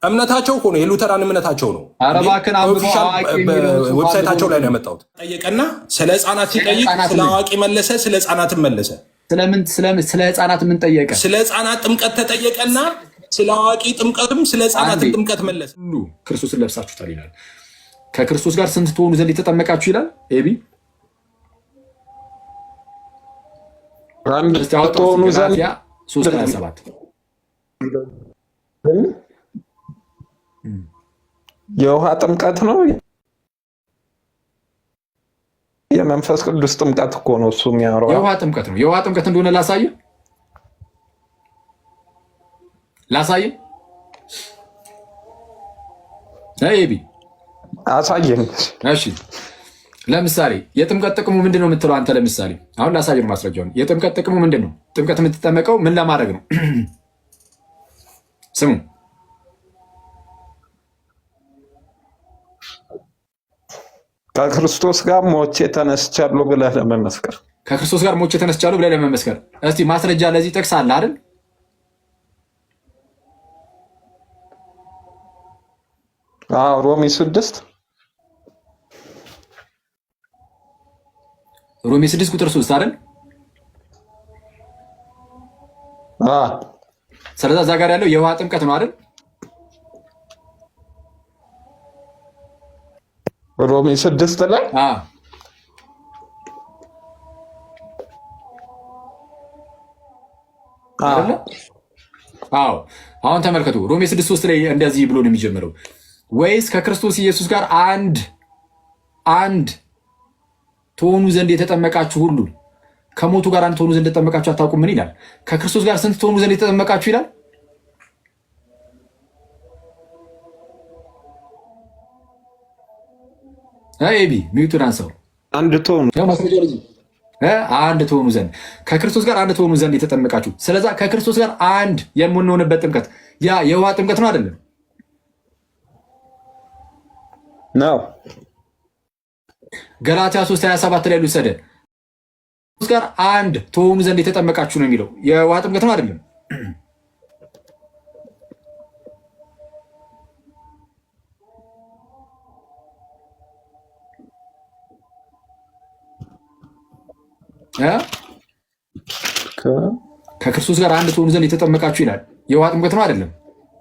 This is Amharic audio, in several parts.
እምነታቸው እኮ ነው፣ የሉተራን እምነታቸው ነው። አረባከን ዌብሳይታቸው ላይ ነው ያመጣሁት። ጠየቀና ስለ ህፃናት ሲጠይቅ ስለ አዋቂ መለሰ፣ ስለ ህፃናትም መለሰ። ስለ ህፃናት ምን ጠየቀ? ስለ ህፃናት ጥምቀት ተጠየቀና ስለ አዋቂ ጥምቀትም ስለ ህፃናትም ጥምቀት መለሰ። ሁሉ ክርስቶስን ለብሳችሁታል ይላል። ከክርስቶስ ጋር ስንት ትሆኑ ዘንድ የተጠመቃችሁ ይላል። ኤቢ አንድ ትሆኑ ዘንድ 3:27 የውሃ ጥምቀት ነው። የመንፈስ ቅዱስ ጥምቀት እኮ ነው እሱ የሚያወራው። የውሃ ጥምቀት ነው። የውሃ ጥምቀት እንደሆነ ላሳየ ኤቢ አሳየኝ። እሺ ለምሳሌ የጥምቀት ጥቅሙ ምንድን ነው የምትለው አንተ? ለምሳሌ አሁን ላሳየ ነው ማስረጃውን። የጥምቀት ጥቅሙ ምንድን ነው? ጥምቀት የምትጠመቀው ምን ለማድረግ ነው? ስሙ ከክርስቶስ ጋር ሞቼ ተነስቻለሁ ብለህ ለመመስከር። ከክርስቶስ ጋር ሞቼ ተነስቻለሁ ብለህ ለመመስከር። እስቲ ማስረጃ ለዚህ ጥቅስ አለ አይደል? ሮሜ 6 ቁጥር 3 አይደል? ስለዛ እዛ ጋር ያለው የውሃ ጥምቀት ነው አይደል? ሮሜ 6 ላይ አሁን ተመልከቱ። ሮሜ 6:3 ላይ እንደዚህ ብሎ ነው የሚጀምረው። ወይስ ከክርስቶስ ኢየሱስ ጋር አንድ ትሆኑ ዘንድ የተጠመቃችሁ ሁሉ ከሞቱ ጋር አንድ ትሆኑ ዘንድ የተጠመቃችሁ አታውቁም? ምን ይላል? ከክርስቶስ ጋር ስንት ትሆኑ ዘንድ የተጠመቃችሁ ይላል? ኤቢ ሚዩቱን አንሳው። አንድ ትሆኑ ዘንድ ከክርስቶስ ጋር አንድ ትሆኑ ዘንድ የተጠመቃችሁ። ስለዛ ከክርስቶስ ጋር አንድ የምንሆንበት ጥምቀት ያ የውሃ ጥምቀት ነው አይደለም? ነው። ገላትያ 3:27 ላይ ልውሰደ ጋር አንድ ትሆኑ ዘንድ የተጠመቃችሁ ነው የሚለው የውሃ ጥምቀት ነው አይደለም? ከክርስቶስ ጋር አንድ ትሆኑ ዘንድ የተጠመቃችሁ ይላል። የውሃ ጥምቀት ነው አይደለም?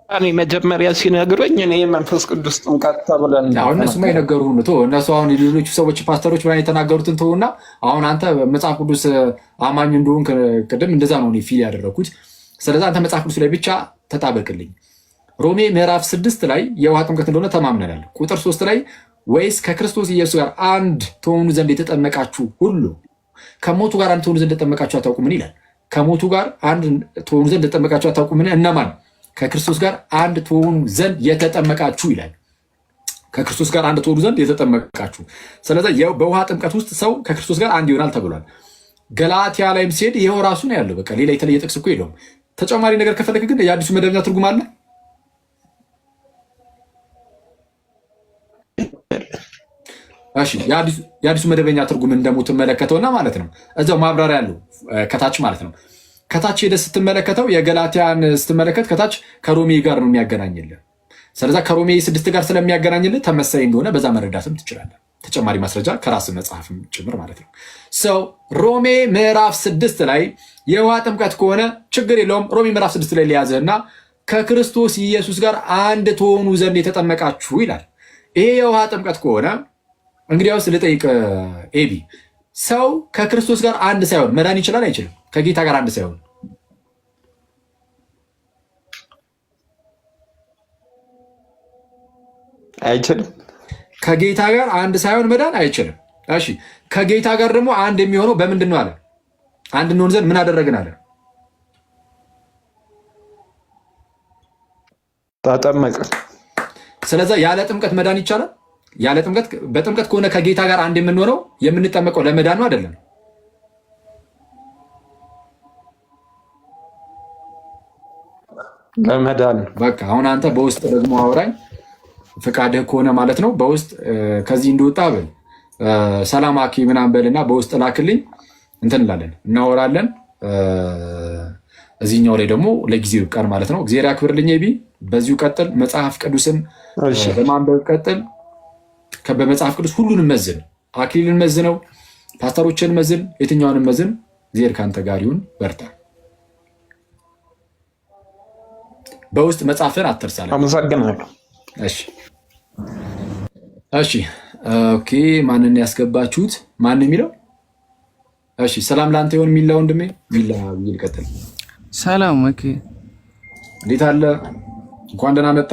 እኔ መጀመሪያ ሲነግሩኝ እኔ መንፈስ ቅዱስ ጥምቀት ተብለን እነሱማ የነገሩህን ተው። እነሱ አሁን ሌሎቹ ሰዎች ፓስተሮች ብላ የተናገሩትን ተውና፣ አሁን አንተ መጽሐፍ ቅዱስ አማኝ እንደሆንክ ቅድም እንደዛ ነው ፊል ያደረኩት። ስለዛ አንተ መጽሐፍ ቅዱስ ላይ ብቻ ተጣበቅልኝ። ሮሜ ምዕራፍ 6 ላይ የውሃ ጥምቀት እንደሆነ ተማምነናል። ቁጥር 3 ላይ ወይስ ከክርስቶስ ኢየሱስ ጋር አንድ ትሆኑ ዘንድ የተጠመቃችሁ ሁሉ ከሞቱ ጋር አንድ ትሆኑ ዘንድ የተጠመቃችሁ አታውቁምን ይላል። ከሞቱ ጋር አንድ ትሆኑ ዘንድ የተጠመቃችሁ አታውቁምን? እነማን? ከክርስቶስ ጋር አንድ ትሆኑ ዘንድ የተጠመቃችሁ ይላል። ከክርስቶስ ጋር አንድ ትሆኑ ዘንድ የተጠመቃችሁ። ስለዚህ በውሃ ጥምቀት ውስጥ ሰው ከክርስቶስ ጋር አንድ ይሆናል ተብሏል። ገላትያ ላይም ሲሄድ ይኸው ራሱ ነው ያለው። በቃ ሌላ የተለየ ጥቅስ እኮ የለውም። ተጨማሪ ነገር ከፈለግ ግን የአዲሱ መደበኛ ትርጉም አለ። እሺ የአዲሱ መደበኛ ትርጉም እንደምትመለከተውና ማለት ነው እዛው ማብራሪያ ያለው ከታች ማለት ነው። ከታች ሄደህ ስትመለከተው የገላትያን ስትመለከት ከታች ከሮሜ ጋር ነው የሚያገናኝልህ። ስለዛ ከሮሜ 6 ጋር ስለሚያገናኝልህ ተመሳሳይ እንደሆነ በዛ መረዳትም ትችላለህ። ተጨማሪ ማስረጃ ከራስ መጽሐፍም ጭምር ማለት ነው። ሰው ሮሜ ምዕራፍ 6 ላይ የውሃ ጥምቀት ከሆነ ችግር የለውም። ሮሜ ምዕራፍ 6 ላይ ሊያዘህና ከክርስቶስ ኢየሱስ ጋር አንድ ትሆኑ ዘንድ የተጠመቃችሁ ይላል። ይሄ የውሃ ጥምቀት ከሆነ እንግዲያውስ ልጠይቅ ኤቢ፣ ሰው ከክርስቶስ ጋር አንድ ሳይሆን መዳን ይችላል አይችልም? ከጌታ ጋር አንድ ሳይሆን አይችልም። ከጌታ ጋር አንድ ሳይሆን መዳን አይችልም። እሺ ከጌታ ጋር ደግሞ አንድ የሚሆነው በምንድን ነው አለ? አንድ እንሆን ዘንድ ምን አደረግን አለ? ተጠመቅን። ስለዚህ ያለ ጥምቀት መዳን ይቻላል? ያለ ጥምቀት በጥምቀት ከሆነ ከጌታ ጋር አንድ የምንሆነው የምንጠመቀው ለመዳን ነው አይደለም? ለመዳን። በቃ አሁን አንተ በውስጥ ደግሞ አውራኝ ፈቃድህ ከሆነ ማለት ነው። በውስጥ ከዚህ እንደወጣ በል ሰላም አኪ ምናምን በልና በውስጥ ላክልኝ፣ እንትን እንላለን፣ እናወራለን። እዚህኛው ላይ ደግሞ ለጊዜው ይብቃን ማለት ነው። እግዚአብሔር ያክብርልኝ። ቢ በዚሁ ቀጥል። መጽሐፍ ቅዱስን በማንበብ ቀጥል። በመጽሐፍ ቅዱስ ሁሉንም መዝን። አክሊልን መዝነው፣ ፓስተሮችን መዝን፣ የትኛውንም መዝን። እግዚአብሔር ካንተ ጋር ይሁን። በርታ። በውስጥ መጽሐፍን አትርሳለ። አመሰግናለሁ። እሺ ኦኬ። ማንን ያስገባችሁት? ማን የሚለው? እሺ ሰላም ላንተ ይሁን ሚላ ወንድሜ። ሚላ ይልቀጥል። ሰላም። ኦኬ እንዴት አለ? እንኳን ደህና መጣ።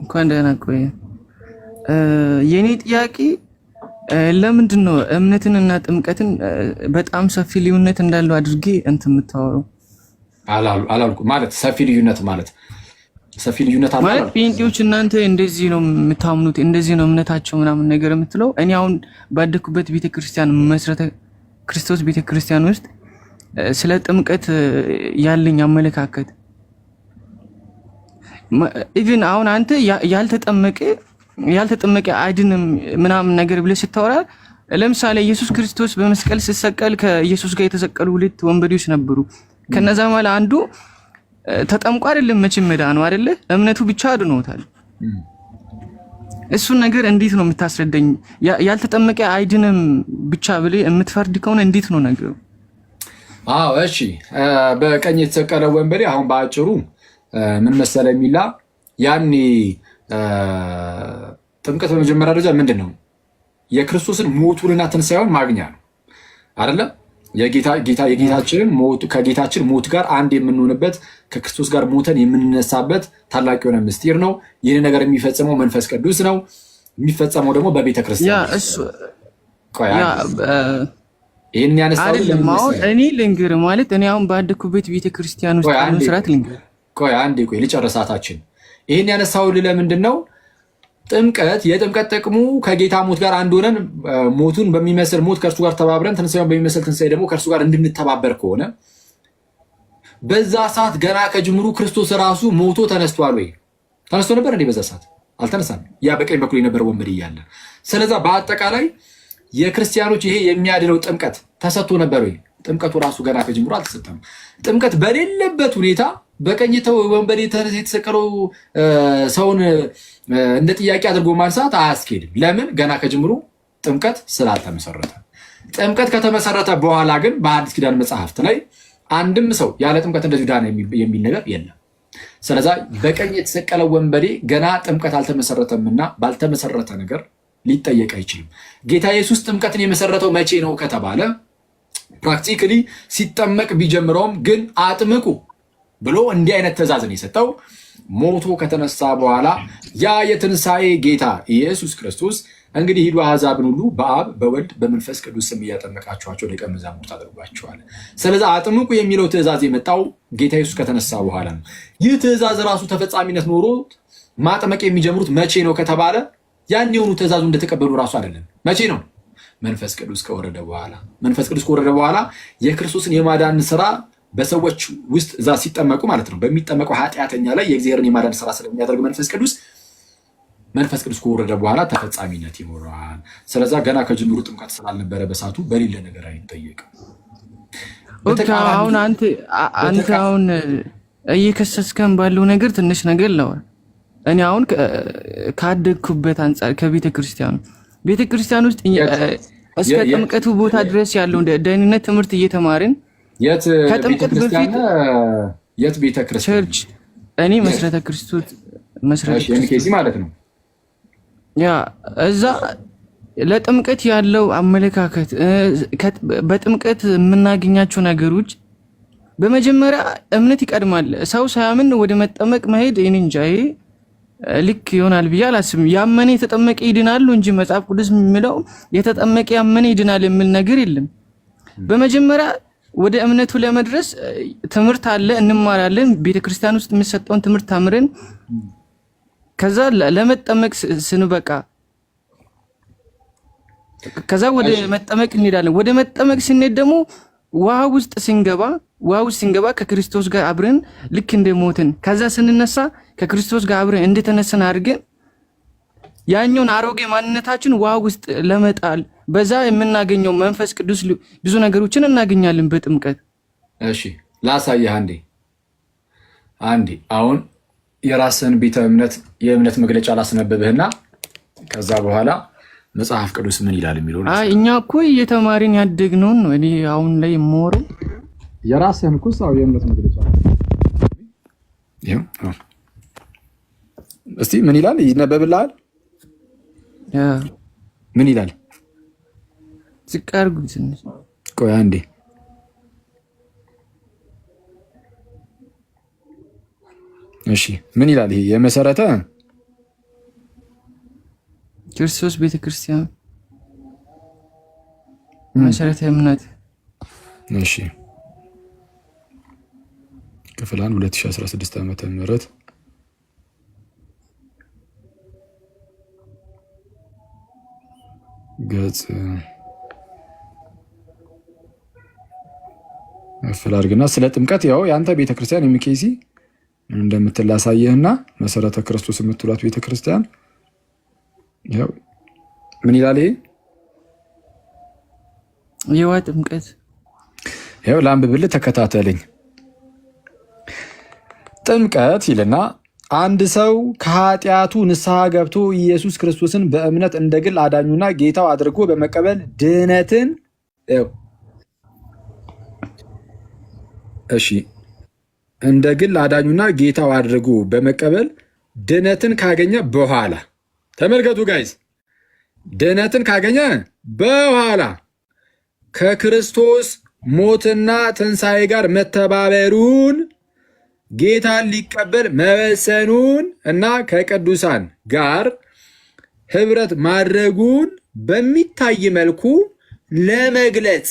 እንኳን ደህና ቆየ። የኔ ጥያቄ ለምንድን ነው እምነትንና ጥምቀትን በጣም ሰፊ ልዩነት እንዳለው አድርጌ እንትን የምታወራው? አላልኩም ማለት ሰፊ ልዩነት ማለት ሰፊ ልዩነት አለ ማለት ጴንጤዎች እናንተ እንደዚህ ነው የምታምኑት፣ እንደዚህ ነው እምነታቸው ምናምን ነገር የምትለው። እኔ አሁን ባደኩበት ቤተክርስቲያን መሰረተ ክርስቶስ ቤተክርስቲያን ውስጥ ስለ ጥምቀት ያለኝ አመለካከት ኢቭን አሁን አንተ ያልተጠመቀ አይድንም ምናምን ነገር ብለህ ስታወራ፣ ለምሳሌ ኢየሱስ ክርስቶስ በመስቀል ሲሰቀል ከኢየሱስ ጋር የተሰቀሉ ሁለት ወንበዴዎች ነበሩ። ከነዛ ማለት አንዱ ተጠምቆ አይደለም መቼም መዳኑ አይደለ፣ እምነቱ ብቻ አድኖታል። እሱን ነገር እንዴት ነው የምታስረዳኝ? ያልተጠመቀ አይድንም ብቻ ብለህ የምትፈርድ ከሆነ እንዴት ነው ነገሩ? አዎ እሺ፣ በቀኝ የተሰቀለ ወንበዴ አሁን በአጭሩ ምን መሰለ የሚላ ያኔ ጥምቀት በመጀመሪያ ደረጃ ምንድን ነው? የክርስቶስን ሞቱንና ትንሣኤውን ማግኛ ነው አይደለ? የጌታችንን ከጌታችን ሞት ጋር አንድ የምንሆንበት ከክርስቶስ ጋር ሞተን የምንነሳበት ታላቅ የሆነ ምስጢር ነው። ይህን ነገር የሚፈጽመው መንፈስ ቅዱስ ነው። የሚፈጸመው ደግሞ በቤተ ክርስቲያን። ይህን ያነሳው እኔ ልንገርህ ማለት እኔ አሁን ባደኩበት ቤተ ክርስቲያን ውስጥ ያለው ስርዓት ልንገርህ። ቆይ ልጨርሳታችን። ይህን ያነሳው ለምንድን ነው? ጥምቀት የጥምቀት ጥቅሙ ከጌታ ሞት ጋር አንድ ሆነን ሞቱን በሚመስል ሞት ከእርሱ ጋር ተባብረን ትንሣኤውን በሚመስል ትንሣኤ ደግሞ ከእርሱ ጋር እንድንተባበር ከሆነ በዛ ሰዓት ገና ከጅምሩ ክርስቶስ ራሱ ሞቶ ተነስቷል ወይ? ተነስቶ ነበር እንዴ? በዛ ሰዓት አልተነሳም። ያ በቀኝ በኩል የነበረ ወንበዴ እያለ። ስለዛ በአጠቃላይ የክርስቲያኖች ይሄ የሚያድነው ጥምቀት ተሰጥቶ ነበር ወይ? ጥምቀቱ ራሱ ገና ከጅምሩ አልተሰጠም። ጥምቀት በሌለበት ሁኔታ በቀኝ ወንበዴ የተሰቀለው ሰውን እንደ ጥያቄ አድርጎ ማንሳት አያስኬድም። ለምን? ገና ከጅምሩ ጥምቀት ስላልተመሰረተ። ጥምቀት ከተመሰረተ በኋላ ግን በአዲስ ኪዳን መጽሐፍት ላይ አንድም ሰው ያለ ጥምቀት እንደዚሁ ዳነ የሚል ነገር የለም። ስለዛ በቀኝ የተሰቀለው ወንበዴ ገና ጥምቀት አልተመሰረተምና ባልተመሰረተ ነገር ሊጠየቅ አይችልም። ጌታ ኢየሱስ ጥምቀትን የመሰረተው መቼ ነው ከተባለ ፕራክቲካሊ ሲጠመቅ ቢጀምረውም ግን አጥምቁ ብሎ እንዲህ አይነት ትእዛዝን የሰጠው ሞቶ ከተነሳ በኋላ ያ የትንሣኤ ጌታ ኢየሱስ ክርስቶስ እንግዲህ ሂዱ አሕዛብን ሁሉ በአብ በወልድ በመንፈስ ቅዱስ ስም እያጠመቃችኋቸው ደቀ መዛሙርት አድርጓቸዋል። ስለዚህ አጥምቁ የሚለው ትእዛዝ የመጣው ጌታ ኢየሱስ ከተነሳ በኋላ ነው። ይህ ትእዛዝ ራሱ ተፈጻሚነት ኖሮት ማጥመቅ የሚጀምሩት መቼ ነው ከተባለ ያን የሆኑ ትእዛዙ እንደተቀበሉ ራሱ አይደለም። መቼ ነው? መንፈስ ቅዱስ ከወረደ በኋላ። መንፈስ ቅዱስ ከወረደ በኋላ የክርስቶስን የማዳን ስራ በሰዎች ውስጥ እዛ ሲጠመቁ ማለት ነው በሚጠመቀው ኃጢአተኛ ላይ የእግዚአብሔርን የማዳን ስራ ስለሚያደርግ መንፈስ ቅዱስ ከወረደ በኋላ ተፈጻሚነት ይኖረዋል። ስለዛ ገና ከጅምሩ ጥምቀት ስላልነበረ በሳቱ በሌለ ነገር አይጠየቅም። አሁን አንተ አሁን እየከሰስከን ባለው ነገር ትንሽ ነገር ለዋል። እኔ አሁን ካደግኩበት አንጻር ቤተክርስቲያን ውስጥ እስከ ጥምቀቱ ቦታ ድረስ ያለው ደህንነት ትምህርት እየተማርን ከጥምቀት በፊት የት ቤተክርስቲያን? ቸርች እኔ መሰረተ ክርስቶስ ማለት ነው። ያ እዛ ለጥምቀት ያለው አመለካከት በጥምቀት የምናገኛቸው ነገሮች በመጀመሪያ እምነት ይቀድማል። ሰው ሳያምን ወደ መጠመቅ መሄድ እኔ እንጃ ልክ ይሆናል ብዬ አላስብም። ያመነ የተጠመቀ ይድናል እንጂ መጽሐፍ ቅዱስ የሚለው የተጠመቀ ያመነ ይድናል የሚል ነገር የለም። በመጀመሪያ ወደ እምነቱ ለመድረስ ትምህርት አለ፣ እንማራለን። ቤተክርስቲያን ውስጥ የሚሰጠውን ትምህርት ተምረን ከዛ ለመጠመቅ ስንበቃ ከዛ ወደ መጠመቅ እንሄዳለን። ወደ መጠመቅ ስንሄድ ደግሞ ውሃ ውስጥ ስንገባ ከክርስቶስ ጋር አብረን ልክ እንደሞትን ከዛ ስንነሳ ከክርስቶስ ጋር አብረን እንደተነሳን አድርገን ያኛውን አሮጌ ማንነታችን ውሃ ውስጥ ለመጣል በዛ የምናገኘው መንፈስ ቅዱስ ብዙ ነገሮችን እናገኛለን በጥምቀት። እሺ ላሳየህ አንዴ። አንዴ አሁን የራስን ቤተ እምነት የእምነት መግለጫ ላስነብብህና ከዛ በኋላ መጽሐፍ ቅዱስ ምን ይላል የሚለው ነው። እኛ እኮ እየተማሪን ያደግነውን ነው። እኔ አሁን ላይ ሞሩ የራስህን እኮ ሳው የእምነት መግለጫ እስቲ ምን ይላል ይነበብልሃል? ምን ይላል? ዝቅ አድርጉ ትንሽ። ቆይ አንዴ እሺ ምን ይላል? ይሄ የመሰረተ ክርስቶስ ቤተክርስቲያን መሰረተ እምነት እሺ ክፍል 1 2016 ዓመተ ምህረት ገጽ ፍላርግና ስለ ጥምቀት ያው ያንተ ቤተክርስቲያን የሚኬሲ እንደምትላሳየህና መሰረተ ክርስቶስ የምትሏት ቤተክርስቲያን ያው ምን ይላል? ይሄ የዋ ጥምቀት ያው ላንብብልህ፣ ተከታተለኝ። ጥምቀት ይልና አንድ ሰው ከኃጢአቱ ንስሐ ገብቶ ኢየሱስ ክርስቶስን በእምነት እንደ ግል አዳኙና ጌታው አድርጎ በመቀበል ድህነትን እንደ ግል አዳኙና ጌታው አድርጎ በመቀበል ድህነትን ካገኘ በኋላ ተመልከቱ ጋይዝ፣ ድህነትን ካገኘ በኋላ ከክርስቶስ ሞትና ትንሣኤ ጋር መተባበሩን ጌታን ሊቀበል መወሰኑን እና ከቅዱሳን ጋር ህብረት ማድረጉን በሚታይ መልኩ ለመግለጽ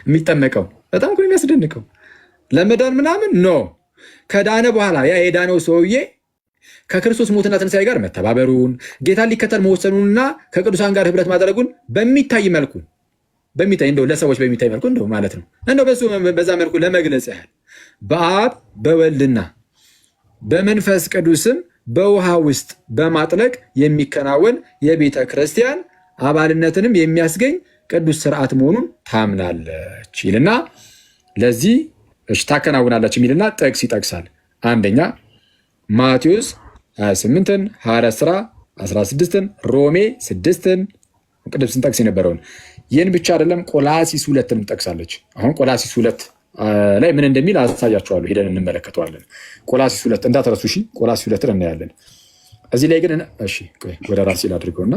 የሚጠመቀው በጣም እኮ የሚያስደንቀው ለመዳን ምናምን ኖ ከዳነ በኋላ ያ የዳነው ሰውዬ ከክርስቶስ ሞትና ትንሣኤ ጋር መተባበሩን ጌታን ሊከተል መወሰኑንና ከቅዱሳን ጋር ህብረት ማድረጉን በሚታይ መልኩ እንደው ለሰዎች በሚታይ መልኩ እንደው ማለት ነው እንደው በዛ መልኩ ለመግለጽ ያህል በአብ በወልድና በመንፈስ ቅዱስም በውሃ ውስጥ በማጥለቅ የሚከናወን የቤተ ክርስቲያን አባልነትንም የሚያስገኝ ቅዱስ ስርዓት መሆኑን ታምናለች ይልና ለዚህ ታከናውናለች የሚልና ጥቅስ ይጠቅሳል። አንደኛ ማቴዎስ 28ን፣ ሐዋርያት ሥራ 16ን፣ ሮሜ 6ን ቅድም ስንጠቅስ የነበረውን ይህን ብቻ አይደለም ቆላሲስ 2ንም ጠቅሳለች። አሁን ቆላሲስ 2 ላይ ምን እንደሚል አሳያችኋለሁ፣ ሄደን እንመለከተዋለን። ቆላሲስ 2 እንዳትረሱ እሺ። ቆላሲስ 2 እናያለን። እዚህ ላይ ግን እሺ ወደ ራሴ ላድርገውና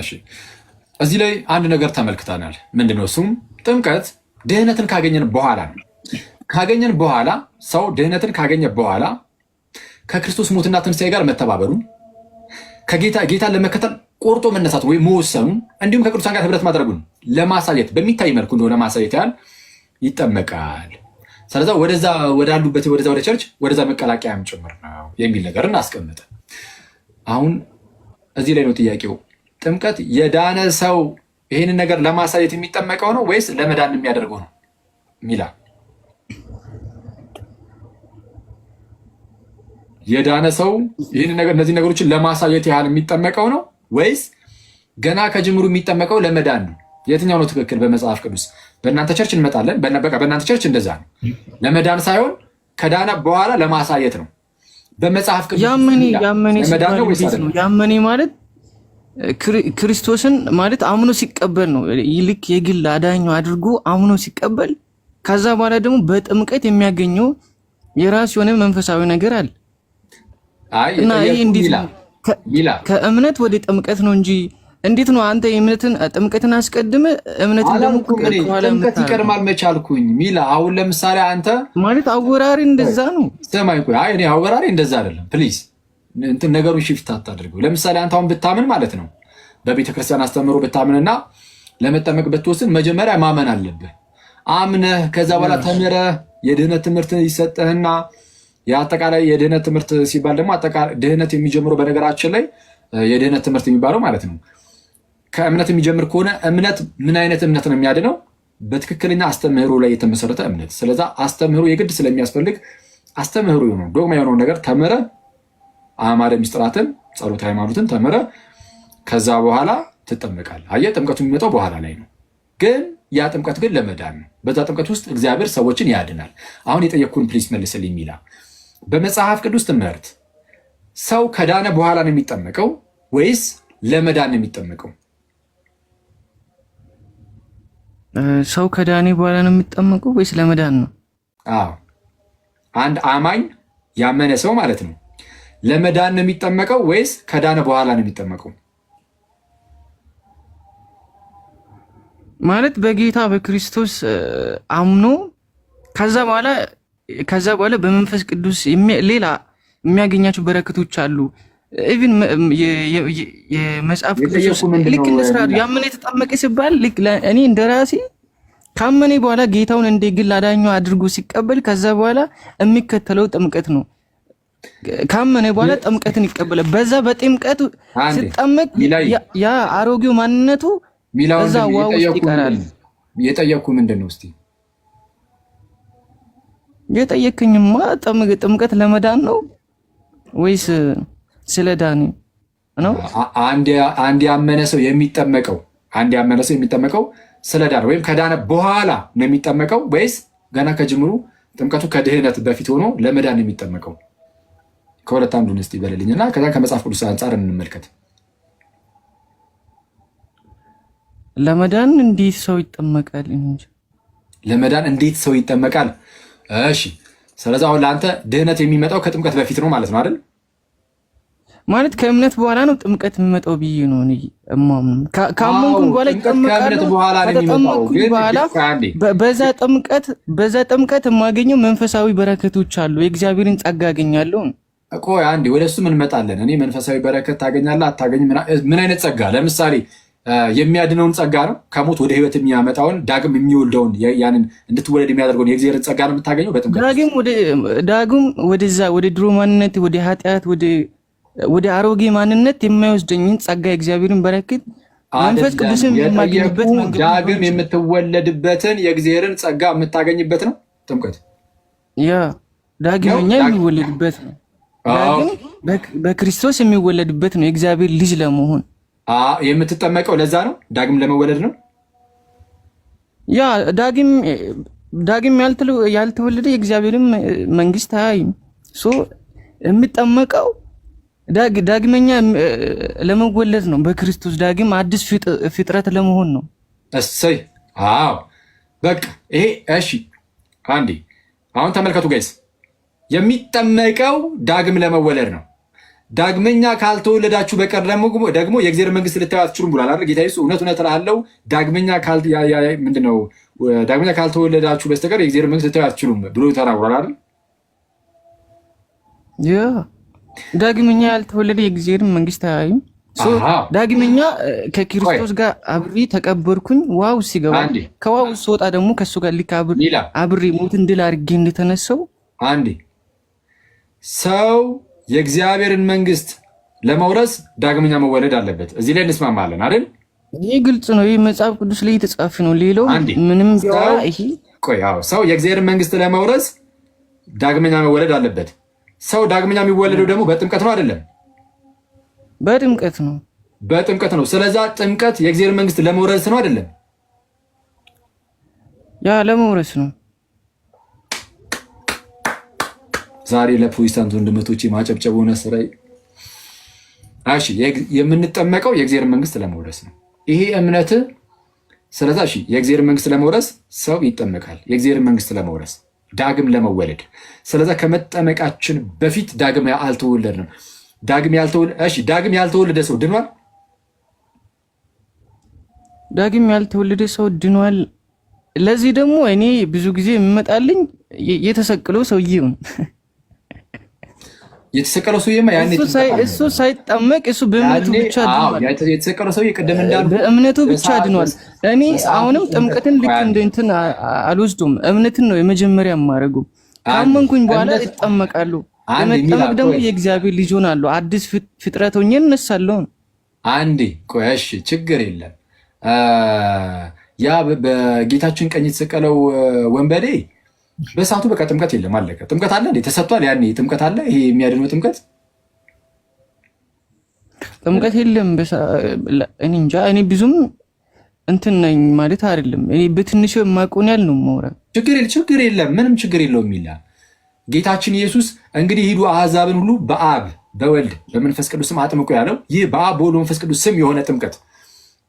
እሺ እዚህ ላይ አንድ ነገር ተመልክተናል። ምንድነው እሱም? ጥምቀት ድህነትን ካገኘን በኋላ ነው። ካገኘን በኋላ ሰው ድህነትን ካገኘ በኋላ ከክርስቶስ ሞትና ትንሣኤ ጋር መተባበሩን ጌታን ለመከተል ቆርጦ መነሳት ወይም መወሰኑን እንዲሁም ከቅዱሳን ጋር ህብረት ማድረጉን ለማሳየት በሚታይ መልኩ እንደሆነ ማሳየት ያህል ይጠመቃል። ስለዛ ወደዛ ወዳሉበት ወደ ቸርች ወደዛ መቀላቀያም ጭምር ነው የሚል ነገር እናስቀምጠ። አሁን እዚህ ላይ ነው ጥያቄው። ጥምቀት የዳነ ሰው ይህንን ነገር ለማሳየት የሚጠመቀው ነው ወይስ ለመዳን የሚያደርገው ነው ሚላ? የዳነ ሰው ይህንን ነገር እነዚህ ነገሮችን ለማሳየት ያህል የሚጠመቀው ነው ወይስ ገና ከጅምሩ የሚጠመቀው ለመዳን ነው? የትኛው ነው ትክክል? በመጽሐፍ ቅዱስ በእናንተ ቸርች እንመጣለን። በእናንተ ቸርች እንደዛ ነው፣ ለመዳን ሳይሆን ከዳነ በኋላ ለማሳየት ነው። በመጽሐፍ ቅዱስ ያመኔ ማለት ክርስቶስን ማለት አምኖ ሲቀበል ነው። ልክ የግል አዳኙ አድርጎ አምኖ ሲቀበል ከዛ በኋላ ደግሞ በጥምቀት የሚያገኘው የራሱ የሆነ መንፈሳዊ ነገር አለ እና ይህ እንዴት ነው? ከእምነት ወደ ጥምቀት ነው እንጂ እንዴት ነው አንተ ጥምቀትን አስቀድመ እምነትን ደግሞ ጥምቀት ይቀድማል መቻልኩኝ ሚላ? አሁን ለምሳሌ አንተ ማለት አወራሪ እንደዛ ነው። ሰማይ ቆይ፣ አይ እኔ አወራሪ እንደዛ አይደለም ፕሊዝ እንትን ነገሩን ሽፍት አታድርገው። ለምሳሌ አንተ አሁን ብታምን ማለት ነው በቤተክርስቲያን አስተምሮ ብታምንና ለመጠመቅ ብትወስን መጀመሪያ ማመን አለብህ። አምነህ ከዛ በኋላ ተምረህ የድህነት ትምህርት ይሰጥህና የአጠቃላይ የድህነት ትምህርት ሲባል ደግሞ ድህነት የሚጀምረው በነገራችን ላይ የድህነት ትምህርት የሚባለው ማለት ነው ከእምነት የሚጀምር ከሆነ እምነት ምን አይነት እምነት ነው የሚያድነው? በትክክለኛ አስተምህሮ ላይ የተመሰረተ እምነት። ስለዛ አስተምህሮ የግድ ስለሚያስፈልግ አስተምህሮ የሆነው ዶግማ የሆነውን ነገር ተምረህ አዕማደ ምስጢራትን ጸሎት ሃይማኖትን ተምረ ከዛ በኋላ ትጠመቃለህ። አየህ ጥምቀቱ የሚመጣው በኋላ ላይ ነው። ግን ያ ጥምቀት ግን ለመዳን ነው። በዛ ጥምቀት ውስጥ እግዚአብሔር ሰዎችን ያድናል። አሁን የጠየቅኩን ፕሊስ መልስልኝ ሚላ፣ በመጽሐፍ ቅዱስ ትምህርት ሰው ከዳነ በኋላ ነው የሚጠመቀው ወይስ ለመዳን ነው የሚጠመቀው? ሰው ከዳነ በኋላ ነው የሚጠመቀው ወይስ ለመዳን ነው? አዎ አንድ አማኝ ያመነ ሰው ማለት ነው ለመዳን ነው የሚጠመቀው ወይስ ከዳነ በኋላ ነው የሚጠመቀው? ማለት በጌታ በክርስቶስ አምኖ ከዛ በኋላ በመንፈስ ቅዱስ ሌላ የሚያገኛቸው በረከቶች አሉ። ኢቭን የመጽሐፍ ቅዱስ ልክ እንደ ስራ ያመነ የተጠመቀ ሲባል ልክ እኔ እንደራሴ ካመነ በኋላ ጌታውን እንደ ግል አዳኙ አድርጎ ሲቀበል ከዛ በኋላ የሚከተለው ጥምቀት ነው። ካመነ በኋላ ጥምቀትን ይቀበላል። በዛ በጥምቀቱ ሲጠመቅ ያ አሮጌው ማንነቱ እዛ ዋው ውስጥ ይቀራል። የጠየቅኩ ምንድን ነው? እስቲ የጠየቅኝማ ጥምቀት ለመዳን ነው ወይስ ስለ ዳኒ ነው? አንድ ያመነ ሰው የሚጠመቀው ስለ ዳን ወይም ከዳነ በኋላ ነው የሚጠመቀው ወይስ ገና ከጅምሩ ጥምቀቱ ከድህነት በፊት ሆኖ ለመዳን ነው የሚጠመቀው? ከሁለት አንዱን እስቲ በለልኝና ከዛ ከመጽሐፍ ቅዱስ አንጻር እንመልከት። ለመዳን እንዴት ሰው ይጠመቃል? ለመዳን እንዴት ሰው ይጠመቃል? እሺ፣ ስለዚህ አሁን ለአንተ ድህነት የሚመጣው ከጥምቀት በፊት ነው ማለት ነው አይደል? ማለት ከእምነት በኋላ ነው ጥምቀት የሚመጣው ብዬ ነው እኔ እማምነው። ካመንኩኝ በኋላ ይጠመቃል። በዛ ጥምቀት የማገኘው መንፈሳዊ በረከቶች አሉ። የእግዚአብሔርን ጸጋ አገኛለሁ። ቆይ አንዴ ወደ እሱ እንመጣለን። እኔ መንፈሳዊ በረከት ታገኛለህ አታገኝም? ምን አይነት ጸጋ? ለምሳሌ የሚያድነውን ጸጋ ነው። ከሞት ወደ ህይወት የሚያመጣውን ዳግም የሚወልደውን ያንን እንድትወለድ የሚያደርገውን የእግዚአብሔርን ጸጋ ነው የምታገኘው በጥምቀት። ዳግም ወደዛ ወደ ድሮ ማንነት፣ ወደ ኃጢአት፣ ወደ አሮጌ ማንነት የማይወስደኝን ጸጋ የእግዚአብሔርን በረከት መንፈስ ቅዱስን የማገኝበት መንገድ። ዳግም የምትወለድበትን የእግዚአብሔርን ጸጋ የምታገኝበት ነው ጥምቀት። ያ ዳግመኛ የሚወለድበት ነው። ዳግም በክርስቶስ የሚወለድበት ነው የእግዚአብሔር ልጅ ለመሆን የምትጠመቀው ለዛ ነው። ዳግም ለመወለድ ነው። ያ ዳግም ያልተወለደ የእግዚአብሔርን መንግስት አያይም። የሚጠመቀው ዳግመኛ ለመወለድ ነው። በክርስቶስ ዳግም አዲስ ፍጥረት ለመሆን ነው። እሰይ! አዎ በቃ ይሄ እሺ። አንዴ አሁን ተመልከቱ ጋይስ፣ የሚጠመቀው ዳግም ለመወለድ ነው። ዳግመኛ ካልተወለዳችሁ በቀር ደግሞ የእግዚአብሔር መንግስት ልታዩ አትችሉም ብሏል አይደል ጌታ ኢየሱስ? እውነት እልሃለሁ ዳግመኛ ካልተወለዳችሁ በስተቀር የእግዚአብሔር መንግስት ልታዩ አትችሉም ብሎ ተናግሯል አይደል? ያ ዳግመኛ ያልተወለደ የእግዚአብሔር መንግስት አያይም። ዳግመኛ ከክርስቶስ ጋር አብሬ ተቀበርኩኝ። ዋው ሲገባ ከዋው ስወጣ ደግሞ ከሱ ጋር ልክ አብሬ ሞትን ድል አድርጌ እንደተነሳው አንዴ ሰው የእግዚአብሔርን መንግስት ለመውረስ ዳግመኛ መወለድ አለበት። እዚህ ላይ እንስማማለን አይደል? ይህ ግልጽ ነው። ይህ መጽሐፍ ቅዱስ ላይ የተጻፈ ነው። ሌላው ምንም ቢሆን ይሄ ሰው የእግዚአብሔርን መንግስት ለመውረስ ዳግመኛ መወለድ አለበት። ሰው ዳግመኛ የሚወለደው ደግሞ በጥምቀት ነው አይደለም? በጥምቀት ነው። ስለዛ ጥምቀት የእግዚአብሔር መንግስት ለመውረስ ነው አይደለም? ያ ለመውረስ ነው። ዛሬ ለፕሮቴስታንት ወንድሞቼ ማጨብጨብ ሆነ ስራዬ። እሺ የምንጠመቀው የእግዚአብሔር መንግስት ለመውረስ ነው። ይሄ እምነት። ስለዛ እሺ የእግዚአብሔር መንግስት ለመውረስ ሰው ይጠመቃል። የእግዚአብሔር መንግስት ለመውረስ ዳግም ለመወለድ። ስለዛ ከመጠመቃችን በፊት ዳግም አልተወለድንም። ዳግም ያልተወለደ ሰው ድኗል? ዳግም ያልተወለደ ሰው ድኗል። ለዚህ ደግሞ እኔ ብዙ ጊዜ የሚመጣልኝ የተሰቀለው ሰውዬው ነው። የተሰቀለው ሰውዬማ ያኔ እሱ ሳይጠመቅ እሱ በእምነቱ ብቻ ድኗል። የተሰቀለው ሰውዬ ቅድም እንዳልኩ በእምነቱ ብቻ ድኗል። እኔ አሁንም ጥምቀትን ልክ እንደ እንትን አልወስዱም። እምነትን ነው የመጀመሪያ የማደርገው። ካመንኩኝ በኋላ እጠመቃለሁ። ለመጠመቅ ደግሞ የእግዚአብሔር ልጅ ሆናለሁ። አዲስ ፍጥረት ሆኜ እነሳለሁ። አንዴ ቆይ እሺ፣ ችግር የለም። ያ በጌታችን ቀኝ የተሰቀለው ወንበዴ በሰዓቱ በቃ ጥምቀት የለም፣ አለቀ። ጥምቀት አለ እንዴ? ተሰጥቷል። ያኔ ጥምቀት አለ። ይሄ የሚያድነው ጥምቀት ጥምቀት የለም። እኔ እንጃ። እኔ ብዙም እንትን ነኝ ማለት አይደለም። እኔ በትንሹ የማውቀውን ያህል ነው የማወራው። ችግር የለም፣ ምንም ችግር የለውም ይላል ጌታችን ኢየሱስ። እንግዲህ ሂዱ አሕዛብን ሁሉ በአብ በወልድ በመንፈስ ቅዱስ ስም አጥምቁ ያለው ይህ በአብ በወልድ በመንፈስ ቅዱስ ስም የሆነ ጥምቀት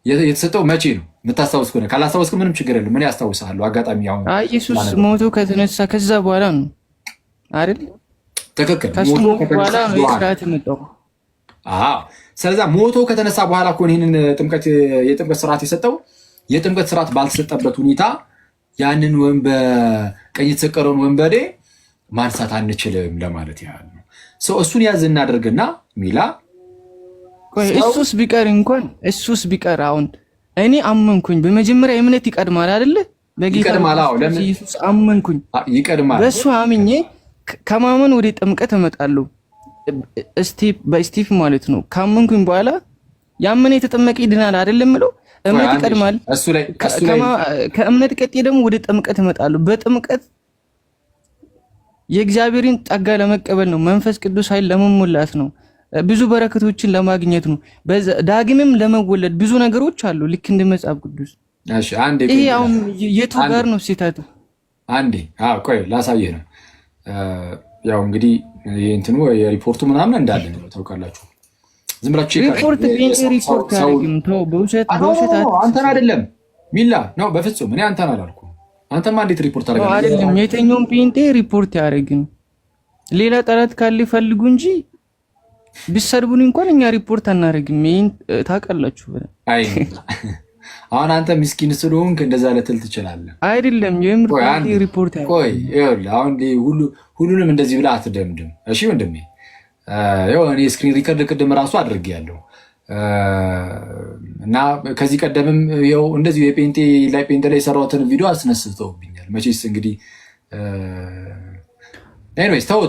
የተሰጠው መቼ ነው? የምታስታውስ ከሆነ ካላስታወስክ ምንም ችግር የለም። ምን ያስታውሳሉ? አጋጣሚ አሁን ኢየሱስ ሞቶ ከተነሳ ከዛ በኋላ ነው አይደል? ትክክል። ሞቶ በኋላ ነው ስርዓት የመጣው። ስለዛ ሞቶ ከተነሳ በኋላ እኮ ይህንን የጥምቀት ስርዓት የሰጠው። የጥምቀት ስርዓት ባልተሰጠበት ሁኔታ ያንን በቀኝ የተሰቀለውን ወንበዴ ማንሳት አንችልም ለማለት ያህል ነው። እሱን ያዝ እናደርግና ሚላ እሱስ ቢቀር አሁን እኔ አመንኩኝ። በመጀመሪያ እምነት ይቀድማል አይደለ? በጌታ ኢየሱስ አመንኩኝ፣ ይቀድማል። በእሱ አምኜ ከማመን ወደ ጥምቀት እመጣለሁ። በስቴፕ ማለት ነው። ካመንኩኝ በኋላ ያመነ የተጠመቀ ይድናል አይደለም ብለው እምነት ይቀድማል። ከእምነት ቀጥዬ ደግሞ ወደ ጥምቀት እመጣለሁ። በጥምቀት የእግዚአብሔርን ጸጋ ለመቀበል ነው። መንፈስ ቅዱስ ኃይል ለመሞላት ነው። ብዙ በረከቶችን ለማግኘት ነው። ዳግምም ለመወለድ ብዙ ነገሮች አሉ። ልክ እንደ መጽሐፍ ቅዱስ። ይሄ አሁን የቱ ጋር ነው ስህተቱ? ቆይ ላሳየህ ነው። ያው እንግዲህ እንትኑ የሪፖርቱ ምናምን እንዳለ ነው ታውቃላችሁ። ዝም ብላችሁ ሪፖርት ያደርግም ተው። በውሸት አንተን አይደለም ሚላ ነው። በፍጹም እኔ አንተን አላልኩም። አንተማ እንዴት ሪፖርት አደረጋለህ? አይደለም የተኛውን ጴንጤ ሪፖርት ያደርግም። ሌላ ጠላት ካለ ይፈልጉ እንጂ ቢሰድቡን እንኳን እኛ ሪፖርት አናደርግም። ይሄን ታውቃላችሁ። አሁን አንተ ምስኪን ስለሆንክ እንደዛ ልትል ትችላለህ። አይደለም የምር ሪፖርት ያደርግ። ቆይ ይኸውልህ አሁን ሁሉንም እንደዚህ ብለህ አትደምድም። እሺ ወንድሜ፣ ያው እኔ ስክሪን ሪከርድ ቅድም ራሱ አድርጌያለሁ እና ከዚህ ቀደምም ያው እንደዚህ የጴንጤ ላይ የሰራሁትን ቪዲዮ አስነስተውብኛል። መቼስ እንግዲህ ኤኒዌይስ ተው።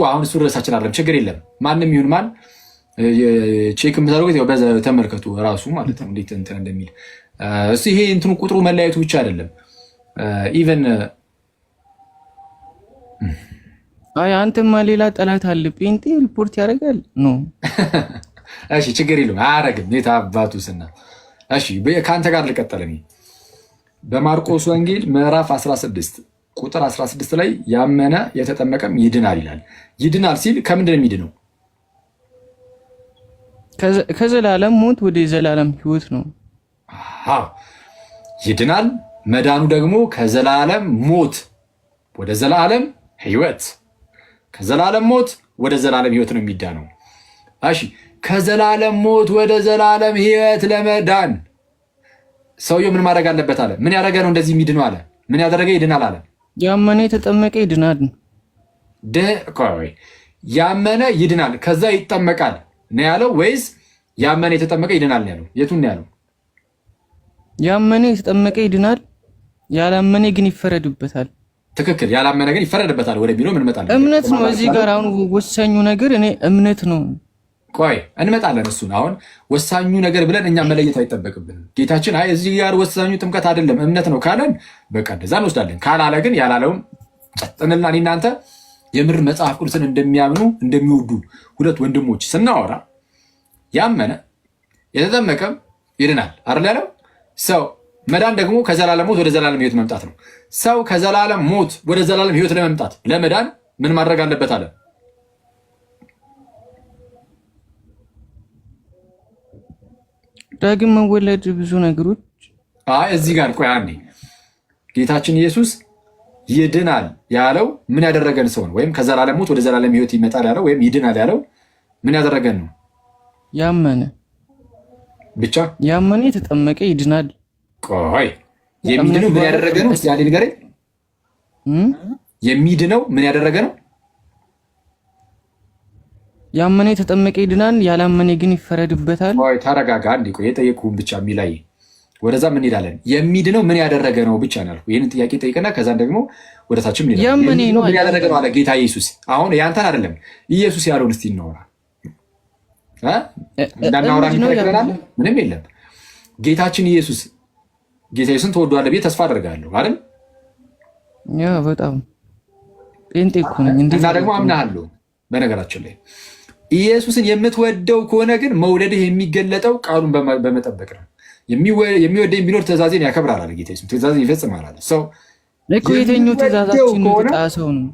አሁን እሱ ድረሳችን አለም ችግር የለም። ማንም ይሁን ማን ቼክ የምታደርጉት ያው ተመልከቱ ራሱ ማለት ነው እንዴት እንትን እንደሚል እሱ። ይሄ እንትኑ ቁጥሩ መለያየቱ ብቻ አይደለም ኢቨን አንተማ ሌላ ጠላት አለ። ጴንጤ ሪፖርት ያደርጋል ነው። እሺ ችግር የለም አያደርግም። የት አባቱ ስና። እሺ ከአንተ ጋር ልቀጥል። እኔ በማርቆስ ወንጌል ምዕራፍ 16 ቁጥር 16 ላይ ያመነ የተጠመቀም ይድናል ይላል። ይድናል ሲል ከምንድን ነው የሚድነው? ከዘላለም ሞት ወደ ዘላለም ሕይወት ነው። ይድናል። መዳኑ ደግሞ ከዘላለም ሞት ወደ ዘላለም ሕይወት፣ ከዘላለም ሞት ወደ ዘላለም ሕይወት ነው የሚዳነው። እሺ ከዘላለም ሞት ወደ ዘላለም ሕይወት ለመዳን ሰውየው ምን ማድረግ አለበት አለ? ምን ያደረገ ነው እንደዚህ የሚድነው አለ? ምን ያደረገ ይድናል አለ? ያመነ የተጠመቀ ይድናል። ያመነ ይድናል ከዛ ይጠመቃል ነው ያለው ወይስ ያመነ የተጠመቀ ይድናል ነው ያለው? የቱን ነው ያለው? ያመነ የተጠመቀ ይድናል፣ ያላመነ ግን ይፈረድበታል። ትክክል። ያላመነ ግን ይፈረድበታል ወደሚለው ምን እንመጣለን። እምነት ነው እዚህ ጋር አሁን ወሳኙ ነገር እኔ እምነት ነው። ቆይ እንመጣለን። እሱን አሁን ወሳኙ ነገር ብለን እኛ መለየት አይጠበቅብንም። ጌታችን አይ እዚህ ጋር ወሳኙ ጥምቀት አይደለም እምነት ነው ካለን በቃ እንደዛ እንወስዳለን። ካላለ ግን ያላለውን ጸጥንና እኔ እናንተ የምር መጽሐፍ ቅዱስን እንደሚያምኑ እንደሚወዱ ሁለት ወንድሞች ስናወራ ያመነ የተጠመቀም ይድናል አይደል ያለው። ሰው መዳን ደግሞ ከዘላለም ሞት ወደ ዘላለም ሕይወት መምጣት ነው። ሰው ከዘላለም ሞት ወደ ዘላለም ሕይወት ለመምጣት ለመዳን ምን ማድረግ አለበት አለ? ዳግም መወለድ፣ ብዙ ነገሮች። እዚህ ጋር ቆይ አንዴ። ጌታችን ኢየሱስ ይድናል ያለው ምን ያደረገን ሰው ነው? ወይም ከዘላለም ሞት ወደ ዘላለም ሕይወት ይመጣል ያለው ወይም ይድናል ያለው ምን ያደረገን ነው? ያመነ ብቻ። ያመነ የተጠመቀ ይድናል። ቆይ የሚድነው ምን ያደረገ ነው? እስቲ አንዴ ንገረኝ። የሚድነው ምን ያደረገ ነው? ያመነ የተጠመቀ ይድናል፣ ያላመነ ግን ይፈረድበታል። ቆይ ተረጋጋ አንዴ። ቆይ የጠየቅኩህን ብቻ የሚላይ ወደዛ ምን እንሄዳለን። የሚድነው ምን ያደረገ ነው ብቻ ነው ያልኩህ። ይህንን ጥያቄ ጠይቅና ከዛን ደግሞ ወደታችን ምን ያደረገ ነው አለ ጌታ ኢየሱስ። አሁን ያንተን አይደለም ኢየሱስ ያለውን እስቲ እናወራ። እንዳናወራ የሚከለክለናል ምንም የለም። ጌታችን ኢየሱስ ጌታ ኢየሱስን ትወደዋለህ ብዬ ተስፋ አደርጋለሁ አይደል? በጣም ጴንጤ እኮ ነኝ እና ደግሞ አምናለሁ። በነገራችን ላይ ኢየሱስን የምትወደው ከሆነ ግን መውደድህ የሚገለጠው ቃሉን በመጠበቅ ነው። የሚወደኝ ቢኖር ትእዛዜን ያከብራል አለ ጌታ ኢየሱስ። ትእዛዜን ይፈጽማል አለ። ሰው እኮ የተኛው ትእዛዛችን የተጣሰው ነው።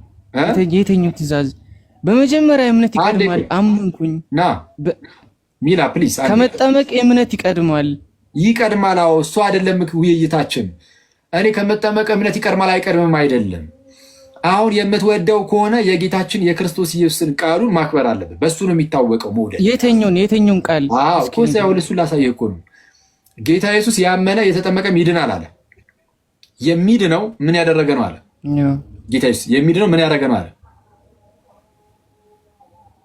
የተኛው ትእዛዝ በመጀመሪያ እምነት ይቀድማል። አመንኩኝ ና ሚላ ፕሊዝ፣ ከመጠመቅ እምነት ይቀድማል። ይቀድማል። አዎ እሱ አይደለም ውይይታችን። እኔ ከመጠመቅ እምነት ይቀድማል አይቀድምም አይደለም። አሁን የምትወደው ከሆነ የጌታችን የክርስቶስ ኢየሱስን ቃሉን ማክበር አለበት። በሱ ነው የሚታወቀው መውደድ። የተኛውን ቃል እኮ ሳይሆን እሱን ላሳየህ እኮ ነው። ጌታ ኢየሱስ ያመነ የተጠመቀም ይድናል አለ። የሚድነው ምን ያደረገ ነው አለ ጌታ ኢየሱስ። የሚድነው ምን ያደረገ ነው አለ?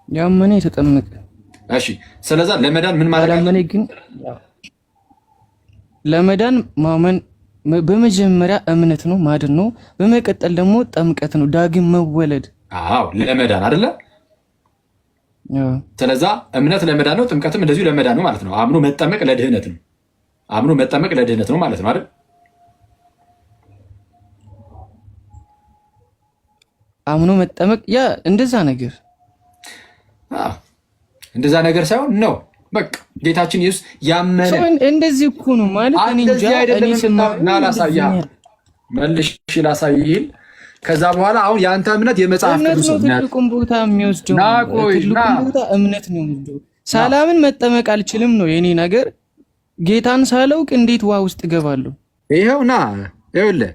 ያመነ የተጠመቀ። እሺ፣ ስለዛ ለመዳን ምን ማድረግ አለ? ግን ለመዳን ማመን በመጀመሪያ እምነት ነው፣ ማድን ነው። በመቀጠል ደግሞ ጥምቀት ነው፣ ዳግም መወለድ። አዎ ለመዳን አይደለ? ስለዛ እምነት ለመዳን ነው፣ ጥምቀትም እንደዚሁ ለመዳን ነው ማለት ነው። አምኖ መጠመቅ ለድህነት ነው። አምኖ መጠመቅ ለድህነት ነው ማለት ነው አይደል? አምኖ መጠመቅ ያ እንደዛ ነገር እንደዛ ነገር ሳይሆን ነው። በቃ ጌታችን ኢየሱስ ያመነ እንደዚህ እኮ ነው ማለት እኔ እንጃ። እኔ ስማ ላሳይህ፣ መልሽ ላሳይህ። ከዛ በኋላ አሁን የአንተ እምነት የመጽሐፍ ቅዱስ ነው። ትልቁን ቦታ የሚወስደው ትልቁን ቦታ እምነት ነው የሚወስደው። ሰላምን መጠመቅ አልችልም ነው የኔ ነገር። ጌታን ሳላውቅ እንዴት ውሃ ውስጥ እገባለሁ? ይኸውና ይኸውልህ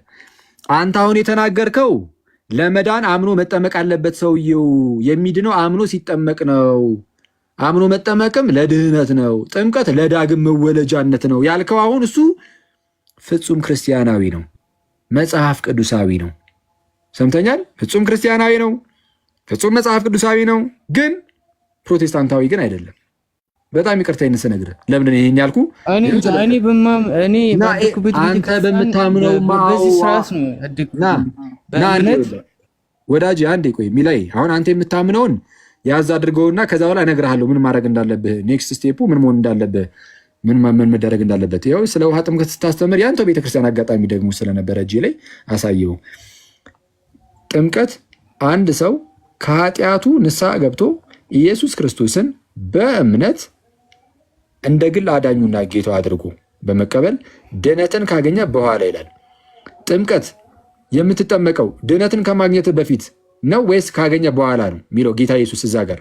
አንተ አሁን የተናገርከው ለመዳን አምኖ መጠመቅ አለበት ሰውየው። የሚድነው አምኖ ሲጠመቅ ነው። አምኖ መጠመቅም ለድህነት ነው። ጥምቀት ለዳግም መወለጃነት ነው ያልከው አሁን እሱ ፍጹም ክርስቲያናዊ ነው፣ መጽሐፍ ቅዱሳዊ ነው። ሰምተኛል? ፍጹም ክርስቲያናዊ ነው፣ ፍጹም መጽሐፍ ቅዱሳዊ ነው፣ ግን ፕሮቴስታንታዊ ግን አይደለም። በጣም ይቅርታ ስነግርህ ለምን ይሄን ያልኩ አንተ በምታምነው ወዳጅ አንዴ ቆይ ሚላይ አሁን አንተ የምታምነውን ያዝ አድርገውና ከዛ በኋላ እነግርሃለሁ ምን ማድረግ እንዳለብህ፣ ኔክስት ስቴፑ ምን መሆን እንዳለብህ፣ ምን መደረግ እንዳለበት። ያው ስለ ውሃ ጥምቀት ስታስተምር ያንተው ቤተክርስቲያን አጋጣሚ ደግሞ ስለነበረ እጄ ላይ አሳየው። ጥምቀት አንድ ሰው ከኃጢአቱ ንስሐ ገብቶ ኢየሱስ ክርስቶስን በእምነት እንደ ግል አዳኙና ጌታው አድርጎ በመቀበል ድነትን ካገኘ በኋላ ይላል። ጥምቀት የምትጠመቀው ድነትን ከማግኘት በፊት ነው ወይስ ካገኘ በኋላ ነው የሚለው ጌታ ኢየሱስ እዛ ጋር።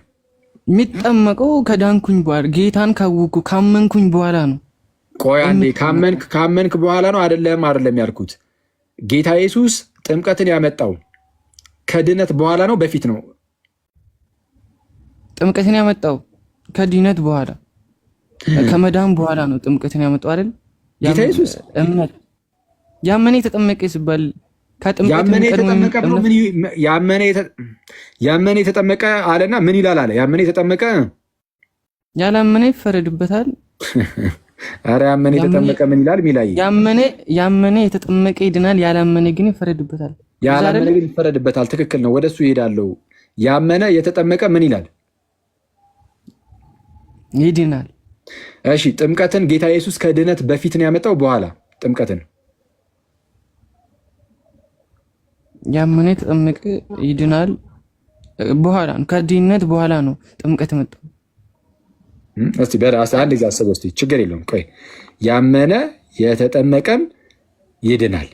የሚጠመቀው ከዳንኩኝ በኋላ ጌታን ካወኩ ካመንኩኝ በኋላ ነው። ቆይ አንዴ ካመንክ በኋላ ነው አይደለም ያልኩት። ጌታ ኢየሱስ ጥምቀትን ያመጣው ከድነት በኋላ ነው በፊት ነው? ጥምቀትን ያመጣው ከድነት በኋላ ከመዳን በኋላ ነው ጥምቀትን ያመጣው አይደል? ጌታ ኢየሱስ እምነት ያመነ የተጠመቀ ሲባል ያመነ የተጠመቀ አለና ምን ይላል አለ? ያመነ የተጠመቀ ያላመነ ይፈረድበታል። አረ ያመነ የተጠመቀ ምን ይላል? ሚላይ ያመነ የተጠመቀ ይድናል፣ ያላመነ ግን ይፈረድበታል። ያላመነ ግን ይፈረድበታል። ትክክል ነው። ወደሱ ይሄዳለው። ያመነ የተጠመቀ ምን ይላል? ይድናል። እሺ ጥምቀትን ጌታ ኢየሱስ ከድነት በፊት ነው ያመጣው በኋላ? ጥምቀትን ያመነ የተጠመቀ ይድናል በኋላ ነው። ከድነት በኋላ ነው ጥምቀት መጣው። እስቲ በራስ አንድ ጊዜ አስበው እስቲ። ችግር የለውም። ቆይ ያመነ የተጠመቀም ይድናል።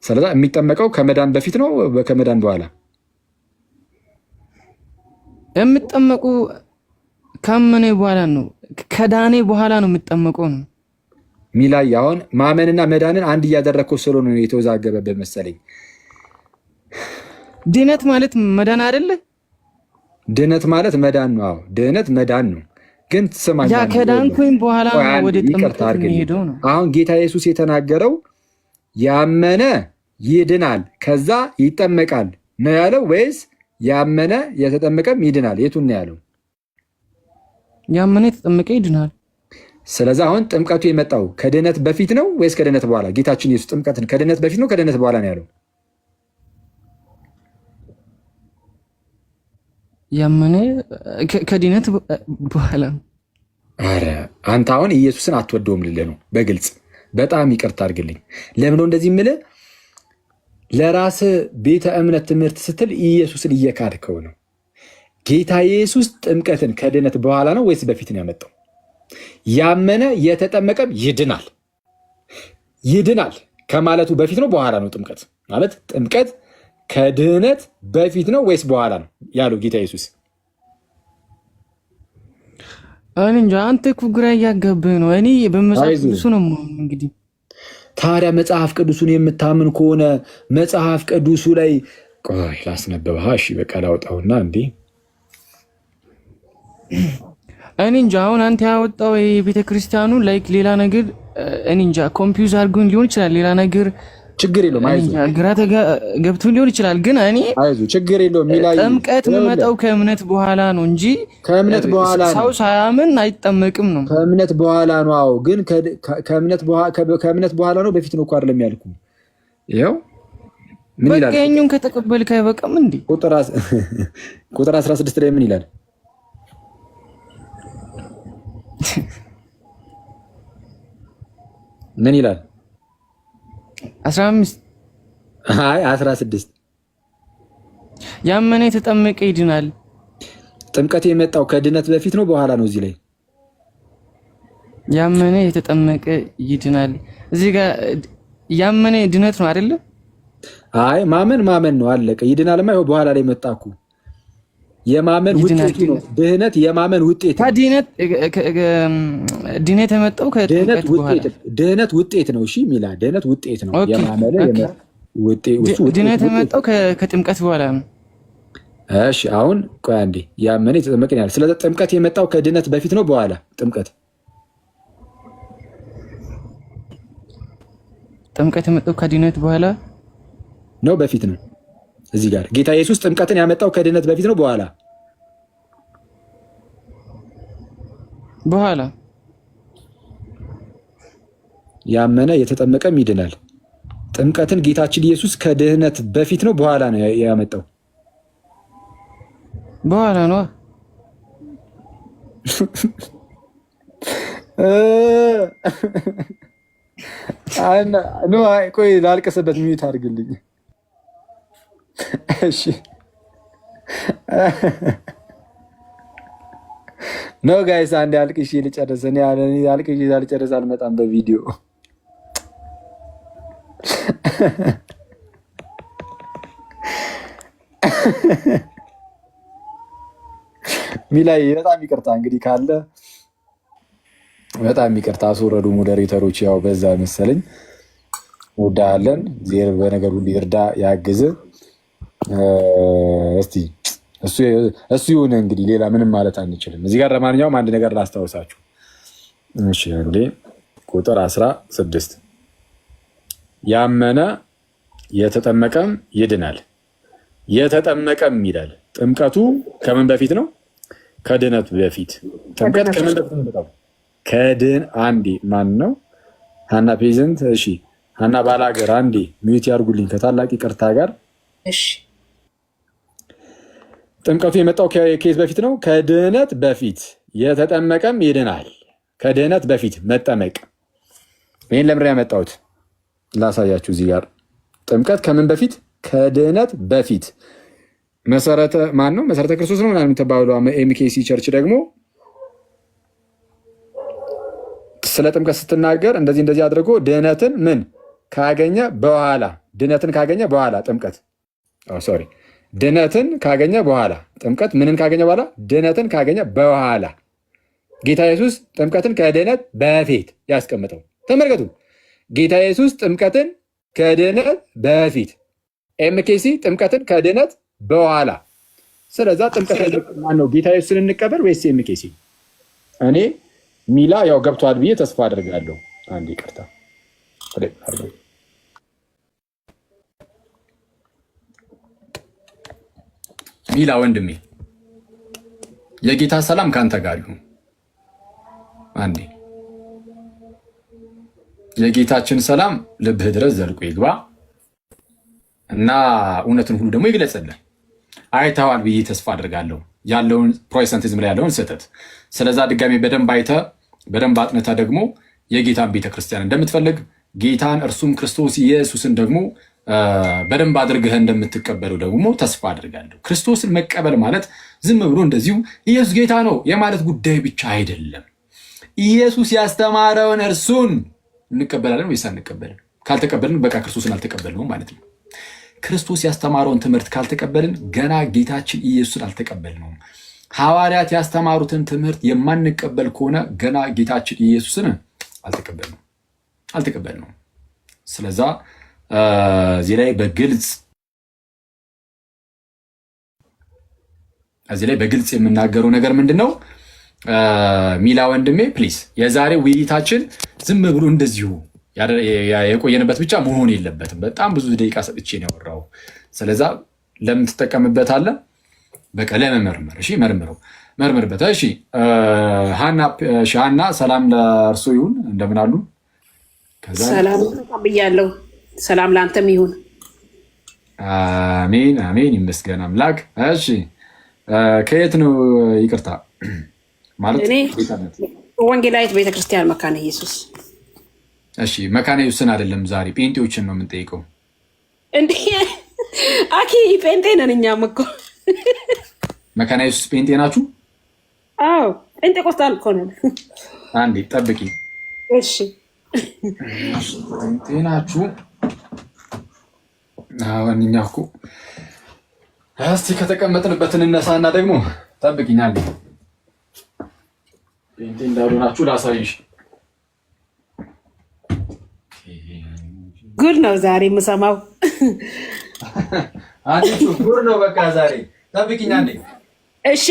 ስለዚህ የሚጠመቀው ከመዳን በፊት ነው ከመዳን በኋላ? የምጠመቁ ካመነ በኋላ ነው። ከዳኔ በኋላ ነው የምጠመቀው ነው ሚላይ። አሁን ማመንና መዳንን አንድ እያደረግከው ስለሆነ ነው የተወዛገበበት መሰለኝ። ድነት ማለት መዳን አይደለ? ድነት ማለት መዳን ነው። አዎ ድነት መዳን ነው። ግን ስማኝ፣ ያ ከዳንኩኝ በኋላ ወደ ጥምቀት የሚሄደው ነው። አሁን ጌታ ኢየሱስ የተናገረው ያመነ ይድናል ከዛ ይጠመቃል ነው ያለው ወይስ ያመነ የተጠመቀም ይድናል? የቱን ነው ያለው? ያመነ የተጠመቀ ይድናል። ስለዚህ አሁን ጥምቀቱ የመጣው ከድነት በፊት ነው ወይስ ከድነት በኋላ? ጌታችን ኢየሱስ ጥምቀትን ከድነት በፊት ነው ከድነት በኋላ ነው ያለው? ያመነ ከድነት በኋላ። አረ አንተ አሁን ኢየሱስን አትወደውም ልልህ ነው በግልጽ። በጣም ይቅርታ አድርግልኝ። ለምን ነው እንደዚህ የምልህ? ለራስህ ቤተ እምነት ትምህርት ስትል ኢየሱስን እየካድከው ነው። ጌታ ኢየሱስ ጥምቀትን ከድነት በኋላ ነው ወይስ በፊት ነው ያመጣው? ያመነ የተጠመቀም ይድናል። ይድናል ከማለቱ በፊት ነው በኋላ ነው? ጥምቀት ማለት ጥምቀት ከድህነት በፊት ነው ወይስ በኋላ ነው ያለው ጌታ ኢየሱስ? እኔ እንጃ፣ አንተ እኮ ግራ እያጋባህ ነው። እኔ በመጽሐፍ ቅዱስ ነው እንግዲህ። ታዲያ መጽሐፍ ቅዱሱን የምታምን ከሆነ መጽሐፍ ቅዱሱ ላይ ቆይ ላስነበብህ። እሺ በቃ ላውጣውና እንዴ እኔ እንጃ። አሁን አንተ ያወጣው የቤተክርስቲያኑ ላይክ ሌላ ነገር እኔ እንጃ፣ ኮምፒውዝ አድርጎን ሊሆን ይችላል ሌላ ነገር ችግር የለውም። አይዞህ ግራ ገብቶ ሊሆን ይችላል። ግን እኔ አይዞህ ችግር የለውም። ጥምቀት የሚመጣው ከእምነት በኋላ ነው እንጂ ከእምነት በኋላ ነው። ሰው ሳያምን አይጠመቅም ነው። ከእምነት በኋላ ነው። አዎ ግን ከእምነት በኋላ ነው በፊት ነው እኮ አይደለም ያልኩህ። ይኸው ምን ይላል? በቃ የእኛን ከተቀበልክ አይበቃም እንዴ? ቁጥር 16 ላይ ምን ይላል? ምን ይላል? 15 አይ 16 ያመነ የተጠመቀ ይድናል። ጥምቀት የመጣው ከድነት በፊት ነው በኋላ ነው? እዚህ ላይ ያመነ የተጠመቀ ይድናል። እዚህ ጋር ያመነ ድነት ነው አይደለ? አይ ማመን ነው አለቀ። ይድናልማ ይኸው በኋላ ላይ መጣኩ። የማመን ውጤት ነው ድህነት። የማመን ውጤት ነው ድህነት የመጣው ከጥምቀት በኋላ። ድህነት ውጤት ነው። እሺ ሚላ ድህነት ውጤት ነው። የማመን ድህነት የመጣው ከጥምቀት በኋላ ነው። እሺ አሁን ቆይ አንዴ ያመነ የተጠመቀ ይላል። ስለዚህ ጥምቀት የመጣው ከድህነት በፊት ነው በኋላ? ጥምቀት የመጣው ከድህነት በኋላ ነው በፊት ነው? እዚህ ጋር ጌታ ኢየሱስ ጥምቀትን ያመጣው ከድህነት በፊት ነው በኋላ? በኋላ። ያመነ የተጠመቀም ይድናል። ጥምቀትን ጌታችን ኢየሱስ ከድህነት በፊት ነው በኋላ ነው ያመጣው? በኋላ ነው። ቆይ ላልቀሰበት ሚዩት አድርግልኝ። እሺ ኖ ጋይስ አንዴ አልቅሼ ልጨርስ። እኔ አልቅሼ ልጨርስ አልመጣም በቪዲዮ። ሚላይ በጣም ይቅርታ እንግዲህ ካለ በጣም ይቅርታ። አስወረዱ ሞዴሬተሮች። ያው በዛ መሰለኝ። ወዳለን ዜር በነገር ሁሉ ይርዳ ያግዝ። እስቲ እሱ ይሁን እንግዲህ ሌላ ምንም ማለት አንችልም። እዚህ ጋር ለማንኛውም አንድ ነገር ላስታውሳችሁ። እሺ እንዴ ቁጥር 16 ያመነ የተጠመቀም ይድናል። የተጠመቀም ይላል። ጥምቀቱ ከምን በፊት ነው? ከድነት በፊት። ጥምቀት ከምን በፊት ነው? ከድን አንዴ ማን ነው? ሀና ፔዘንት። እሺ ሀና ባላገር አንዴ ሚዩት ያርጉልኝ ከታላቅ ይቅርታ ጋር። እሺ ጥምቀቱ የመጣው ከኬዝ በፊት ነው? ከድህነት በፊት። የተጠመቀም ይድናል። ከድህነት በፊት መጠመቅ። ይህን ለምንድን ነው ያመጣሁት? ላሳያችሁ። እዚህ ጋር ጥምቀት ከምን በፊት? ከድህነት በፊት። መሰረተ ማን ነው? መሰረተ ክርስቶስ ነው ምናምን የተባለው ኤምኬሲ ቸርች ደግሞ ስለ ጥምቀት ስትናገር እንደዚህ አድርጎ ድህነትን ምን ካገኘ በኋላ ድህነትን ካገኘ በኋላ ጥምቀት ሶሪ ድህነትን ካገኘ በኋላ ጥምቀት ምንን ካገኘ በኋላ ድህነትን ካገኘ በኋላ። ጌታ ኢየሱስ ጥምቀትን ከድህነት በፊት ያስቀምጠው። ተመልከቱ። ጌታ ኢየሱስ ጥምቀትን ከድህነት በፊት፣ ኤምኬሲ ጥምቀትን ከድህነት በኋላ። ስለዛ ጥምቀት ማነው? ጌታ ኢየሱስን እንቀበል ወይስ ኤምኬሲ? እኔ ሚላ ያው ገብቷል ብዬ ተስፋ አድርጋለሁ። አንድ ይቅርታ ሚላ ወንድሜ፣ የጌታ ሰላም ከአንተ ጋር ይሁን። አንዴ የጌታችን ሰላም ልብህ ድረስ ዘልቆ ይግባ እና እውነትን ሁሉ ደግሞ ይግለጽልን። አይተዋል ብዬ ተስፋ አድርጋለሁ ያለውን ፕሮቴስታንቲዝም ላይ ያለውን ስህተት። ስለዛ ድጋሜ በደንብ አይተህ በደንብ አጥንተህ ደግሞ የጌታን ቤተክርስቲያን እንደምትፈልግ ጌታን እርሱም ክርስቶስ ኢየሱስን ደግሞ በደንብ አድርገህ እንደምትቀበለው ደግሞ ተስፋ አድርጋለሁ። ክርስቶስን መቀበል ማለት ዝም ብሎ እንደዚሁ ኢየሱስ ጌታ ነው የማለት ጉዳይ ብቻ አይደለም። ኢየሱስ ያስተማረውን እርሱን እንቀበላለን ወይስ አንቀበልም? ካልተቀበልን በቃ ክርስቶስን አልተቀበልነውም ማለት ነው። ክርስቶስ ያስተማረውን ትምህርት ካልተቀበልን ገና ጌታችን ኢየሱስን አልተቀበልነውም። ሐዋርያት ያስተማሩትን ትምህርት የማንቀበል ከሆነ ገና ጌታችን ኢየሱስን አልተቀበልነውም። ስለዛ እዚህ ላይ በግልጽ የምናገረው ነገር ምንድን ነው? ሚላ ወንድሜ ፕሊዝ፣ የዛሬ ውይይታችን ዝም ብሎ እንደዚሁ የቆየንበት ብቻ መሆን የለበትም። በጣም ብዙ ደቂቃ ሰጥቼ ነው ያወራው። ስለዛ ለምን ትጠቀምበታለህ? በቃ ለመመርመር። እሺ መርምርበት። እሺ ሀና፣ ሰላም ለእርሶ ይሁን። እንደምን አሉ? ሰላም ብያለሁ። ሰላም ለአንተም ይሁን። አሜን አሜን፣ ይመስገን አምላክ። እሺ ከየት ነው? ይቅርታ ማለት እኔ ወንጌላዊት ቤተክርስቲያን መካነ ኢየሱስ። እሺ መካነ ኢየሱስን አይደለም ዛሬ ጴንጤዎችን ነው የምንጠይቀው። እንዴ አኪ ጴንጤ ነን እኛም እኮ። መካነ ኢየሱስ ጴንጤ ናችሁ? አዎ ጴንጤቆስጣል እኮ ነን። አንዴ ጠብቂ። እሺ ጴንጤ ናችሁ? አሁን እኛ እኮ እስቲ ከተቀመጥንበት እንነሳና ደግሞ ጠብቂኛል። ጴንጤ እንዳልሆናችሁ ላሳይሽ። ጉድ ነው ዛሬ የምሰማው። አንቺ ጉድ ነው በቃ ዛሬ። ጠብቂኛል። እሺ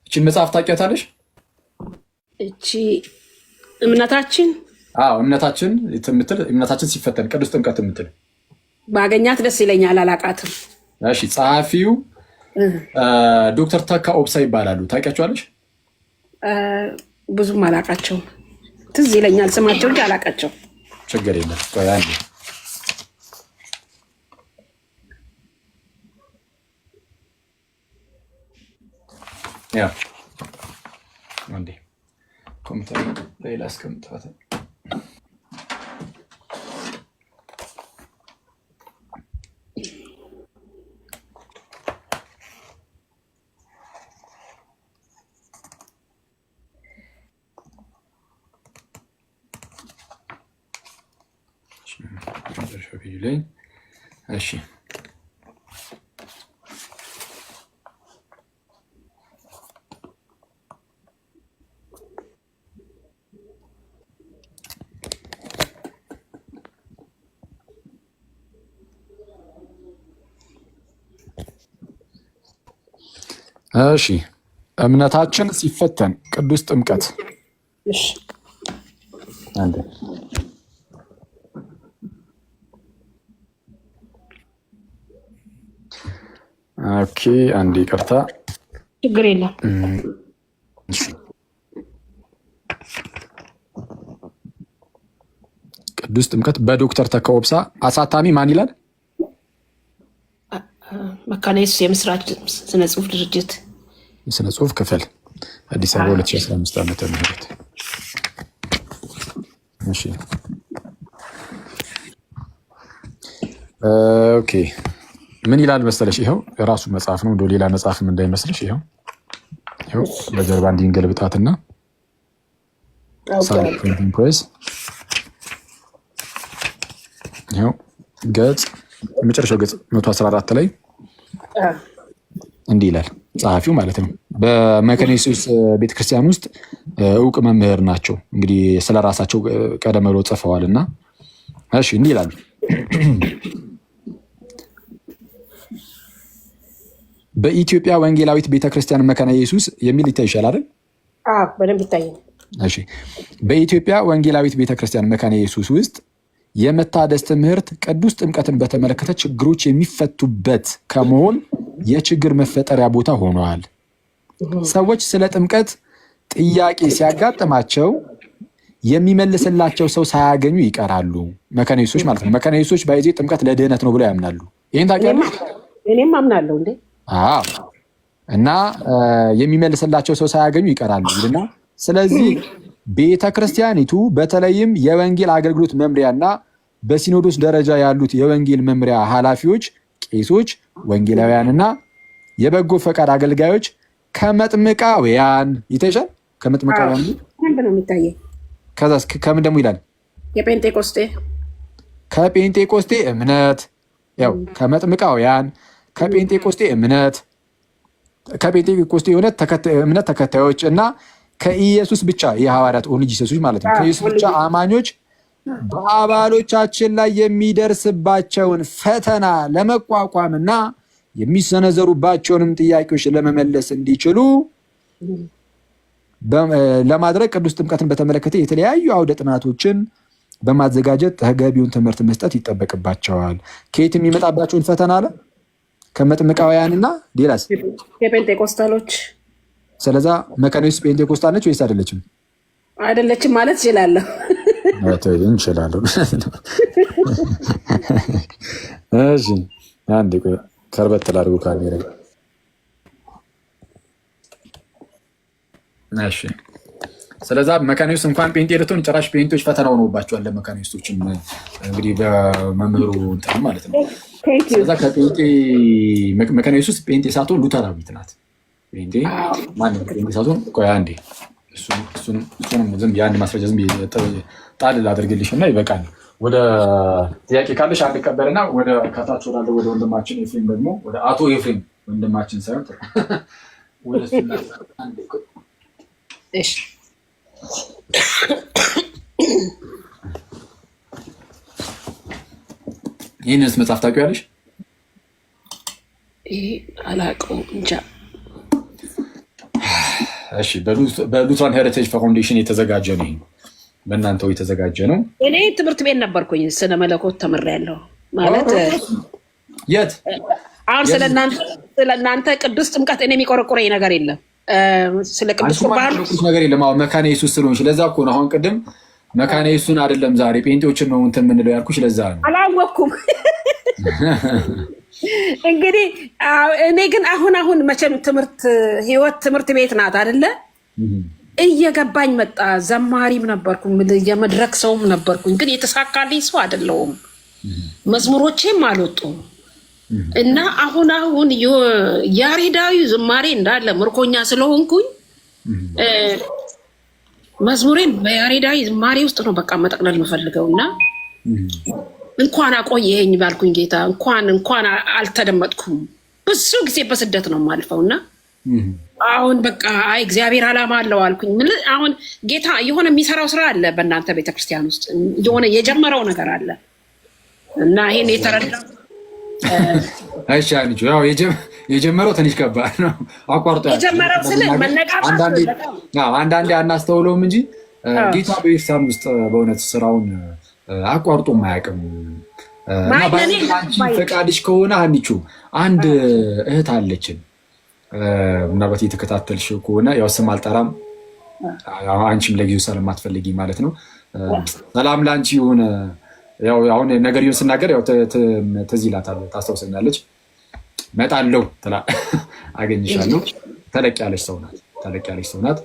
እቺን መጽሐፍ ታውቂያታለሽ? እቺ እምነታችን እምነታችን ሲፈተን ቅዱስ ጥምቀት የምትል ባገኛት ደስ ይለኛል። አላቃትም። እሺ ጸሐፊው ዶክተር ተካ ኦብሳ ይባላሉ። ታውቂያቸዋለሽ? ብዙም አላቃቸውም። ትዝ ይለኛል ስማቸው እንጂ አላቃቸው። ችግር የለም። ቆይ አንዴ ያ አንዴ ኮምፒውተር ላይ ላስቀምጣት። እሺ እሺ እምነታችን ሲፈተን ቅዱስ ጥምቀት። እሺ አንዴ ኦኬ፣ አንዴ ይቅርታ፣ ችግር የለም። እሺ ቅዱስ ጥምቀት በዶክተር ተካ ኦብሳ፣ አሳታሚ ማን ይላል? መካነ ኢየሱስ የምስራች ስነ ጽሁፍ ድርጅት የስነ ጽሁፍ ክፍል አዲስ አበባ 2015 ዓመተ ምህረት። እሺ ኦኬ፣ ምን ይላል መሰለሽ? ይኸው የራሱ መጽሐፍ ነው፣ እንደው ሌላ መጽሐፍም እንዳይመስልሽ። ይኸው በጀርባ እንዲንገልብጣትና ፕሬስ ይኸው ገጽ የመጨረሻው ገጽ 114 ላይ እንዲህ ይላል ጸሐፊው ማለት ነው። በመካነ ኢየሱስ ቤተክርስቲያን ውስጥ እውቅ መምህር ናቸው። እንግዲህ ስለ ራሳቸው ቀደም ብለው ጽፈዋል እና እሺ እንዲህ ይላሉ። በኢትዮጵያ ወንጌላዊት ቤተክርስቲያን መካነ ኢየሱስ የሚል ይታይሻል አይደል? በደንብ ይታያል። እሺ በኢትዮጵያ ወንጌላዊት ቤተክርስቲያን መካነ ኢየሱስ ውስጥ የመታደስ ትምህርት ቅዱስ ጥምቀትን በተመለከተ ችግሮች የሚፈቱበት ከመሆን የችግር መፈጠሪያ ቦታ ሆነዋል። ሰዎች ስለ ጥምቀት ጥያቄ ሲያጋጥማቸው የሚመልስላቸው ሰው ሳያገኙ ይቀራሉ። መካነ ኢየሱሶች ማለት ነው። መካነ ኢየሱሶች ባይዜ ጥምቀት ለድህነት ነው ብለው ያምናሉ። ይሄን ታውቂያለሽ? እኔም አምናለሁ እንዴ። አዎ። እና የሚመልስላቸው ሰው ሳያገኙ ይቀራሉ ይልና ስለዚህ ቤተክርስቲያኒቱ በተለይም የወንጌል አገልግሎት መምሪያና በሲኖዶስ ደረጃ ያሉት የወንጌል መምሪያ ኃላፊዎች፣ ቄሶች፣ ወንጌላውያንና የበጎ ፈቃድ አገልጋዮች ከመጥምቃውያን ይተሻል ከመጥምቃውያን ነው የሚታየው። ከዛስ ከምን ደግሞ ይላል? ከጴንጤቆስጤ እምነት ያው ከመጥምቃውያን ከጴንጤቆስጤ እምነት ተከታዮች እና ከኢየሱስ ብቻ የሐዋርያት ኦንሊ ጂሰሶች ማለት ነው። ከኢየሱስ ብቻ አማኞች በአባሎቻችን ላይ የሚደርስባቸውን ፈተና ለመቋቋምና የሚሰነዘሩባቸውንም ጥያቄዎች ለመመለስ እንዲችሉ ለማድረግ ቅዱስ ጥምቀትን በተመለከተ የተለያዩ አውደ ጥናቶችን በማዘጋጀት ተገቢውን ትምህርት መስጠት ይጠበቅባቸዋል። ከየት የሚመጣባቸውን ፈተና አለ? ከመጥምቃውያንና ሌላስ? የጴንጤቆስታሎች። ስለዛ መካነ ኢየሱስ ጴንጤቆስታል ነች ወይስ አይደለችም? አይደለችም ማለት እችላለሁ። እንችላለሁ። እሺ አንዴ ከርበት ላድርጉ ካሜራ። እሺ ስለዛ መካነ ኢየሱስ እንኳን ጴንጤ ልትሆን ጭራሽ ጴንጤዎች ፈተና ሆኖባቸዋል። ለመካነ ኢየሱሶችም እንግዲህ በመምህሩ እንትን ማለት ነው። ስለዛ ከጴንጤ መካነ ኢየሱስ ጴንጤ ሳትሆን ሉተራዊት ናት። ጴንጤ ማንም ጴንጤ ሳትሆን ቆይ አንዴ እሱንም ዝም የአንድ ማስረጃ ዝም ጣል ላደርግልሽ እና ይበቃል። ወደ ጥያቄ ካለሽ አንድ ቀበልና ወደ ከታች ወዳለ ወደ ወንድማችን ኤፍሬም ደግሞ ወደ አቶ ኤፍሬም ወንድማችን ሳይሆን ወደ እሺ ይህንስ መጽሐፍ ታውቂዋለሽ? አላውቀውም እንጃ። እሺ በሉትራን ሄሪቴጅ ፋውንዴሽን የተዘጋጀ ነው። በእናንተው የተዘጋጀ ነው። እኔ ትምህርት ቤት ነበርኩኝ፣ ስነ መለኮት ተምሬያለሁ። ማለት የት? አሁን ስለእናንተ ቅዱስ ጥምቀት እኔ የሚቆረቁረኝ ነገር የለም። ስለ ቅዱስ ቁርባን ነገር የለም። አሁን መካነ ኢየሱስ ስለሆንሽ ለዛ እኮ ነው። አሁን ቅድም መካነ ኢየሱስን አይደለም ዛሬ ጴንጤዎችን ነው እንትን የምንለው ያልኩሽ ለዛ ነው። አላወኩም። እንግዲህ እኔ ግን አሁን መቼም ህይወት ትምህርት ቤት ናት አይደለ? እየገባኝ መጣ። ዘማሪም ነበርኩ፣ የመድረክ ሰውም ነበርኩኝ። ግን የተሳካልኝ ሰው አይደለሁም። መዝሙሮቼም አልወጡም እና አሁን ያሬዳዊ ዝማሬ እንዳለ ምርኮኛ ስለሆንኩኝ መዝሙሬን በያሬዳዊ ዝማሬ ውስጥ ነው በቃ መጠቅለል የምፈልገው እና እንኳን አቆየኸኝ ባልኩኝ ጌታ እንኳን አልተደመጥኩም። ብዙ ጊዜ በስደት ነው የማልፈው እና አሁን በቃ እግዚአብሔር ዓላማ አለው አልኩኝ። አሁን ጌታ የሆነ የሚሰራው ስራ አለ በእናንተ ቤተክርስቲያን ውስጥ የሆነ የጀመረው ነገር አለ እና ይሄን የተረዳ አይሻልኝ። ያው የጀመረው ትንሽ ከባድ ነው። አቋርጦ የጀመረው ስለ መነቃቃት አንዳንዴ አናስተውለውም እንጂ ጌታ በኢየሱስ ውስጥ በእውነት ስራውን አቋርጦ አያውቅም። ፈቃድሽ ከሆነ አንቺ አንድ እህት አለችን፣ ምናልባት እየተከታተልሽ ከሆነ ያው ስም አልጠራም፣ አንቺም ለጊዜው ስለማትፈልጊ ማለት ነው። ሰላም ላንቺ ይሁን። ያው አሁን ነገርየውን ስናገር ያው ትዝ ይላታል፣ ታስታውሰኛለች። መጣለው ትላ አገኝሻለሁ። ተለቅ ያለች ሰው ናት።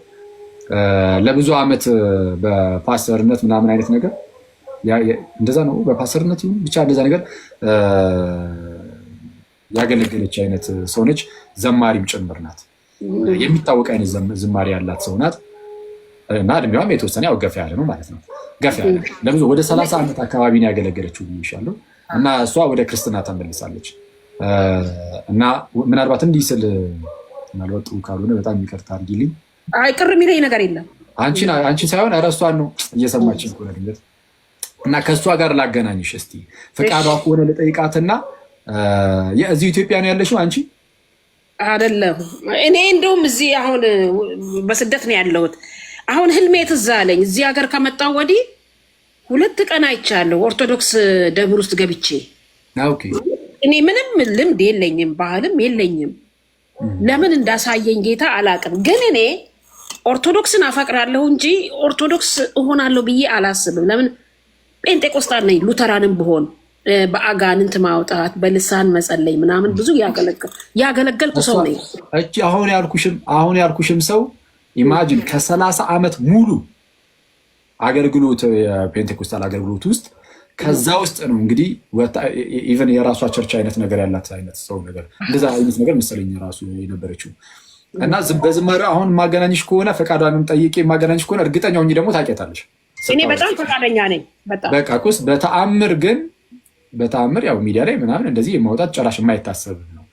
ለብዙ ዓመት በፓስተርነት ምናምን አይነት ነገር እንደዛ ነው፣ በፓስተርነት ይሁን ብቻ እንደዛ ነገር ያገለገለች አይነት ሰው ነች። ዘማሪም ጭምር ናት። የሚታወቅ አይነት ዝማሬ ያላት ሰው ናት እና እድሜዋም የተወሰነ ያው ገፋ ያለ ነው ማለት ነው። ገፋ ያለ ለብዙ ወደ 30 ዓመት አካባቢ ነው ያገለገለችው ይሻለው እና እሷ ወደ ክርስትና ተመልሳለች እና ምናልባት እንዲህ ስል ምናልባት ጥሩ ካልሆነ በጣም ይቅርታ አድርጊልኝ። አይ ቅር የሚለኝ ነገር የለም። አንቺን ሳይሆን እረሷን ነው እየሰማችን ከሆነ ድንገት እና ከእሷ ጋር ላገናኝሽ እስቲ ፈቃዷ ከሆነ ልጠይቃትና እዚህ ኢትዮጵያ ነው ያለሽው አንቺ? አይደለም እኔ እንደውም እዚህ አሁን በስደት ነው ያለሁት። አሁን ህልሜ ትዝ አለኝ። እዚህ ሀገር ከመጣሁ ወዲህ 2 ቀን አይቻለሁ ኦርቶዶክስ ደብር ውስጥ ገብቼ። እኔ ምንም ልምድ የለኝም፣ ባህልም የለኝም። ለምን እንዳሳየኝ ጌታ አላውቅም። ግን እኔ ኦርቶዶክስን አፈቅራለሁ እንጂ ኦርቶዶክስ እሆናለሁ ብዬ አላስብም። ለምን ጴንጤቆስጣን ነኝ። ሉተራንም ብሆን በአጋንንት ማውጣት በልሳን መጸለይ ምናምን ብዙ ያገለገልኩ ሰው ነኝ። አሁን ያልኩሽም ሰው ኢማጂን ከ30 ዓመት ሙሉ አገልግሎት የፔንቴኮስታል አገልግሎት ውስጥ ከዛ ውስጥ ነው እንግዲህ ኢቨን የራሷ ቸርች አይነት ነገር ያላት አይነት ሰው ነገር እንደዛ አይነት ነገር መሰለኝ ራሱ የነበረችው እና በዝማሬ አሁን ማገናኝሽ ከሆነ ፈቃዷንም ጠይቄ ማገናኝሽ ከሆነ እርግጠኛ ሆኜ ደግሞ ታውቂያታለሽ። እኔ በጣም ፈቃደኛ ነኝ። በቃ ቁስ በተአምር ያው ሚዲያ ላይ ምናምን እንደዚህ የማውጣት ጭራሽ የማይታሰብ ነው።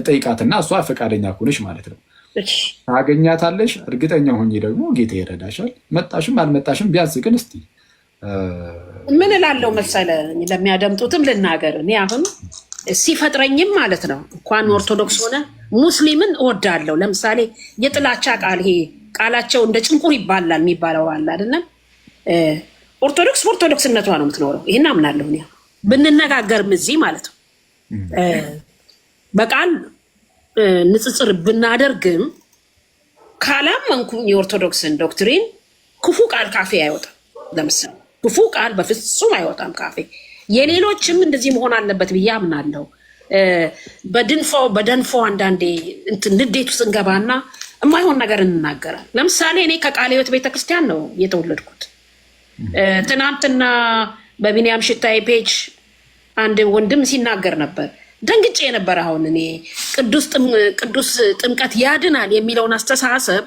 ጠይቃትና እሷ ፈቃደኛ ከሆነች ማለት ነው ታገኛታለሽ። እርግጠኛ ሆኜ ደግሞ ጌታ ይረዳሻል። መጣሽም አልመጣሽም ቢያንስ ግን እስቲ ምን እላለሁ መሰለ ለሚያደምጡትም ልናገር። እኔ አሁን ሲፈጥረኝም ማለት ነው እንኳን ኦርቶዶክስ ሆነ ሙስሊምን እወዳለሁ። ለምሳሌ የጥላቻ ቃል ይሄ ቃላቸው እንደ ጭንቁር ይባላል የሚባለው አለ አይደለም። ኦርቶዶክስ በኦርቶዶክስነቷ ነው የምትኖረው። ይህን አምናለሁ። እኔ ብንነጋገርም እዚህ ማለት ነው በቃል ንጽጽር ብናደርግም ካላመንኩኝ የኦርቶዶክስን ዶክትሪን ክፉ ቃል ካፌ አይወጣም። ለምሳሌ ክፉ ቃል በፍጹም አይወጣም ካፌ። የሌሎችም እንደዚህ መሆን አለበት ብዬ አምናለሁ። በደንፎ አንዳንዴ ንዴት ውስጥ እንገባና የማይሆን ነገር እንናገራል። ለምሳሌ እኔ ከቃለ ሕይወት ቤተክርስቲያን ነው የተወለድኩት። ትናንትና በቢኒያም ሽታዬ ፔጅ አንድ ወንድም ሲናገር ነበር ደንግጬ የነበረ። አሁን እኔ ቅዱስ ጥምቀት ያድናል የሚለውን አስተሳሰብ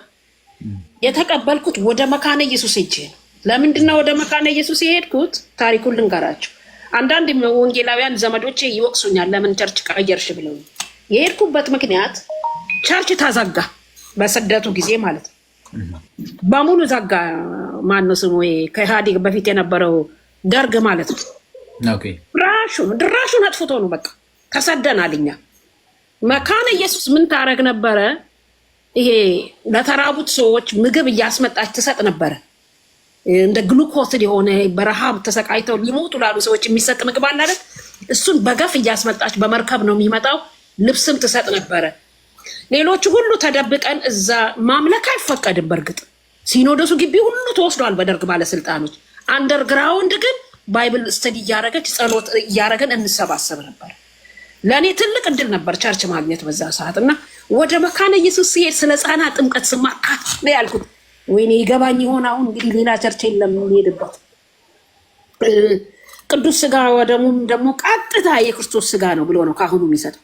የተቀበልኩት ወደ መካነ ኢየሱስ ሄጄ ነው። ለምንድነው ወደ መካነ ኢየሱስ የሄድኩት? ታሪኩን ልንገራቸው። አንዳንድ ወንጌላውያን ዘመዶቼ ይወቅሱኛል፣ ለምን ቸርች ቀየርሽ ብለው። የሄድኩበት ምክንያት ቸርች ተዘጋ፣ በስደቱ ጊዜ ማለት ነው። በሙሉ ዘጋ። ማነው ስሙ? ከኢህአዴግ በፊት የነበረው ደርግ ማለት ነው። ድራሹን አጥፍቶ ነው በቃ ተሰደናል። እኛ መካነ ኢየሱስ ምን ታረግ ነበረ? ይሄ ለተራቡት ሰዎች ምግብ እያስመጣች ትሰጥ ነበረ። እንደ ግሉኮስ የሆነ በረሃብ ተሰቃይተው ሊሞቱ ላሉ ሰዎች የሚሰጥ ምግብ አለ አይደል? እሱን በገፍ እያስመጣች በመርከብ ነው የሚመጣው። ልብስም ትሰጥ ነበረ። ሌሎቹ ሁሉ ተደብቀን እዛ ማምለክ አይፈቀድም። በእርግጥ ሲኖዶሱ ግቢ ሁሉ ተወስዷል በደርግ ባለስልጣኖች። አንደርግራውንድ ግን ባይብል ስተዲ እያረገች ጸሎት እያረገን እንሰባሰብ ነበር። ለእኔ ትልቅ እድል ነበር ቸርች ማግኘት በዛ ሰዓት። እና ወደ መካነ ኢየሱስ ሲሄድ ስለ ሕፃናት ጥምቀት ስማር ነው ያልኩት፣ ወይኔ ይገባኝ ይሆን አሁን እንግዲህ ሌላ ቸርች የለም የሚሄድበት። ቅዱስ ስጋ ወደሙም ደግሞ ቀጥታ የክርስቶስ ስጋ ነው ብሎ ነው ካሁኑ የሚሰጠው።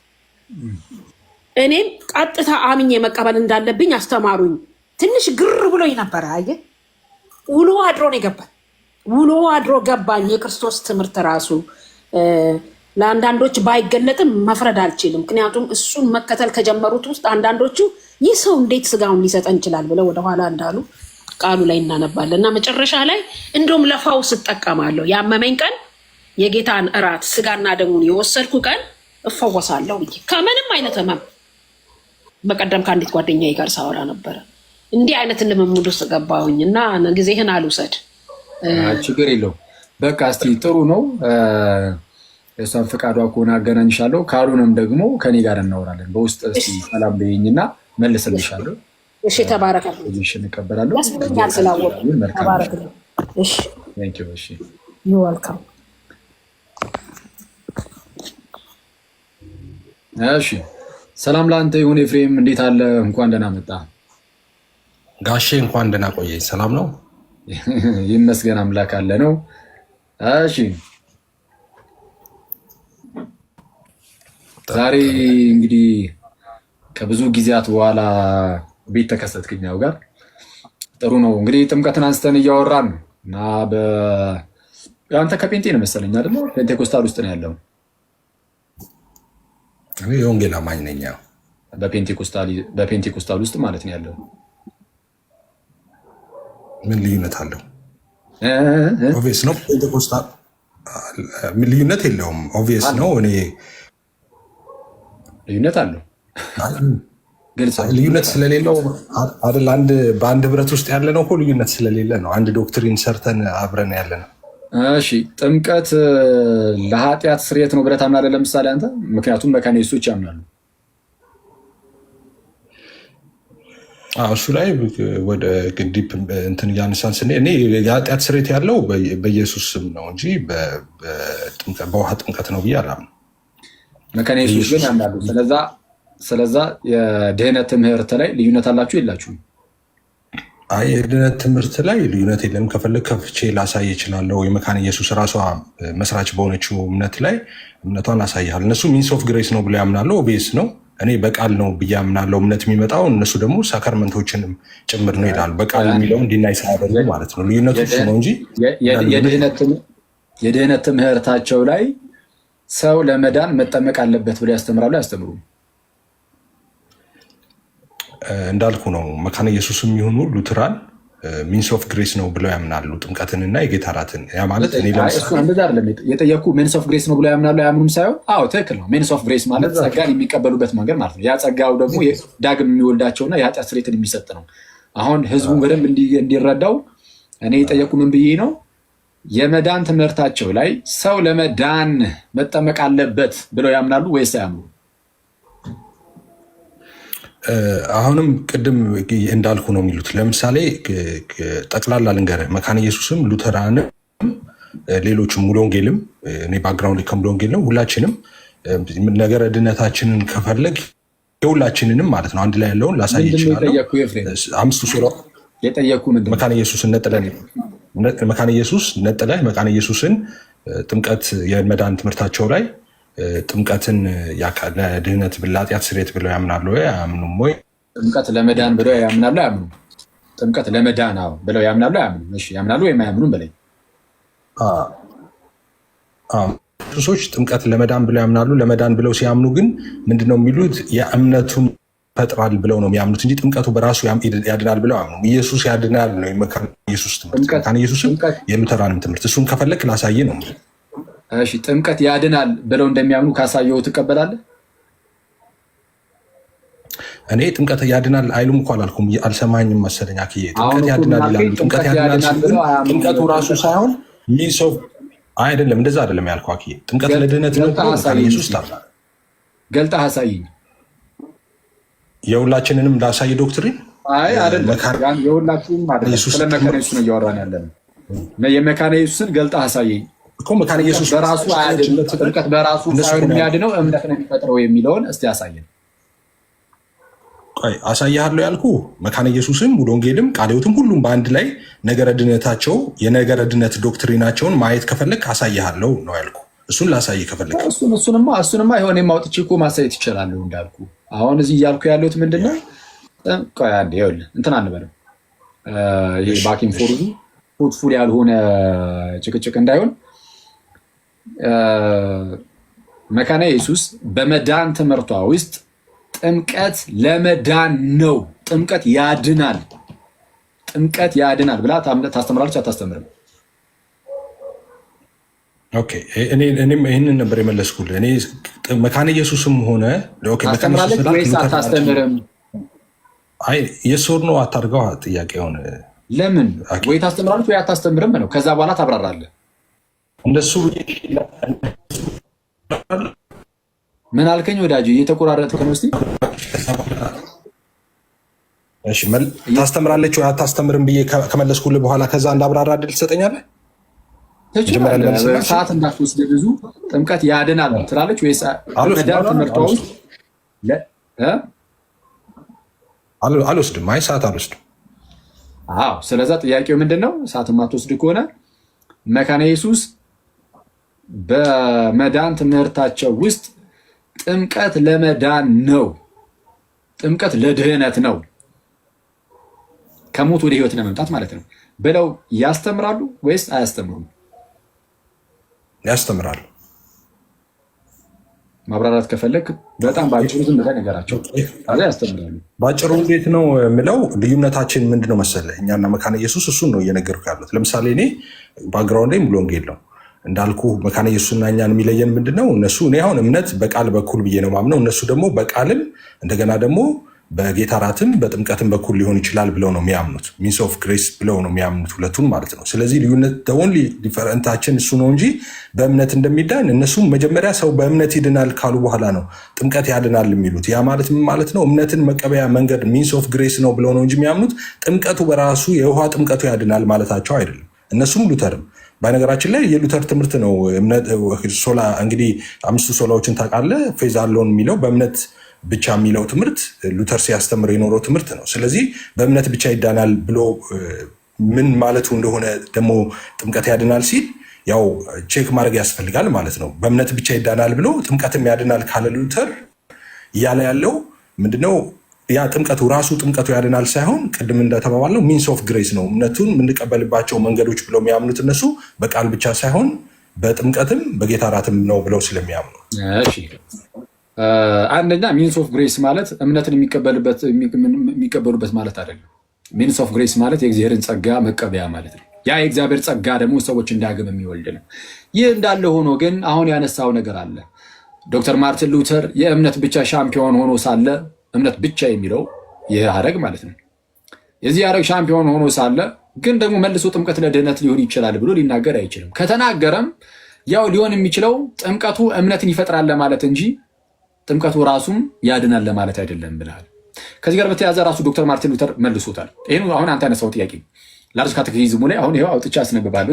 እኔም ቀጥታ አምኜ መቀበል እንዳለብኝ አስተማሩኝ። ትንሽ ግር ብሎኝ ነበረ። አየህ ውሎ አድሮ ነው የገባኝ። ውሎ አድሮ ገባኝ። የክርስቶስ ትምህርት ራሱ ለአንዳንዶች ባይገለጥም መፍረድ አልችልም። ምክንያቱም እሱን መከተል ከጀመሩት ውስጥ አንዳንዶቹ ይህ ሰው እንዴት ስጋውን ሊሰጠን ይችላል ብለው ወደኋላ እንዳሉ ቃሉ ላይ እናነባለን። እና መጨረሻ ላይ እንደውም ለፈውስ እጠቀማለሁ። ያመመኝ ቀን የጌታን እራት ስጋና ደሙን የወሰድኩ ቀን እፈወሳለሁ ብዬ ከምንም አይነት ህመም። በቀደም ከአንዲት ጓደኛዬ ጋር ሳወራ ነበረ። እንዲህ አይነት ልምምድ ውስጥ ገባሁኝ እና ጊዜህን አልውሰድ። ችግር የለውም። በቃ እስቲ ጥሩ ነው። እሷን ፈቃዷ ከሆነ አገናኝሻለሁ፣ ካልሆነም ደግሞ ከኔ ጋር እናወራለን። በውስጥ እስቲ ሰላም በይኝና መልስልሻለሁ። እሺ፣ ተባረከ። እሺ፣ እንቀበላለሁ። ያስፈልጋል ስላወቅ ተባረከ። እሺ፣ ታንክ ዩ። እሺ፣ ዩ ዌልካም። እሺ፣ ሰላም ለአንተ ይሁን ኤፍሬም፣ እንዴት አለ? እንኳን ደህና መጣ ጋሼ። እንኳን ደህና ቆየኝ። ሰላም ነው? ይመስገን አምላክ አለ ነው። እሺ፣ ዛሬ እንግዲህ ከብዙ ጊዜያት በኋላ ቤት ተከሰትክኛው ጋር ጥሩ ነው። እንግዲህ ጥምቀትን አንስተን እያወራን ነው እና አንተ ከጴንጤ ነው መሰለኝ አይደል? ፔንቴኮስታል ውስጥ ነው ያለው። እኔ የወንጌል አማኝ ነኝ። በፔንቴኮስታል ውስጥ ማለት ነው ያለው። ምን ልዩነት አለው? ኦብቪየስ ነው። ፔንቴኮስታል ምን ልዩነት የለውም። ኦብቪየስ ነው። እኔ ልዩነት አለው። ልዩነት ስለሌለው አይደል? በአንድ ህብረት ውስጥ ያለ ነው እኮ ልዩነት ስለሌለ ነው። አንድ ዶክትሪን ሰርተን አብረን ያለ ነው። እሺ፣ ጥምቀት ለኃጢአት ስርየት ነው ብለህ ታምናለህ? ለምሳሌ አንተ። ምክንያቱም መካኒስቶች ያምናሉ። እሱ ላይ ወደ ዲፕ እንትን እያነሳን ስኔ እኔ የኃጢአት ስርየት ያለው በኢየሱስ ስም ነው እንጂ በውሃ ጥምቀት ነው ብዬ አላምንም። መካነ ኢየሱስ ግን ያምናሉ። ስለዛ የድህነት ትምህርት ላይ ልዩነት አላችሁ የላችሁም? አይ የድህነት ትምህርት ላይ ልዩነት የለም። ከፈለግ ከፍቼ ላሳይ እችላለሁ። የመካነ ኢየሱስ ራሷ መስራች በሆነችው እምነት ላይ እምነቷን አሳይሃል። እነሱ ሚንስ ኦፍ ግሬስ ነው ብሎ ያምናለው። ኦቤስ ነው። እኔ በቃል ነው ብዬ አምናለው እምነት የሚመጣው። እነሱ ደግሞ ሳክራመንቶችንም ጭምር ነው ይላሉ። በቃል የሚለውን እንዲናይ ሳያደርጉ ማለት ነው። ልዩነቱ እሱ ነው እንጂ የድህነት ትምህርታቸው ላይ ሰው ለመዳን መጠመቅ አለበት ብለው ያስተምራሉ አያስተምሩም? እንዳልኩ ነው። መካነ ኢየሱስም ይሁኑ ሉትራን ሚንስ ኦፍ ግሬስ ነው ብለው ያምናሉ፣ ጥምቀትንና የጌታ እራትን። ያ ማለት እኔ እንደዛ አይደለም የጠየኩ። ሚንስ ኦፍ ግሬስ ነው ብለው ያምናሉ አያምኑም ሳይሆን፣ አዎ ትክክል ነው። ሚንስ ኦፍ ግሬስ ማለት ጸጋን የሚቀበሉበት መንገድ ማለት ነው። ያ ጸጋው ደግሞ ዳግም የሚወልዳቸውና የኃጢአት ስርየትን የሚሰጥ ነው። አሁን ህዝቡ በደንብ እንዲረዳው እኔ የጠየኩ ምን ብዬ ነው፣ የመዳን ትምህርታቸው ላይ ሰው ለመዳን መጠመቅ አለበት ብለው ያምናሉ ወይስ አያምኑ? አሁንም ቅድም እንዳልኩ ነው የሚሉት። ለምሳሌ ጠቅላላ ልንገርህ፣ መካነ ኢየሱስም ሉተራንም ሌሎችም ሙሉ ወንጌልም፣ እኔ ባክግራውንድ ከሙሉ ወንጌል ነው። ሁላችንም ነገረ ድነታችንን ከፈለግ የሁላችንንም ማለት ነው አንድ ላይ ያለውን ላሳይ ይችላል። አምስቱ ሱራ መካነ ኢየሱስን መካነ ኢየሱስ ነጥለህ መካነ ኢየሱስን ጥምቀት የመዳን ትምህርታቸው ላይ ጥምቀትን ለድህነት ለኃጢአት ስርየት ብለው ያምናሉ ወይ አያምኑም? ወይ ጥምቀት ለመዳን ብለው ያምናሉ አያምኑም? ጥምቀት ለመዳን ብለው ያምናሉ አያምኑም? እሺ ያምናሉ ወይም አያምኑም በላይ ኢየሱሶች ጥምቀት ለመዳን ብለው ያምናሉ። ለመዳን ብለው ሲያምኑ ግን ምንድነው የሚሉት? የእምነቱን ፈጥራል ብለው ነው የሚያምኑት እንጂ ጥምቀቱ በራሱ ያድናል ብለው አያምኑም። ኢየሱስ ያድናል ነው የመካነ ኢየሱስ ትምህርት። መካነ ኢየሱስም የሉተራንም ትምህርት። እሱን ከፈለክ ላሳይ ነው። እሺ ጥምቀት ያድናል ብለው እንደሚያምኑ ካሳየው ትቀበላለህ? እኔ ጥምቀት ያድናል አይሉም እኮ አላልኩም። አልሰማኝም መሰለኝ አክዬ። ጥምቀት ያድናል ይላሉ። ጥምቀት ያድናል ሲሉ ጥምቀቱ ራሱ ሳይሆን ሚንስ ኦፍ አይደለም። እንደዛ አይደለም ያልኩህ አክዬ። ጥምቀት ለድህነት ነው። ኢየሱስ ታላ ገልጠህ አሳይኝ። የሁላችንንም ላሳይ ዶክትሪን። አይ አይደለም፣ የሁላችንም አይደለም። ስለ መካነ ኢየሱስ ነው እያወራን ያለነው። የመካነ ኢየሱስን ገልጠህ አሳይኝ እኮ። መካነ ኢየሱስ በራሱ አያድንም። ጥምቀት በራሱ ሳይሆን የሚያድነው እምነት ነው የሚፈጥረው የሚለውን እስቲ አሳየን። ቆይ አሳያለሁ ያልኩ መካነ ኢየሱስም ሙሉ ወንጌልም ቃለ ሕይወትም ሁሉም በአንድ ላይ ነገረ ድነታቸው የነገረ ድነት ዶክትሪናቸውን ማየት ከፈለግ አሳያለሁ ነው ያልኩ። እሱን ላሳይ ከፈለግ እሱንማ የሆነ የማውጥቼ እኮ ማሳየት ይችላሉ እንዳልኩ። አሁን እዚህ እያልኩ ያለሁት ምንድን ነው? ቆይ አንዴ ይኸውልህ እንትን አንበለው። ይሄ ባኪን ፎርዙ ፉትፉል ያልሆነ ጭቅጭቅ እንዳይሆን መካነ ኢየሱስ በመዳን ትምህርቷ ውስጥ ጥምቀት ለመዳን ነው፣ ጥምቀት ያድናል፣ ጥምቀት ያድናል ብላ ታስተምራለች አታስተምርም? ኦኬ እኔም ይህንን ነበር የመለስኩልህ። እኔ መካነ ኢየሱስም ሆነ ታስተምራለች ወይስ አታስተምርም? አይ የሶር ነው አታርገው ጥያቄውን። ለምን ወይ ታስተምራለች ወይ አታስተምርም ነው። ከዛ በኋላ ታብራራለህ። እንደሱ ምን አልከኝ ወዳጅ? እየተቆራረጥክ ነው። እስኪ እሺ ታስተምራለች ወይ አታስተምርም ብዬ ከመለስኩልህ በኋላ ከዛ እንዳብራራ እድል ትሰጠኛለህ? ሰዓት እንዳትወስድ ብዙ። ጥምቀት ያድናል ትላለች ወይስ መዳን ትምህርቷ ውስጥ አልወስድም? አይ ሰዓት አልወስድም። አዎ ስለዛ ጥያቄው ምንድን ነው? ሰዓት የማትወስድ ከሆነ መካነ ኢየሱስ በመዳን ትምህርታቸው ውስጥ ጥምቀት ለመዳን ነው፣ ጥምቀት ለድህነት ነው፣ ከሞት ወደ ህይወት ለመምጣት ማለት ነው ብለው ያስተምራሉ ወይስ አያስተምሩም? ያስተምራሉ። ማብራራት ከፈለግ በጣም በአጭሩ ዝም ብለህ ነገራቸው። ያስተምራሉ። በአጭሩ እንዴት ነው የምለው? ልዩነታችን ምንድነው መሰለህ? እኛና መካነ ኢየሱስ እሱን ነው እየነገርኩህ ያሉት። ለምሳሌ እኔ ባክግራውንድ ሙሉ ወንጌል ነው እንዳልኩ። መካነ ኢየሱስና እኛን የሚለየን ምንድነው? እነሱ እኔ አሁን እምነት በቃል በኩል ብዬ ነው ማምነው፣ እነሱ ደግሞ በቃልም እንደገና ደግሞ በጌታ እራትም በጥምቀትም በኩል ሊሆን ይችላል ብለው ነው የሚያምኑት። ሚንስ ኦፍ ግሬስ ብለው ነው የሚያምኑት ሁለቱን ማለት ነው። ስለዚህ ልዩነት ኦንሊ ዲፈረንታችን እሱ ነው እንጂ በእምነት እንደሚዳን እነሱም መጀመሪያ ሰው በእምነት ይድናል ካሉ በኋላ ነው ጥምቀት ያድናል የሚሉት። ያ ማለት ምን ማለት ነው? እምነትን መቀበያ መንገድ ሚንስ ኦፍ ግሬስ ነው ብለው ነው እንጂ የሚያምኑት ጥምቀቱ በራሱ የውሃ ጥምቀቱ ያድናል ማለታቸው አይደለም። እነሱም ሉተርም በነገራችን ላይ የሉተር ትምህርት ነው። ሶላ እንግዲህ 5 ሶላዎችን ታውቃለህ። ፌዝ አለውን የሚለው በእምነት ብቻ የሚለው ትምህርት ሉተር ሲያስተምር የኖረው ትምህርት ነው። ስለዚህ በእምነት ብቻ ይዳናል ብሎ ምን ማለቱ እንደሆነ ደግሞ ጥምቀት ያድናል ሲል ያው ቼክ ማድረግ ያስፈልጋል ማለት ነው። በእምነት ብቻ ይዳናል ብሎ ጥምቀትም ያድናል ካለ ሉተር እያለ ያለው ምንድነው? ያ ጥምቀቱ ራሱ ጥምቀቱ ያድናል ሳይሆን ቅድም እንደተባባለው ሚንስ ኦፍ ግሬስ ነው። እምነቱን የምንቀበልባቸው መንገዶች ብለው የሚያምኑት እነሱ በቃል ብቻ ሳይሆን በጥምቀትም በጌታ እራትም ነው ብለው ስለሚያምኑ አንደኛ ሚንስ ኦፍ ግሬስ ማለት እምነትን የሚቀበሉበት ማለት አይደለም። ሚንስ ኦፍ ግሬስ ማለት የእግዚአብሔርን ጸጋ መቀበያ ማለት ነው። ያ የእግዚአብሔር ጸጋ ደግሞ ሰዎች እንዲያገም የሚወልድ ነው። ይህ እንዳለ ሆኖ ግን አሁን ያነሳው ነገር አለ። ዶክተር ማርቲን ሉተር የእምነት ብቻ ሻምፒዮን ሆኖ ሳለ እምነት ብቻ የሚለው ይህ ሐረግ ማለት ነው። የዚህ ሐረግ ሻምፒዮን ሆኖ ሳለ ግን ደግሞ መልሶ ጥምቀት ለድህነት ሊሆን ይችላል ብሎ ሊናገር አይችልም። ከተናገረም ያው ሊሆን የሚችለው ጥምቀቱ እምነትን ይፈጥራል ለማለት እንጂ ጥምቀቱ ራሱም ያድናል ለማለት አይደለም ብለሃል። ከዚህ ጋር በተያያዘ ራሱ ዶክተር ማርቲን ሉተር መልሶታል። ይህን አሁን አንተ ያነሳው ጥያቄ ላርጅ ካቴኪዝሙ ላይ አሁን ይኸው አውጥቼ አስነብባለሁ።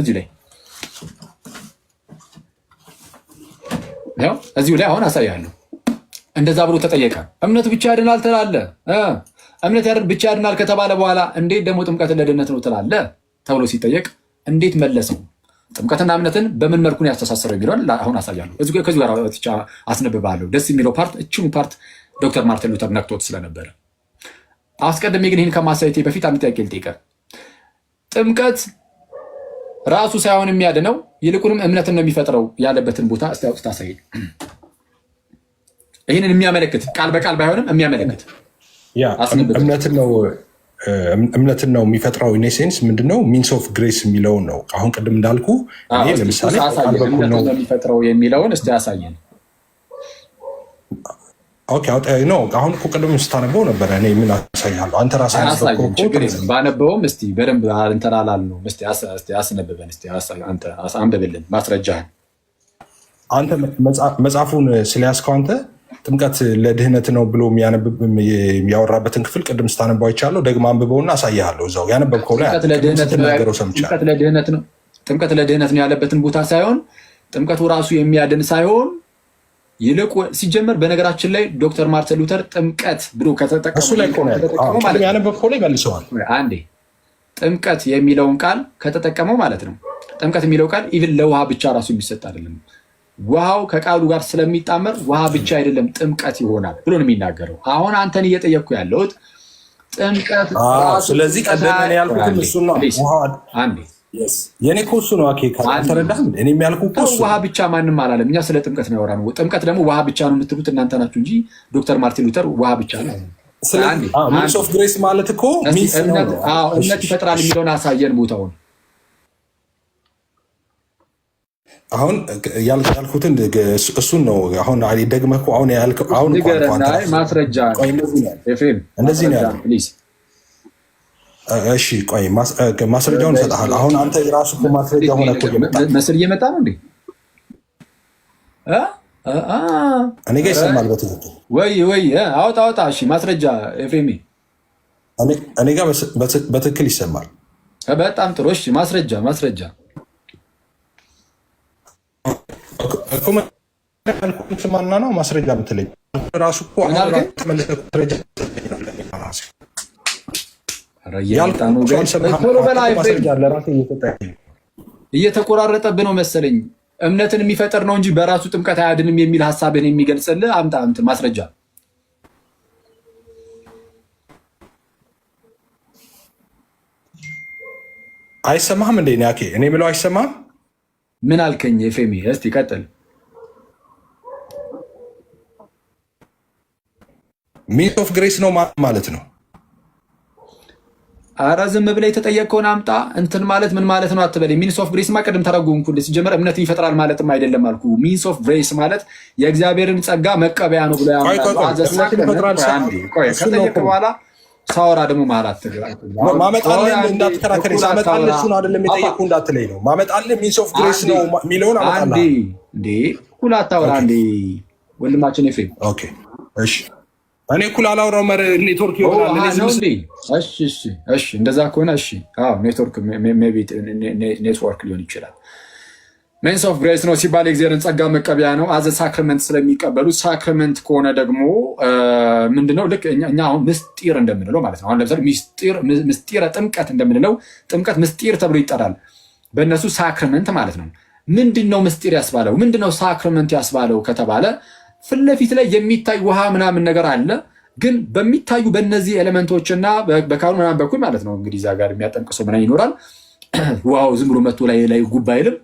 እዚሁ ላይ አሁን አሳያለሁ። እንደዛ ብሎ ተጠየቀ። እምነት ብቻ ያድናል ትላለህ፣ እምነት ብቻ ያድናል ከተባለ በኋላ እንዴት ደግሞ ጥምቀት ለድነት ነው ትላለህ ተብሎ ሲጠየቅ እንዴት መለሰው? ጥምቀትና እምነትን በምን መልኩ ነው ያስተሳሰረው የሚለውን አሁን አሳያለሁ። ከዚሁ ጋር ብቻ አስነብባለሁ። ደስ የሚለው ፓርት እችኑ ፓርት ዶክተር ማርቲን ሉተር ነክቶት ስለነበረ አስቀድሜ ግን ይህን ከማሳየቴ በፊት አንድ ጥያቄ ልጠይቅህ። ጥምቀት ራሱ ሳይሆን የሚያድነው ይልቁንም እምነትን ነው የሚፈጥረው ያለበትን ቦታ እስቲ አውጥተህ አሳየኝ። ይህንን የሚያመለክት ቃል በቃል ባይሆንም የሚያመለክት እምነትን ነው የሚፈጥረው። ኢኔሴንስ ምንድነው? ሚንስ ኦፍ ግሬስ የሚለውን ነው። አሁን ቅድም እንዳልኩ ለምሳሌ ነው የሚፈጥረው የሚለውን እስቲ ያሳየን። አሁን እኮ ቅድም ስታነበው ነበረ። እኔ ምን አሳያለሁ? አንተ ራስህ ባነበውም እስቲ በደንብ እንትን አላልነውም። እስቲ አስነብበን፣ እስቲ አንብብልን ማስረጃህን። አንተ መጽሐፉን ስለያዝከው አንተ ጥምቀት ለድህነት ነው ብሎ የሚያወራበትን ክፍል ቅድም ስታነባው አይቻለሁ። ደግሞ አንብበውና አሳያለሁ። እዛው ያነበብከው ላይ ጥምቀት ለድህነት ነው ያለበትን ቦታ ሳይሆን ጥምቀቱ ራሱ የሚያድን ሳይሆን ይልቅ ሲጀመር በነገራችን ላይ ዶክተር ማርቲን ሉተር ጥምቀት ብሎ ከተጠቀመው ያነበብከው ላይ መልሰዋል። አንዴ ጥምቀት የሚለውን ቃል ከተጠቀመው ማለት ነው። ጥምቀት የሚለው ቃል ኢቭን ለውሃ ብቻ ራሱ የሚሰጥ አይደለም። ውሃው ከቃሉ ጋር ስለሚጣመር ውሃ ብቻ አይደለም ጥምቀት ይሆናል ብሎ ነው የሚናገረው። አሁን አንተን እየጠየቅኩ ያለሁት ጥምቀት ስለዚህ ቀደም ያልኩት እሱ ነው። የኔ እኮ እሱ ነው። አልተረዳህም? እኔ የሚያልኩህ እኮ ውሃ ብቻ ማንም አላለም። እኛ ስለ ጥምቀት ነው ያወራነው። ጥምቀት ደግሞ ውሃ ብቻ ነው የምትሉት እናንተ ናችሁ እንጂ ዶክተር ማርቲን ሉተር ውሃ ብቻ ነው። ሚንስ ኦፍ ግሬስ ማለት እኮ እምነት ይፈጥራል የሚለውን አሳየን ቦታውን። አሁን ያልኩትን እሱን ነው። አሁን ደግመህ እኮ አሁን ያልከው አሁን ማስረጃ እንደዚህ ነው ያለው። እሺ ቆይ ማስረጃውን እሰጥሃለሁ። አሁን አንተ የራሱ እኮ ማስረጃ ሆነ እኮ መስል እየመጣ ነው እንዴ? እኔ ጋር ይሰማል በትክክል ወይ አውጣ። እሺ ማስረጃ ኤፍሬም፣ እኔ ጋር በትክክል ይሰማል። በጣም ጥሩ። እሺ ማስረጃ ማና ነው ማስረጃ ምትለኝ? ራሱ እኮ እየተቆራረጠብህ ነው መሰለኝ። እምነትን የሚፈጠር ነው እንጂ በራሱ ጥምቀት አያድንም የሚል ሀሳብን የሚገልጽልህ አምጣ ማስረጃ። አይሰማህም እንዴ? እኔ ብለው አይሰማህም? ምን አልከኝ ኤፍሬም? እስቲ ቀጥል። ሚንስ ኦፍ ግሬስ ነው ማለት ነው። ኧረ ዝም ብለህ የተጠየቅከውን አምጣ። እንትን ማለት ምን ማለት ነው አትበለኝ። ሚንስ ኦፍ ግሬስ ቅድም ተረጎምኩልህ። ሲጀመር እምነትን ይፈጥራል ማለትም አይደለም አልኩ። ሚንስ ኦፍ ግሬስ ማለት የእግዚአብሔርን ጸጋ መቀበያ ነው ብሎ ያምናል። ከጠየቅ በኋላ ሳወራ ደግሞ መሀላት ማመጣልህ እንዳትከራከረኝ። ሳመጣልህ እሱን አይደለም የጠየቅኩህ እንዳትለኝ ነው። ማመጣልህ ሚንስ ኦፍ ግሬስ ነው የሚለውን አመጣልህ። እንዴ እኩል አታውራ እንዴ ወንድማችን ኤፍሬም። ኦኬ እሺ፣ እኔ እኩል አላወራው ኔትወርክ ይሆናል። እሺ እንደዛ ከሆነ እሺ፣ ኔትወርክ ሊሆን ይችላል። ሜንስ ኦፍ ግሬስ ነው ሲባል የእግዚአብሔርን ጸጋ መቀበያ ነው። አዘ ሳክረመንት ስለሚቀበሉ ሳክረመንት ከሆነ ደግሞ ምንድነው? ልክ እኛ አሁን ምስጢር እንደምንለው ማለት ነው። አሁን ለምሳሌ ምስጢረ ጥምቀት እንደምንለው ጥምቀት ምስጢር ተብሎ ይጠራል። በእነሱ ሳክረመንት ማለት ነው። ምንድነው ምስጢር ያስባለው? ምንድነው ሳክረመንት ያስባለው ከተባለ ፊት ለፊት ላይ የሚታይ ውሃ ምናምን ነገር አለ። ግን በሚታዩ በእነዚህ ኤሌመንቶችና በካህኑ ምናምን በኩል ማለት ነው እንግዲህ እዛ ጋር የሚያጠምቅ ሰው ምናምን ይኖራል። ውሃው ዝም ብሎ መቶ ላይ ጉባ አይልም።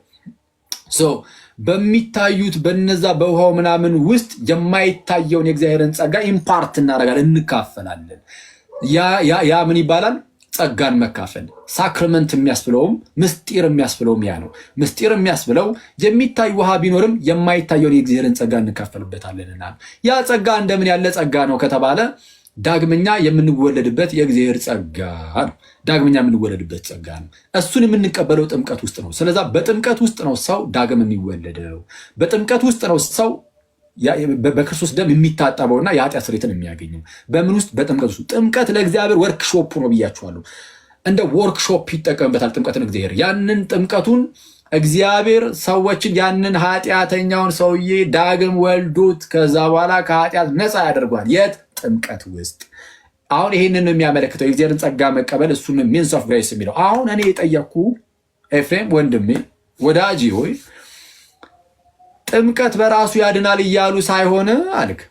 በሚታዩት በነዛ በውሃው ምናምን ውስጥ የማይታየውን የእግዚአብሔርን ጸጋ ኢምፓርት እናደርጋለን፣ እንካፈላለን። ያ ምን ይባላል? ጸጋን መካፈል። ሳክረመንት የሚያስብለውም ምስጢር የሚያስብለውም ያ ነው። ምስጢር የሚያስብለው የሚታይ ውሃ ቢኖርም የማይታየውን የእግዚአብሔርን ጸጋ እንካፈልበታለንና ያ ጸጋ እንደምን ያለ ጸጋ ነው ከተባለ ዳግመኛ የምንወለድበት የእግዚአብሔር ጸጋ ነው። ዳግመኛ የምንወለድበት ጸጋ ነው። እሱን የምንቀበለው ጥምቀት ውስጥ ነው። ስለዛ በጥምቀት ውስጥ ነው ሰው ዳግም የሚወለደው። በጥምቀት ውስጥ ነው ሰው በክርስቶስ ደም የሚታጠበውና የኃጢአት ስርየትን የሚያገኘው። በምን ውስጥ? በጥምቀት ውስጥ። ጥምቀት ለእግዚአብሔር ወርክሾፕ ነው ብያችኋለሁ። እንደ ወርክሾፕ ይጠቀምበታል ጥምቀትን እግዚአብሔር። ያንን ጥምቀቱን እግዚአብሔር ሰዎችን ያንን ኃጢአተኛውን ሰውዬ ዳግም ወልዶት ከዛ በኋላ ከኃጢአት ነፃ ያደርጓል። የት? ጥምቀት ውስጥ። አሁን ይህንን የሚያመለክተው የእግዚአብሔርን ጸጋ መቀበል፣ እሱን ሚንስ ኦፍ ግሬስ የሚለው። አሁን እኔ የጠየቅኩ ኤፍሬም ወንድሜ ወዳጅ ሆይ ጥምቀት በራሱ ያድናል እያሉ ሳይሆን አልክ፣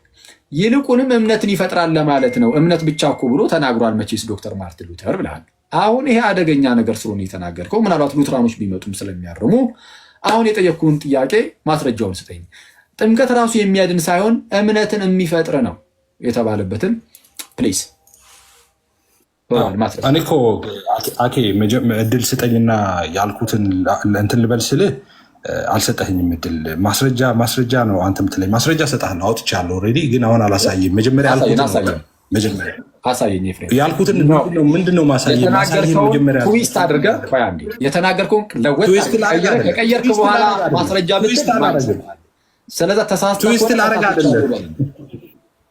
ይልቁንም እምነትን ይፈጥራል ለማለት ነው። እምነት ብቻ እኮ ብሎ ተናግሯል መቼስ ዶክተር ማርቲን ሉተር ብለሃል። አሁን ይሄ አደገኛ ነገር ስለሆነ የተናገርከው ምናልባት ሉትራኖች ቢመጡም ስለሚያርሙ አሁን የጠየቅኩህን ጥያቄ ማስረጃውን ስጠኝ። ጥምቀት ራሱ የሚያድን ሳይሆን እምነትን የሚፈጥር ነው የተባለበትን ፕሊዝ። እኔ እኮ አኬ እድል ስጠኝና ያልኩትን እንትን ልበል ስልህ አልሰጠኝም እድል። ማስረጃ ነው አንተ የምትለኝ። ማስረጃ እሰጥሃለሁ፣ አውጥቻለሁ ኦልሬዲ። ግን አሁን አላሳይም። መጀመሪያ አሳየኝ ያልኩትን ምንድን ነው ማሳየኝ? ትዊስት አድርገህ የተናገርከውን ለወጥ ከቀየርክ በኋላ ማስረጃ ብትል ስለዛ ተሳስተህ ትዊስት ላደርግ አይደለም።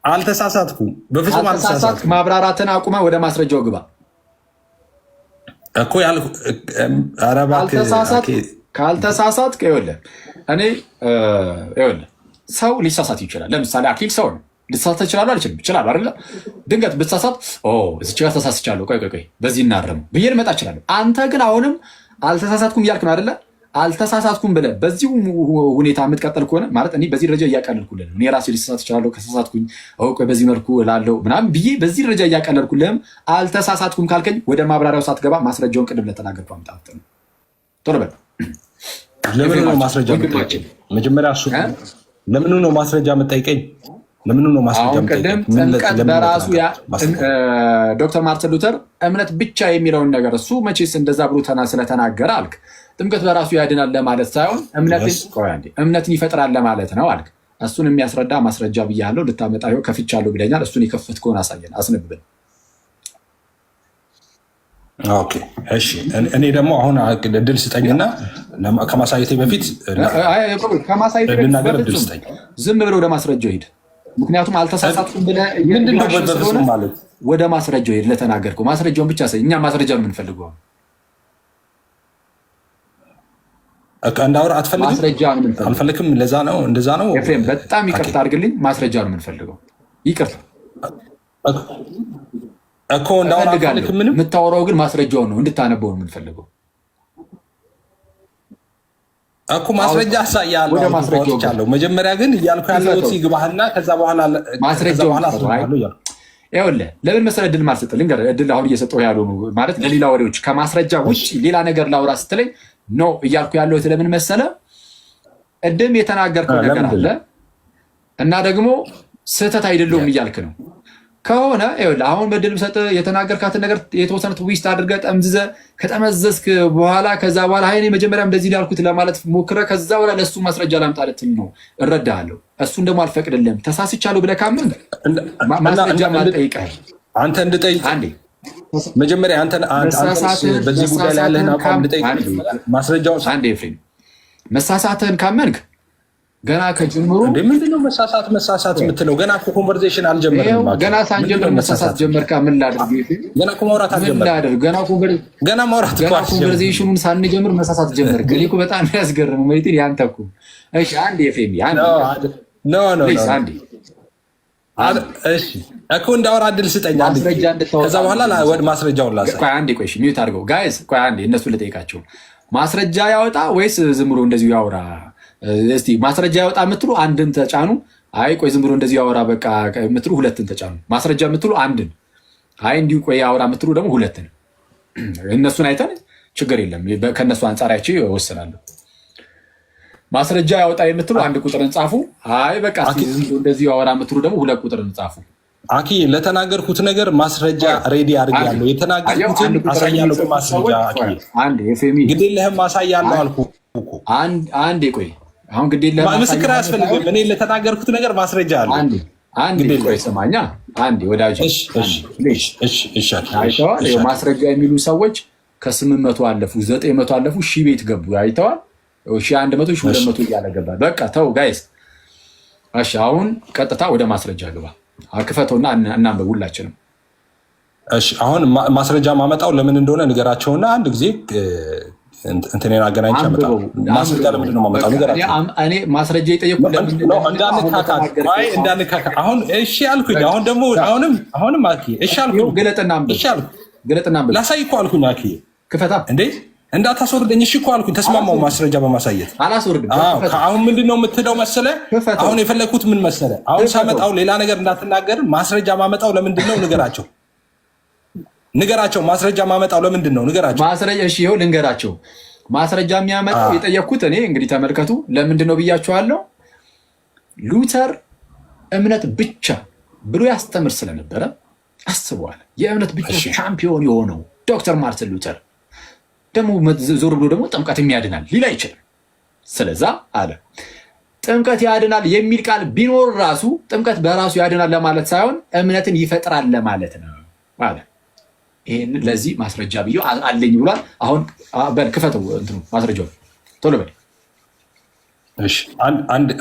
አልተሳሳትኩም፣ በፍጹም አልተሳሳትኩም። ማብራራትን አቁመ ወደ ማስረጃው ግባ እኮ ያልኩህ። ኧረ እባክህ ካልተሳሳትክ ይኸውልህ፣ እኔ ይኸውልህ ሰው ሊሳሳት ይችላል። ለምሳሌ አክሊል ሰው ነው፣ ልሳሳት እችላለሁ አልችልም? እችላለሁ አይደለ? ድንገት ብትሳሳት እዚች ጋር ተሳስቻለሁ፣ ቆይ በዚህ እናርም ብዬ ልመጣ እችላለሁ። አንተ ግን አሁንም አልተሳሳትኩም እያልክ ነው አይደለ? አልተሳሳትኩም ብለህ በዚሁ ሁኔታ የምትቀጠል ከሆነ ማለት እኔ በዚህ ደረጃ እያቀለልኩልህ ነው። እኔ ራሴ ልሳሳት እችላለሁ፣ ከተሳሳትኩኝ በዚህ መልኩ እላለሁ ምናምን ብዬ በዚህ ደረጃ እያቀለልኩልህም አልተሳሳትኩም ካልከኝ ወደ ማብራሪያው ሳትገባ ማስረጃውን ቅድም ለተናገርኩ አምጣት ነው። ቶሎ በል። ለምን ነው ማስረጃ የምጠይቀኝ? መጀመሪያ እሱ ለምን ነው ማስረጃ የምጠይቀኝ? ለምን ነው ማስረጃ የምጠይቀኝ? ጥምቀት በራሱ ዶክተር ማርቲን ሉተር እምነት ብቻ የሚለውን ነገር እሱ መቼስ እንደዛ ብሎ ስለተናገረ አልክ። ጥምቀት በራሱ ያድናል ለማለት ሳይሆን እምነትን ይፈጥራል ለማለት ነው አልክ። እሱን የሚያስረዳ ማስረጃ ብያለሁ፣ ልታመጣ ከፍቻለሁ ብለኛል። እሱን የከፈትከውን አሳየን፣ አስነብበን። ኦኬ እሺ። እኔ ደግሞ አሁን እድል ስጠኝና ከማሳየቴ በፊት ልናገር፣ እድል ስጠኝ። ዝም ብለህ ወደ ማስረጃው ሂድ። ምክንያቱም አልተሳሳትኩም ብለህ ማለት ወደ ማስረጃው ሂድ። ለተናገርከው ማስረጃውን ብቻ ሳይ። እኛ ማስረጃ ነው የምንፈልገው። እንዳውራ አትፈልግም? ማስረጃ ነው የምንፈልገው። አልፈልግም። ለዛ ነው እንደዛ ነው። ኤፍሬም በጣም ይቅርታ አድርግልኝ። ማስረጃ ነው የምንፈልገው። ይቅርታ እኮ እንዳውራ አልፈልግም። ምንም የምታወራው ግን ማስረጃውን ነው እንድታነበው ነው የምንፈልገው እኮ። ማስረጃ አሳያለሁ፣ ወደ ማስረጃው አለው። መጀመሪያ ግን እያልኩ ያለሁት ይግባህና ከዛ በኋላ ማስረጃው ይኸውልህ። ለምን መሰለህ እድል ማልሰጥህ ልንገርህ። እድል አሁን እየሰጠሁ ያለው ማለት ለሌላ ወሬዎች ከማስረጃ ውጭ ሌላ ነገር ላውራ ስትለኝ ኖ እያልኩ ያለሁት ለምን መሰለህ፣ ቅድም የተናገርከው ነገር አለ እና ደግሞ ስህተት አይደለሁም እያልክ ነው። ከሆነ ይኸውልህ አሁን በድል ሰጥ የተናገርካትን ነገር የተወሰነ ትዊስት አድርገህ ጠምዝዘህ ከጠመዘዝክ በኋላ ከዛ በኋላ እኔ መጀመሪያም እንደዚህ ያልኩት ለማለት ሞክረህ ከዛ በኋላ ለእሱ ማስረጃ ላምጣልህ ነው እረዳሃለሁ። እሱን ደግሞ አልፈቅድልህም። ተሳስቻለሁ ብለህ ካመንክ ማስረጃ ማልጠይቀህ አንተ እንድጠይቅ መጀመሪያ አንተ በዚህ ጉዳይ ላይ ያለህን አቋም እንድጠይቅ ማስረጃውን አንዴ ኤፍሬም መሳሳትህን ካመንክ ገና ከጅምሩ ምንድነው መሳሳት የምትለው? ገና እኮ ኮንቨርሴሽን አልጀመርንም። ገና ሳንጀምር መሳሳት ጀመርካ። ምን ላድርግ? ገና እኮ ማውራት አልጀመርንም። ገና ማውራት እኮ ኮንቨርሴሽኑን ሳንጀምር መሳሳት ጀመርክ። እኔ እኮ በጣም ያስገርም ማለት ያንተ እኮ። እሺ አንዴ ኤፍሬም አንዴ እሺ እኮ እንዳወራ እድል ስጠኝ። ከዛ በኋላ ወደ ማስረጃውን ላሳይ። ቆይ አንዴ ቆይ ሚዩት አድርገው ጋይስ። ቆይ አንዴ እነሱ ልጠይቃቸው። ማስረጃ ያወጣ ወይስ ዝም ብሎ እንደዚሁ ያወራ? እስቲ ማስረጃ ያወጣ የምትሉ አንድን ተጫኑ። አይ ቆይ ዝም ብሎ እንደዚህ ያወራ በቃ የምትሉ ሁለትን ተጫኑ። ማስረጃ የምትሉ አንድን፣ አይ እንዲሁ ቆይ ያወራ የምትሉ ደግሞ ሁለትን። እነሱን አይተን ችግር የለም ከእነሱ አንጻራቸው ይወስናሉ። ማስረጃ ያወጣ የምትሉ አንድ ቁጥርን ጻፉ። አይ በቃ ዝም ብሎ እንደዚህ ያወራ የምትሉ ደግሞ ሁለት ቁጥርን ጻፉ። አኪ ለተናገርኩት ነገር ማስረጃ ሬዲ አድርጌያለሁ። የተናገርኩትን አሳያለሁ በማስረጃ። አኪ ግድ የለህም አሳያለሁ አልኩህ እኮ። አንዴ ቆይ አሁን ግድ የለህም ምስክር አያስፈልግም። እኔ ለተናገርኩት ነገር ማስረጃ አለ። አንዴ ቆይ ስማኛ፣ አንዴ ወዳጅ። ማስረጃ የሚሉ ሰዎች ከ800 አለፉ፣ 900 አለፉ፣ 1000 ቤት ገቡ። አይተዋል። 1100 1200 እያለ ገባ። በቃ ተው ጋይስ። እሺ አሁን ቀጥታ ወደ ማስረጃ ግባ። አክፈተውና እናንበብ ሁላችንም። እሺ አሁን ማስረጃ ማመጣው ለምን እንደሆነ ንገራቸውና አንድ ጊዜ እንትኔን አገናኝቼ አመጣው። ማስረጃ ለምንድን ነው ማመጣው ንገራቸው። እኔ ማስረጃ የጠየኩት ለምንድን ነው እንዳንካካ። አሁን እሺ አልኩኝ። አሁን ደግሞ አሁንም አኪ እሺ አልኩኝ። ገለጥና አንብብ ላሳይ እኮ አልኩኝ። አኪ ክፈታ እንዴ እንዳታስወርደኝ እሺ እኮ አልኩኝ። ተስማማው ማስረጃ በማሳየት አላስወርድም። አሁን ምንድን ነው የምትለው መሰለህ? አሁን የፈለግኩት ምን መሰለህ? አሁን ሳመጣው ሌላ ነገር እንዳትናገር። ማስረጃ ማመጣው ለምንድን ነው ንገራቸው። ማስረጃ ማመጣው ለምንድን ነው ንገራቸው። ማስረጃ እሺ ይኸው ልንገራቸው። ማስረጃ የሚያመጣው የጠየቅኩት እኔ እንግዲህ ተመልከቱ፣ ለምንድን ነው ብያቸዋለሁ። ሉተር እምነት ብቻ ብሎ ያስተምር ስለነበረ አስበዋል። የእምነት ብቻ ሻምፒዮን የሆነው ዶክተር ማርቲን ሉተር ደግሞ ዞር ብሎ ደግሞ ጥምቀት የሚያድናል ሊል አይችልም። ስለዛ አለ ጥምቀት ያድናል የሚል ቃል ቢኖር ራሱ ጥምቀት በራሱ ያድናል ለማለት ሳይሆን እምነትን ይፈጥራል ለማለት ነው አለ። ይሄን ለዚህ ማስረጃ ብዬ አለኝ ብሏል። አሁን በል ክፈተው እንትኑ ማስረጃው ቶሎ በል። እሺ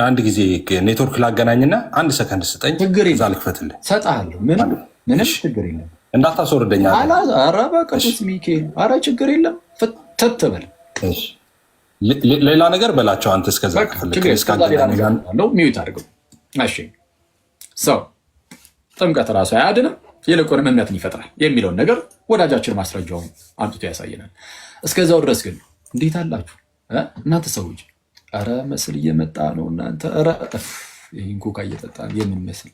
አንድ ጊዜ ኔትወርክ ላገናኝና አንድ ሰከንድ ስጠኝ። እዛ ልክፈትልህ። ሰጣለሁ። ምንም ችግር የለም። እንዳታስወርደኛ። ኧረ በቅዱስ ሚካኤል ኧረ ችግር የለም። ፍትት በል። ሌላ ነገር በላቸው አንተ እስከዛ ነው ሚዩት አድርገው። እሺ ሰው ጥምቀት ራሱ አያድንም ይልቁንም እምነትን ይፈጥራል የሚለውን ነገር ወዳጃችን ማስረጃውን አምጥቶ ያሳየናል። እስከዛው ድረስ ግን እንዴት አላችሁ እናንተ ሰዎች? ኧረ መስል እየመጣ ነው እናንተ። ኧረ ይህን ኮካ እየጠጣ የምን መስል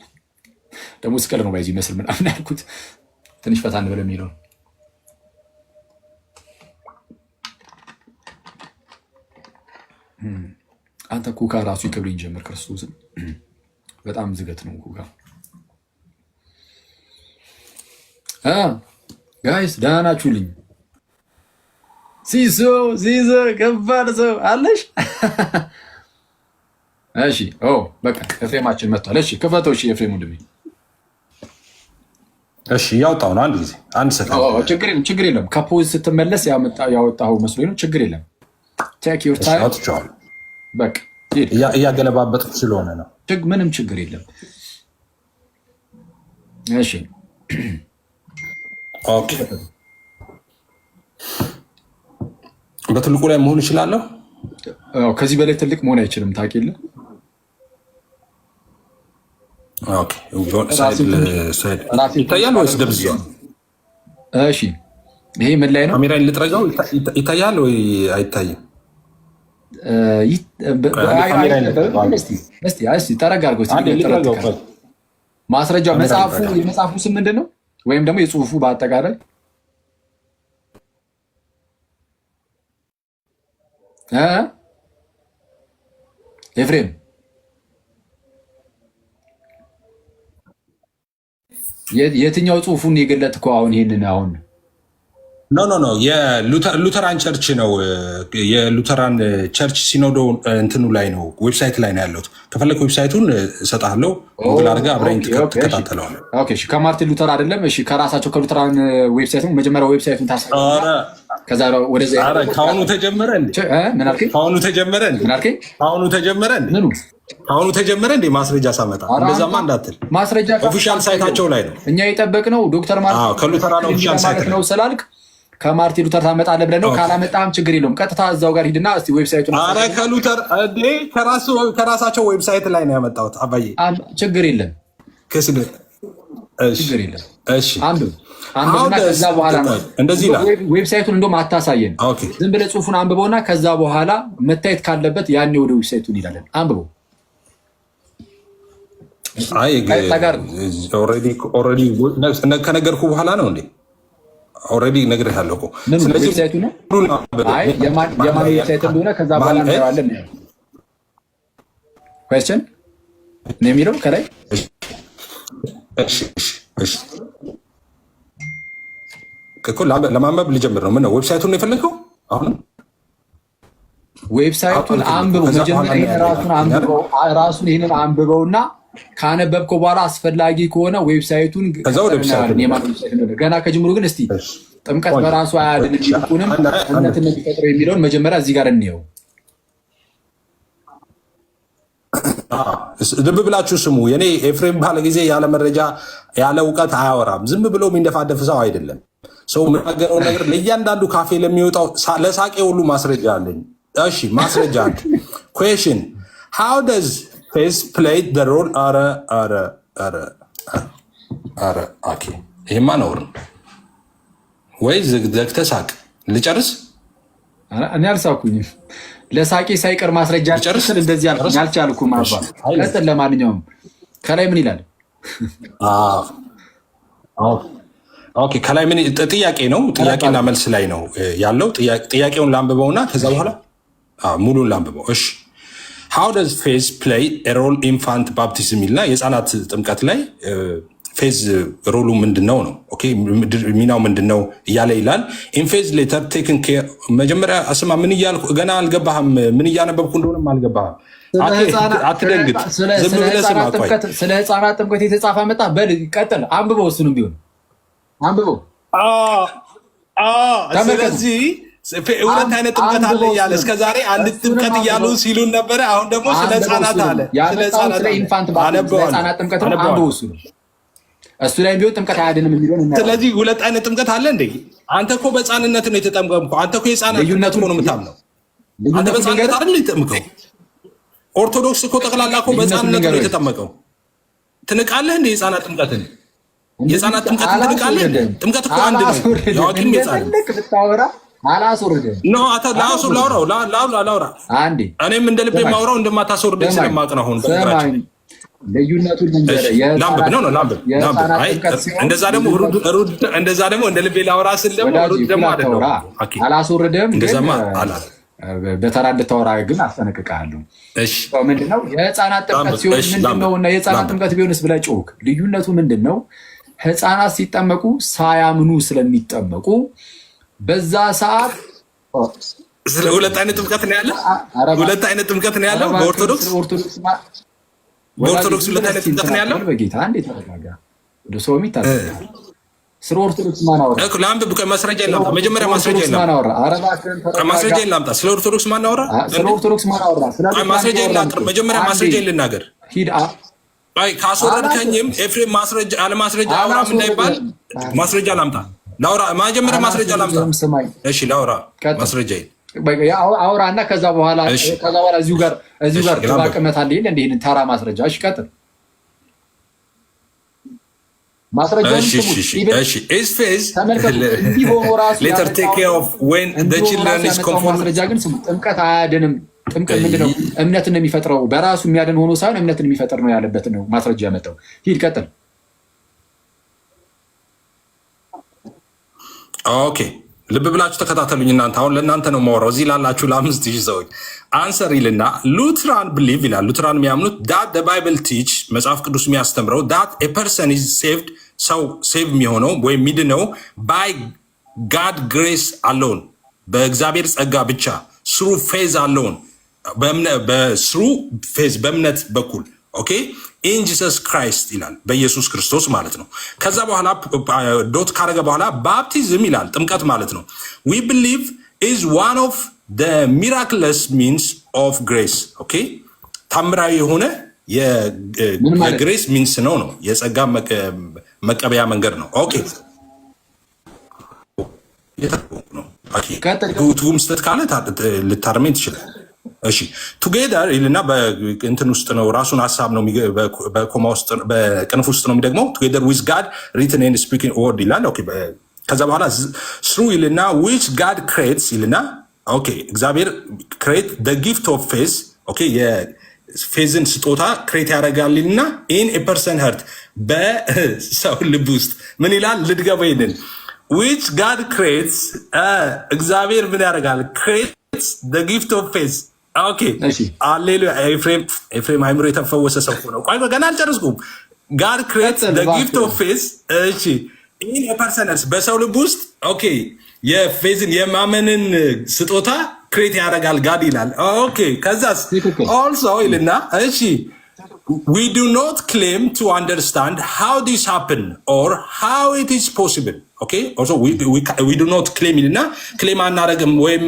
ደግሞ ስቀል ነው ባይዚ መስል ምናምን ያልኩት ትንሽ ፈታ እንበል የሚለው አንተ ኮካ ራሱ ይከብልኝ ጀምር። ክርስቶስን በጣም ዝገት ነው ኮካ። ጋይስ ደህና ናችሁልኝ? ሲሶ ከባድ ሰው አለሽ? እሺ በቃ ኤፍሬማችን መጥቷል። እሺ ክፈተው። እሺ ኤፍሬም ወንድሜ። እሺ ያወጣው ነው። አንድ ጊዜ አንድ ሰከንድ። ችግር የለም። ከፖዝ ስትመለስ ያወጣው መስሎኝ ነው። ችግር የለም። ቴክ ዩር ታይም። በቃ እያገለባበጥኩ ስለሆነ ነው። ምንም ችግር የለም። እሺ ኦኬ። በትልቁ ላይ መሆን ይችላለሁ። ከዚህ በላይ ትልቅ መሆን አይችልም። ታውቂልህ? ኦኬ። ይታያል ወይስ ደብዝዟል? እሺ ይሄ ምን ላይ ነው? ካሜራ ልጥረጋው። ይታያል ወይ አይታይም? ጠረግ አድርጎ ማስረጃው የመጽሐፉ ስም ምንድን ነው? ወይም ደግሞ የጽሁፉ በአጠቃላይ ኤፍሬም የትኛው ጽሁፉን የገለጥከው? አሁን ይሄንን አሁን ኖ የሉተራን ቸርች ነው። የሉተራን ቸርች ሲኖዶ እንትኑ ላይ ነው፣ ዌብሳይት ላይ ነው ያለሁት። ከፈለግ ዌብሳይቱን እሰጥሃለሁ፣ ጉግል አድርገህ አብረኝ ትከታተለዋለህ። ከማርቲን ሉተር አይደለም? እሺ ከራሳቸው ከሉተራን ዌብሳይት መጀመሪያ ዌብሳይቱን ታሳያለህ። ከዛ ወደዛ ከአሁኑ ተጀመረ እንዴ? ምን አልከኝ? ከአሁኑ ተጀመረ እንዴ? ምን አልከኝ? ከአሁኑ ተጀመረ እንዴ? ምኑ አሁኑ ተጀመረ እንዴ? ማስረጃ ሳመጣ እንደዛማ እንዳትል። ማስረጃ ኦፊሻል ሳይታቸው ላይ ነው እኛ የጠበቅነው። ዶክተር ማርቲን ከሉተራን ኦፊሻል ሳይት ነው ስላልክ ከማርቲን ሉተር ታመጣለህ ብለን ነው። ካላመጣህም ችግር የለውም። ቀጥታ እዛው ጋር ሂድና እስቲ ዌብሳይቱን። ኧረ ከሉተር እንዴ ከራሳቸው ዌብሳይት ላይ ነው ያመጣሁት አባዬ። ችግር የለም ችግር የለም። እሺ አንብብና ከዛ በኋላ ነው እንደዚህ ይላል። ዌብሳይቱን እንደውም አታሳየን፣ ዝም ብለህ ጽሁፉን አንብበውና ከዛ በኋላ መታየት ካለበት ያኔ ወደ ዌብሳይቱ እንሄዳለን። አንብበው። አይ ኦልሬዲ ከነገርኩ በኋላ ነው እንዴ? ኦልሬዲ ነግሬሃለሁ እኮ። ስለዚህ ዌብሳይቱ ነው የማን ዌብሳይት እንደሆነ ከዛ በኋላ እናየዋለን። ኩዌስችን ነው የሚለው ከላይ። እሺ እኮ ለማንበብ ልጀምር ነው። ምን ነው ዌብሳይቱን ነው የፈለግከው? አሁን ዌብሳይቱን አንብበው መጀመሪያ ራሱን ይሄንን አንብበውና ካነበብከው በኋላ አስፈላጊ ከሆነ ዌብሳይቱን ገና ከጅምሩ ግን እስቲ ጥምቀት በራሱ አያድንም ይልቁንም እምነትን የሚፈጥረው የሚለውን መጀመሪያ እዚህ ጋር እንየው። ልብ ብላችሁ ስሙ። የኔ ኤፍሬም ባለ ጊዜ ያለ መረጃ ያለ እውቀት አያወራም። ዝም ብሎ የሚንደፋደፍ ሰው አይደለም። ሰው የምናገረው ነገር ለእያንዳንዱ ካፌ ለሚወጣው ለሳቄ ሁሉ ማስረጃ አለኝ። እሺ ማስረጃ አለ። ኩዌሽን ሃው ደዝ ፌዝ ፕሌይ ዘ ሮል። ኧረ ኦኬ፣ ይሄማ ነውር ነው ወይ? ዘግተህ ሳቅ። ልጨርስ? እኔ አልሳኩኝም። ለሳቄ ሳይቀር ማስረጃ ጨርስ። እንደዚህ አልቻልኩም። ቀጥል። ለማንኛውም ከላይ ምን ይላል? ኦኬ ከላይ ምን ጥያቄ ነው? ጥያቄና መልስ ላይ ነው ያለው። ጥያቄውን ላንብበውና ከዛ በኋላ ሙሉን ላንብበው። እሺ ሃው ደዝ ፌዝ ፕሌይ ሮል ኢንፋንት ባፕቲዝም ይልና የህፃናት ጥምቀት ላይ ፌዝ ሮሉ ምንድነው ነው? ኦኬ ሚናው ምንድነው እያለ ይላል። ኢንፌዝ ሌተር ቴክን ኬር። መጀመሪያ አስማ። ምን እያልኩ ገና አልገባህም። ምን እያነበብኩ እንደሆነም አልገባህም። አትደንግጥ። ዝም ብለህ ስማ። ስለ ህፃናት ጥምቀት የተጻፈ መጣ። በል ቀጥል፣ አንብበው። እሱንም ቢሆን አንብበው። ስለዚህ ሁለት አይነት ጥምቀት አለ እያለ እስከዛሬ አንድ ጥምቀት እያሉ ሲሉን ነበረ። አሁን ደግሞ ስለ ህፃናት አለ። ስለ ኢንፋንት ህፃናት ጥምቀት ነው። አንብበው። እሱ ላይ ቢሆን ጥምቀት አያድንም የሚለውን እና ስለዚህ ሁለት አይነት ጥምቀት አለ እንዴ? አንተ እኮ በህፃንነት ነው የተጠመቀው። አንተ እኮ የህፃናት ጥምቀት ነው የምታምነው። አንተ በህፃንነት አይደል የተጠመቀው? ኦርቶዶክስ እኮ ጠቅላላ እኮ በህፃንነት ነው የተጠመቀው። ትንቃለህ እንዴ የህፃናት ጥምቀትን? የህፃናት ጥምቀትን ትንቃለህ? ጥምቀት እኮ አንድ ነው። ያዋቂም የህፃን አላስወርድህም። ኖ አታ ላውራ አንዴ እኔም እንደ ልቤ ማውራው እንደማታስወርደኝ ስለማቅ ነው። አሁን ልዩነቱን እንደዛ ደግሞ እንደ ልቤ ላውራ ስል ደግሞ አላስወርድህም። በተራ እንድታወራ ግን አስጠነቅቅሃለሁ። ምንድነው የህፃናት ጥምቀት ሲሆን ምንድነው እና የህፃናት ጥምቀት ቢሆንስ ብለህ ጮክ። ልዩነቱ ምንድነው? ህፃናት ሲጠመቁ ሳያምኑ ስለሚጠመቁ በዛ ሰዓት ሁለት አይነት ጥምቀት ነው ያለ። ሁለት አይነት ጥምቀት ነው ያለው በኦርቶዶክስ ሁለት አይነት ጥምቀት ነው ያለው። በጌታ አንዴ ተረጋጋ። ወደ ሰው ይታረጋል። ስለ ኦርቶዶክስ ማን አወራ? ለአንብብ ማስረጃ የለም። መጀመሪያ ማስረጃ የለም። ማስረጃ የለም። ስለ ኦርቶዶክስ ማን አወራ? ስለ ኦርቶዶክስ ማን አወራ? ማስረጃ የለም። መጀመሪያ ማስረጃ ልናገር። ሂድ አይ ካስወረድከኝም ኤፍሬም ማስረጃ አለ ማስረጃ አውራም እንዳይባል ማስረጃ ላምጣ። ላውራ መጀመሪያ ማስረጃ ላምጣ። እሺ ላውራ ማስረጃ አውራ እና ከዛ በኋላ እዚሁ ጋር ባቅመት አለ እንደ ይሄን ተራ ማስረጃ። እሺ ቀጥል። ማስረጃውን ማስረጃ ግን ጥምቀት አያድንም። ጥምቀት ምንድነው? እምነትን ነው የሚፈጥረው። በራሱ የሚያድን ሆኖ ሳይሆን እምነትን የሚፈጥር ነው ያለበት ነው ማስረጃ ያመጣው። ሂድ ቀጥል። ኦኬ ልብ ብላችሁ ተከታተሉኝ እናንተ። አሁን ለእናንተ ነው የማወራው፣ እዚህ ላላችሁ ለ5000 ሰዎች አንሰር ይልና ሉትራን ብሊቭ ይላል። ሉትራን የሚያምኑት ዳት ባይብል ቲች መጽሐፍ ቅዱስ የሚያስተምረው ዳት ፐርሰን ኢዝ ሴቭድ ሰው ሴቭ የሚሆነው ወይም ሚድነው ባይ ጋድ ግሬስ አለውን በእግዚአብሔር ጸጋ ብቻ ስሩ ፌዝ አለውን በስሩ ፌዝ በእምነት በኩል ኦኬ ኢን ጂሰስ ክራይስት ይላል በኢየሱስ ክርስቶስ ማለት ነው። ከዛ በኋላ ዶት ካረገ በኋላ ባፕቲዝም ይላል ጥምቀት ማለት ነው። ዊ ቢሊቭ ኢዝ ዋን ኦፍ ዘ ሚራክለስ ሚንስ ኦፍ ግሬስ ኦኬ ታምራዊ የሆነ የግሬስ ሚንስ ነው የጸጋ መቀበያ መንገድ ነው። ኦኬ ትርጉም ስህተት ካለ ልታርመኝ ትችላል። እሺ ቱጌደር ይልና በእንትን ውስጥ ነው ራሱን ሀሳብ ነው በኮማ ውስጥ በቅንፍ ውስጥ ነው የሚደግመው። ቱጌደር ዊዝ ጋድ ሪትን ኤንድ ስፒኪንግ ወርድ ይላል። ኦኬ ከዛ በኋላ ስሩ ይልና ዊች ጋድ ክሬትስ ይልና ኦኬ እግዚአብሔር ክሬት ዘ ጊፍት ኦፍ ፌዝ ኦኬ የፌዝን ስጦታ ክሬት ያደርጋልና ኢን ኤ ፐርሰን ሀርት በሰው ልብ ውስጥ ምን ይላል ልድገበው ይልን ዊች ጋድ ክሬትስ እግዚአብሔር ምን ያደርጋል ክሬትስ ዘ ጊፍት ኦፍ ፌዝ ኦኬ አሌሉያ። ኤፍሬም አይምሮ የተፈወሰ ሰው ነው። ቆይ ገና አልጨረስኩም። ጋድ ክሬትስ ዘ ጊፍት ኦፍ ፌዝ እሺ ኢን ኤ ፐርሰን በሰው ልብ ውስጥ ኦኬ የፌዝን የማመንን ስጦታ ክሬት ያደርጋል ጋድ ይላል። ኦኬ ከዛስ ኦልሶ ይልና እሺ we do not claim to understand how this happened or how it is possible okay also we do not claim ይልና ክሌም አናረግም ወይም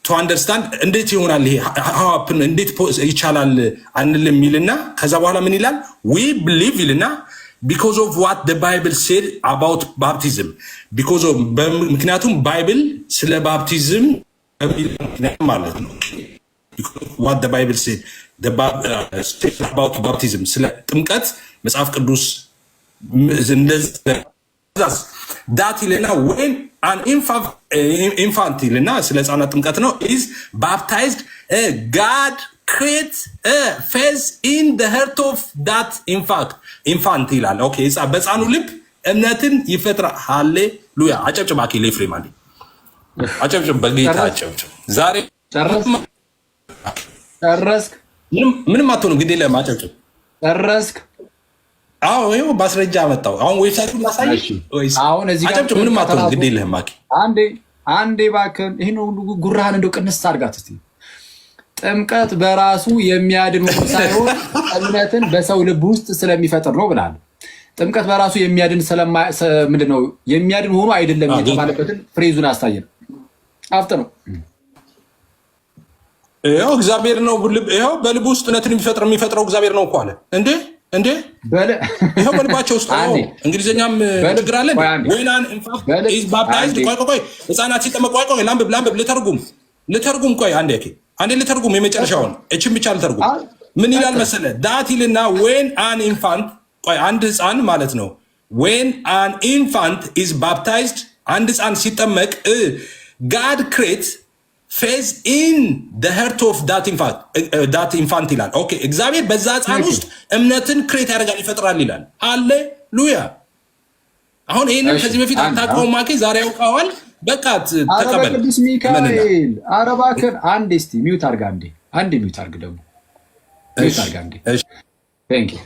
to understand እንዴት ይሆናል ይሄ how happen እንዴት ይቻላል አንልም ይልና ከዛ በኋላ ምን ይላል we believe ይልና because of what the bible said about baptism because of ምክንያቱም ባይብል ስለ ባፕቲዝም ማለት ነው what the bible said about baptism ስለ ጥምቀት መጽሐፍ ቅዱስ ዳት ይልና when an infant ይልና ስለ ህፃናት ጥምቀት ነው is baptized God create a phase in the heart of that infant ይላል። ኦኬ በህፃኑ ልብ እምነትን ይፈጥራል። ሃሌሉያ። አጨብጭብ አኪ ለፍሬም አለ አጨብጭብ በጌታ አጨብጭብ። ዛሬ ጨረስክ? ምንም አትሆንም። ግዴ ለማጨብጭብ ጨረስክ? አዎ ይሄው ማስረጃ አመጣው። አሁን ዌብሳይቱን ላሳይ ወይስ አሁን እዚህ ጋር አጨብጭብ? ምንም አትሆንም። ግዴ ለማኪ አንዴ እባክህን ይሄን ሁሉ ጉራህን እንደው ቅንስ አድርጋት እስቲ። ጥምቀት በራሱ የሚያድን ሆኖ ሳይሆን እምነትን በሰው ልብ ውስጥ ስለሚፈጥር ነው ብላል። ጥምቀት በራሱ የሚያድን ምንድነው የሚያድን ሆኖ አይደለም የተባለበትን ፍሬዙን አስተያየን። አፍጥ ነው ይሄው እግዚአብሔር ነው ይሄው በልብ ውስጥ እምነትን የሚፈጥረው እግዚአብሔር ነው እኮ አለ እንዴ ይሄው በልባቸው ውስጥ ነው። እንግሊዘኛም ችግር አለ ወይናን ኢንፋክት ኢዝ ባፕታይዝድ ቆይ ህፃናት ሲጠመቁ ቆይ ላምብ ልተርጉም ቆይ አንዴ ልተርጉም የመጨረሻውን እቺን ብቻ ልተርጉም። ምን ይላል መሰለ ዳት ይልና ዌን አን ኢንፋንት ቆይ አንድ ህፃን ማለት ነው ዌን አን ኢንፋንት ኢዝ ባፕታይዝድ አንድ ህፃን ሲጠመቅ ጋድ ክሬት ፌዝ ኢን ዘ ሄርት ኦፍ ዳት ኢንፋንት ይላል። ኦኬ እግዚአብሔር በዛ ህፃን ውስጥ እምነትን ክሬት ያደርጋል ይፈጥራል ይላል። ሃሌሉያ። አሁን ይሄንን ከዚህ በፊት አታውቀውም ማኬ ዛሬ ያውቀዋል። በቃ ተቀበል። ቅዱስ ሚካኤል ኧረ እባክህን አንዴ እስቲ ሚውት አድርግ አንዴ ሚውት አድርግ ደግሞ ሚውት አድርግ አንዴ። ቴንክ ዩ።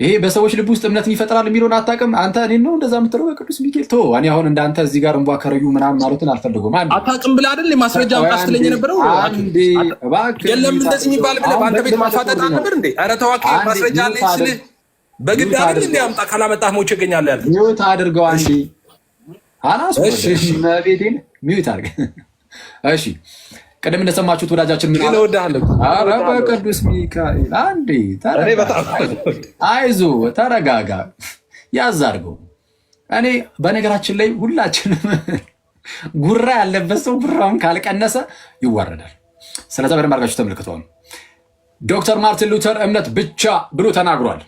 ይሄ በሰዎች ልብ ውስጥ እምነትን ይፈጥራል የሚለውን አታውቅም አንተ። እኔን ነው እንደዛ የምትለው? በቅዱስ ሚካኤል ቶ እኔ አሁን እንዳንተ እዚህ ጋር እንቧ ከረዩ ምናምን ማለትን አልፈልጉም። አታውቅም ብለህ አይደል ማስረጃ አስተለኝ የነበረው? የለም እንደዚህ የሚባል ብለህ በአንተ ቤት ማፋጠጥ አልነበር እንዴ? ኧረ ተዋቂ ማስረጃ አለኝ ስልህ በግድ አይደል እንዴ? አምጣ ካላመጣህ ሞቼ እገኛለሁ ያልኩት። ሚውት አድርገው አንዴ ቤቴን ሚውት አድርግ። እሺ ቅድም እንደሰማችሁት ወዳጃችን ምን እወድሃለሁ። ኧረ በቅዱስ ሚካኤል አንዴ አይዞህ ተረጋጋ፣ ያዝ አድርገው። እኔ በነገራችን ላይ ሁላችንም ጉራ ያለበት ሰው ጉራውን ካልቀነሰ ይዋረዳል። ስለዛ በደንብ አድርጋችሁ ተመልክተዋል። ዶክተር ማርቲን ሉተር እምነት ብቻ ብሎ ተናግሯል።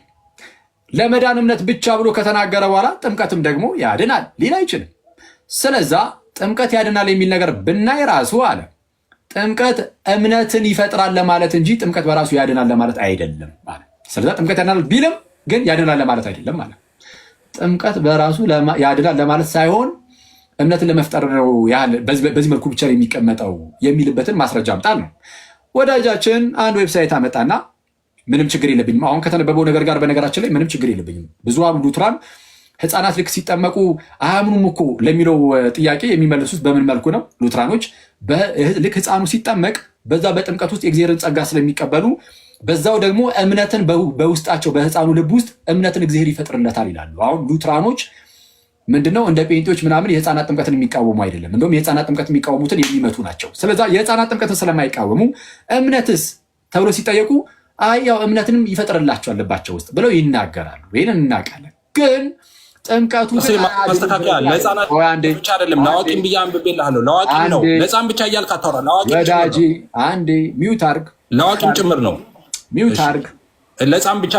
ለመዳን እምነት ብቻ ብሎ ከተናገረ በኋላ ጥምቀትም ደግሞ ያድናል ሊል አይችልም። ስለዛ ጥምቀት ያድናል የሚል ነገር ብናይ ራሱ አለ ጥምቀት እምነትን ይፈጥራል ለማለት እንጂ ጥምቀት በራሱ ያድናል ለማለት አይደለም አለ። ስለዛ ጥምቀት ያድናል ቢልም ግን ያድናል ለማለት አይደለም አለ። ጥምቀት በራሱ ያድናል ለማለት ሳይሆን እምነትን ለመፍጠር ነው ያህል በዚህ መልኩ ብቻ የሚቀመጠው የሚልበትን ማስረጃ አምጣል ነው። ወዳጃችን አንድ ዌብሳይት አመጣና ምንም ችግር የለብኝም አሁን ከተነበበው ነገር ጋር በነገራችን ላይ ምንም ችግር የለብኝም። ብዙሃኑ ሉትራን ህፃናት ልክ ሲጠመቁ አያምኑም እኮ ለሚለው ጥያቄ የሚመልሱት በምን መልኩ ነው? ሉትራኖች ልክ ህፃኑ ሲጠመቅ በዛ በጥምቀት ውስጥ የእግዚአብሔርን ጸጋ ስለሚቀበሉ በዛው ደግሞ እምነትን በውስጣቸው በህፃኑ ልብ ውስጥ እምነትን እግዚአብሔር ይፈጥርለታል ይላሉ። አሁን ሉትራኖች ምንድነው እንደ ጴንጤዎች ምናምን የህፃናት ጥምቀትን የሚቃወሙ አይደለም። እንደውም የህፃናት ጥምቀት የሚቃወሙትን የሚመቱ ናቸው። ስለዛ የህፃናት ጥምቀትን ስለማይቃወሙ እምነትስ ተብሎ ሲጠየቁ አይ ያው እምነትንም ይፈጥርላቸው አለባቸው ውስጥ ብለው ይናገራሉ። ይህንን እናውቃለን። ግን ጥምቀቱ ማስተካከያ ለህፃናት ብቻ አይደለም፣ ለአዋቂም ብዬ አንብቤልሃለሁ። ለአዋቂ ነው፣ ለህፃን ብቻ እያልክ አታውራ። ለአዋቂ ወዳጄ አንዴ ሚውት አድርግ፣ ለአዋቂም ጭምር ነው። ሚውት አድርግ። ለህፃን ብቻ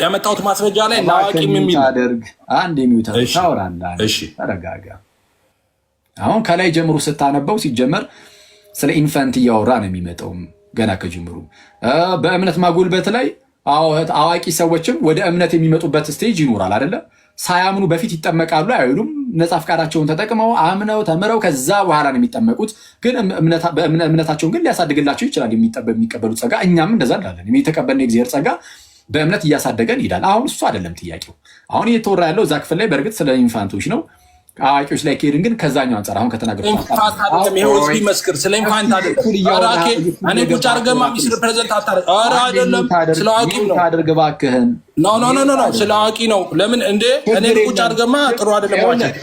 ያመጣሁት ማስረጃ ላይ ለአዋቂም የሚል አድርግ። አንዴ ሚውት አድርግ፣ ታወራለህ። እሺ ተረጋጋ። አሁን ከላይ ጀምሮ ስታነበው ሲጀመር ስለ ኢንፋንት እያወራ ነው የሚመጣው ገና ከጅምሩ። በእምነት ማጎልበት ላይ አዋቂ ሰዎችም ወደ እምነት የሚመጡበት ስቴጅ ይኖራል አይደለ? ሳያምኑ በፊት ይጠመቃሉ አይሉም። ነፃ ፍቃዳቸውን ተጠቅመው አምነው ተምረው ከዛ በኋላ ነው የሚጠመቁት። ግን እምነታቸውን ግን ሊያሳድግላቸው ይችላል የሚቀበሉት ጸጋ። እኛም እንደዛ እንላለን። የተቀበልን የእግዚአብሔር ጸጋ በእምነት እያሳደገን ይሄዳል። አሁን እሱ አይደለም ጥያቄው። አሁን እየተወራ ያለው እዛ ክፍል ላይ በእርግጥ ስለ ኢንፋንቶች ነው። አዋቂዎች ላይ ከሄድን ግን ከዛኛው አንጻር አሁን ከተናገሩት መስክር ስለ ኢንፋንት አይደለም። እኔ ቁጭ አድርገማ ሚስ ሪፕሬዘንት አታደርግ። ኧረ አይደለም፣ ስለ አዋቂ ነው። ታደርግ እባክህን። ኖ ስለ አዋቂ ነው። ለምን እንዴ እኔ ቁጭ አድርገማ ጥሩ አይደለም። ዋቸት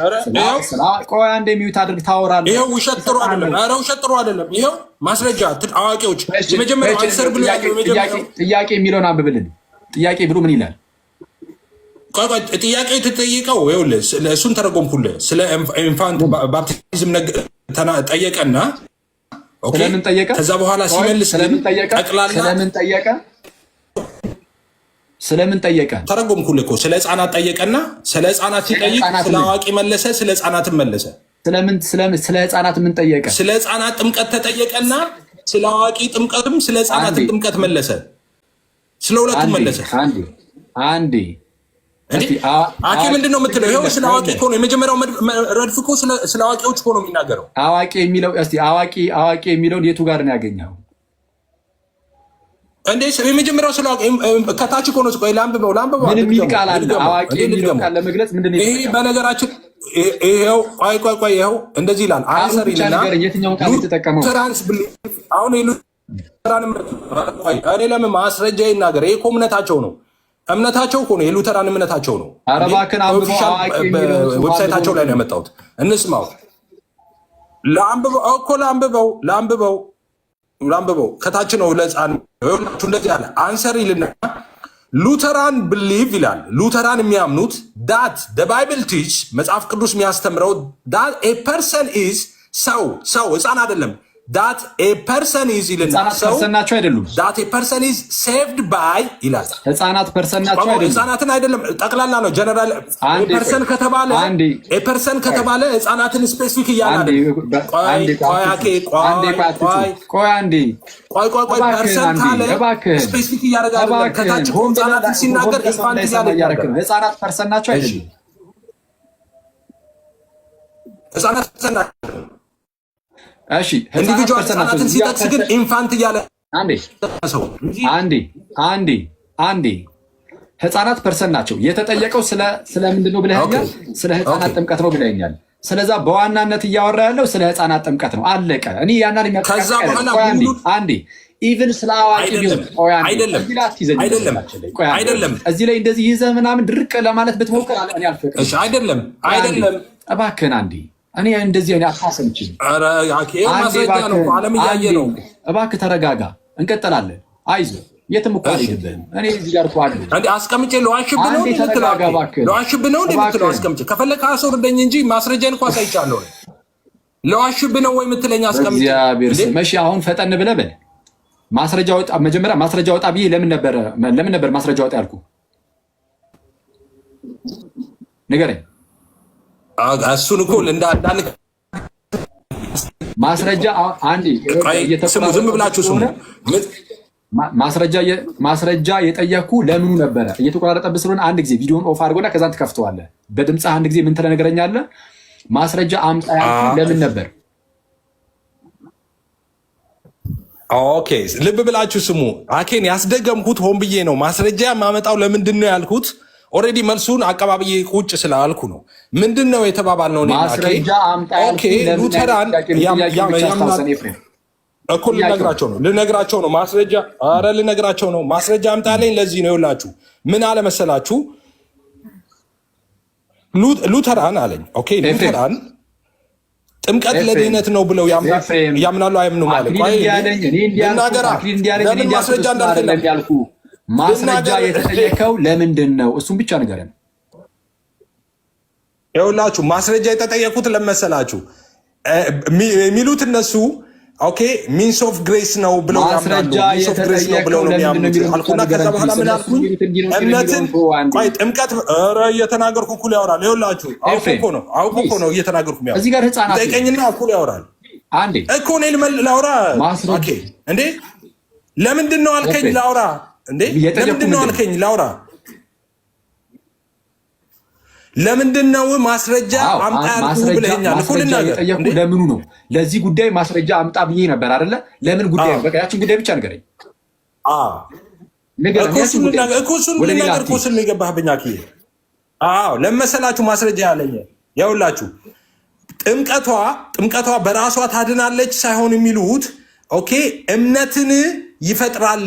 ቆይ አንዴ ሚውት አድርግ፣ ታወራለህ። ይሄው ውሸት ጥሩ አይደለም። ኧረ ውሸት ጥሩ አይደለም። ይሄው ማስረጃ አዋቂዎች የመጀመሪያው አንሰር ብሎ ጥያቄ የሚለውን አንብብልን። ጥያቄ ብሎ ምን ይላል? ጥያቄ የተጠየቀው ይኸውልህ፣ እሱን ተረጎምኩልህ። ስለ ኢንፋንት ባፕቲዝም ጠየቀና ስለምን ጠየቀ? ከዛ በኋላ ሲመልስ ጠቅላላ ስለምን ጠየቀ? ተረጎምኩልህ እኮ ስለ ህፃናት ጠየቀና ስለ ህፃናት ሲጠይቅ ስለ አዋቂ መለሰ፣ ስለ ህፃናትም መለሰ። ስለ ህፃናት ምን ጠየቀ? ስለ ህፃናት ጥምቀት ተጠየቀና ስለ አዋቂ ጥምቀትም ስለ ህፃናትም ጥምቀት መለሰ። ስለ ሁለቱም መለሰ። አንዴ አዋቂ ምንድን ነው የምትለው? ይኸው ስለ አዋቂ እኮ ነው የመጀመሪያው ረድፍ እኮ ስለ አዋቂዎች እኮ ነው የሚናገረው። አዋቂ የሚለው እስቲ አዋቂ የሚለውን የቱ ጋር ነው ያገኘው እንዴ? የመጀመሪያው ስለ አዋቂ ከታች እኮ ነው። ቆይ ላንብበው። ምን የሚል ቃል አለ? አዋቂ የሚለው ቃል ለመግለጽ ምንድን ነው? ይሄ በነገራችን ይኸው ቆይ ይኸው እንደዚህ ይላል። አንሰር ይልና የትኛውን ቃል የተጠቀመው አሁን እኔ ለምን ማስረጃ ይናገር? ይሄ እኮ እምነታቸው ነው። እምነታቸው እኮ ነው። የሉተራን እምነታቸው ነው። ኦፊሻል ዌብሳይታቸው ላይ ነው ያመጣሁት። እንስማው። ለአንብበው ከታች ነው። ለህፃን እንደዚህ አለ። አንሰር ይልና ሉተራን ብሊቭ ይላል። ሉተራን የሚያምኑት ዳት ባይብል ቲች መጽሐፍ ቅዱስ የሚያስተምረው ዳት ኤ ፐርሰን ኢዝ ሰው ህፃን አይደለም። ዳት ኤ ፐርሰን ኢዝ ይልና ናቸው አይደሉም። ዳት ኤ ፐርሰን ኢዝ ሴቭድ ባይ ይላል። ህፃናት ፐርሰን ናቸው አይደሉም። ህፃናትን አይደለም፣ ጠቅላላ ነው። ጀነራል ፐርሰን ከተባለ ኤ ፐርሰን ከተባለ ህፃናትን ስፔሲፊክ እያለ ፐርሰን ካለ ስፔሲፊክ እያደረገ ከታች ህፃናትን ሲናገር ኢንፋንት እያለ ህፃናት ፐርሰን ናቸው አይደሉም። ህፃናት ፐርሰን ናቸው። እሺ ኢንዲቪጁዋል ህፃናትን ሲጠቅስ ግን ኢንፋንት እያለ አንዴ ህፃናት ፐርሰን ናቸው። የተጠየቀው ስለ ምንድን ነው ብለኸኛል? ስለ ህፃናት ጥምቀት ነው ብለኸኛል። ስለዛ በዋናነት እያወራ ያለው ስለ ህፃናት ጥምቀት ነው። አለቀ። እኔ ያናል አንዴ ኢቭን ስለ አዋቂ አይደለም። እዚህ ላይ እንደዚህ ይዘህ ምናምን ድርቅ ለማለት ብትሞክር እኔ አልፈቅድም። አይደለም እባክህን አንዴ እኔ እንደዚህ አይነት አሳሰምችኝ። ዓለም እያየ ነው። እባክህ ተረጋጋ። እንቀጥላለን። አይዞህ የትም እኮ አልሄድብህም። እኔ እዚህ ጋር እኮ አለ አስቀምጬ ለዋሽብህ ነው የምትለው። አስቀምጬ ከፈለግህ አስወርደኝ እንጂ ማስረጃን እኮ አሳይቻለሁ። ለዋሽብህ ነው ወይ የምትለኝ? አስቀምጬ እግዚአብሔር ስም። እሺ አሁን ፈጠን ብለህ በል። ማስረጃ ወጣ። መጀመሪያ ማስረጃ ወጣ ብዬ ለምን ነበር ማስረጃ ወጣ ያልኩህ? ንገረኝ። እሱን እኮ እንዳል ማስረጃ አንዴ ዝም ብላችሁ ስሙ። ማስረጃ የጠየኩ ለምኑ ነበረ? እየተቆራረጠብህ ስለሆነ አንድ ጊዜ ቪዲዮን ኦፍ አድርጎና ከዛን ትከፍተዋለህ። በድምፅህ አንድ ጊዜ ምን ትለህ ነገረኛለህ? ማስረጃ አምጣ ያልኩህ ለምን ነበር? ኦኬ ልብ ብላችሁ ስሙ። አኬን ያስደገምኩት ሆን ብዬ ነው። ማስረጃ የማመጣው ለምንድን ነው ያልኩት ኦልሬዲ መልሱን አቀባብዬ ቁጭ ስላልኩ ነው። ምንድን ነው የተባባልነው? ማስረጃ አምጣ ሉተራን እኩል ልነግራቸው ነው ማስረጃ። ኧረ ልነግራቸው ነው ማስረጃ አምጣለኝ። ለዚህ ነው ይኸውላችሁ ምን አለ መሰላችሁ ሉተራን አለኝ። ኦኬ ሉተራን ጥምቀት ለድህነት ነው ብለው ያምናሉ አይምኑ? ማለት ለምን ማስረጃ እንዳልኩ ማስረጃ የተጠየቀው ለምንድን ነው? እሱም ብቻ ንገረን። ይኸውላችሁ ማስረጃ የተጠየቁት ለመሰላችሁ የሚሉት እነሱ ኦኬ ሚንስ ኦፍ ግሬስ ነው ብለው ያምናሉ። ሚንስ ኦፍ ግሬስ ነው ብለው ነው የሚያምኑት አልኩና ከዛ በኋላ ምን አልኩኝ? እምነትን ቆይ ጥምቀት ኧረ እየተናገርኩ እኩል ያወራል። ይኸውላችሁ አውቆ እኮ ነው እየተናገርኩ የሚያወራው። እዚህ ጋር ህፃናት ጠይቀኝና እኩል ያወራል። አንዴ እኮ እኔ ላውራ ኦኬ እንዴ ለምንድን ነው አልከኝ ላውራ እንዴ ለምንድን ነው አልከኝ ላውራ? ለምንድን ነው ማስረጃ አምጣ ያልኩህ ብለኸኛል እኮ ልናገር። ለምኑ ነው? ለዚህ ጉዳይ ማስረጃ አምጣ ብዬ ነበር አይደለ? ለምን ጉዳይ ነው? በቃ ያችን ጉዳይ ብቻ ንገረኝ። እኮ እሱን የገባህብኝ አክዬ። ለመሰላችሁ ማስረጃ ያለኝ ያውላችሁ ጥምቀቷ በራሷ ታድናለች ሳይሆን የሚሉት ኦኬ እምነትን ይፈጥራል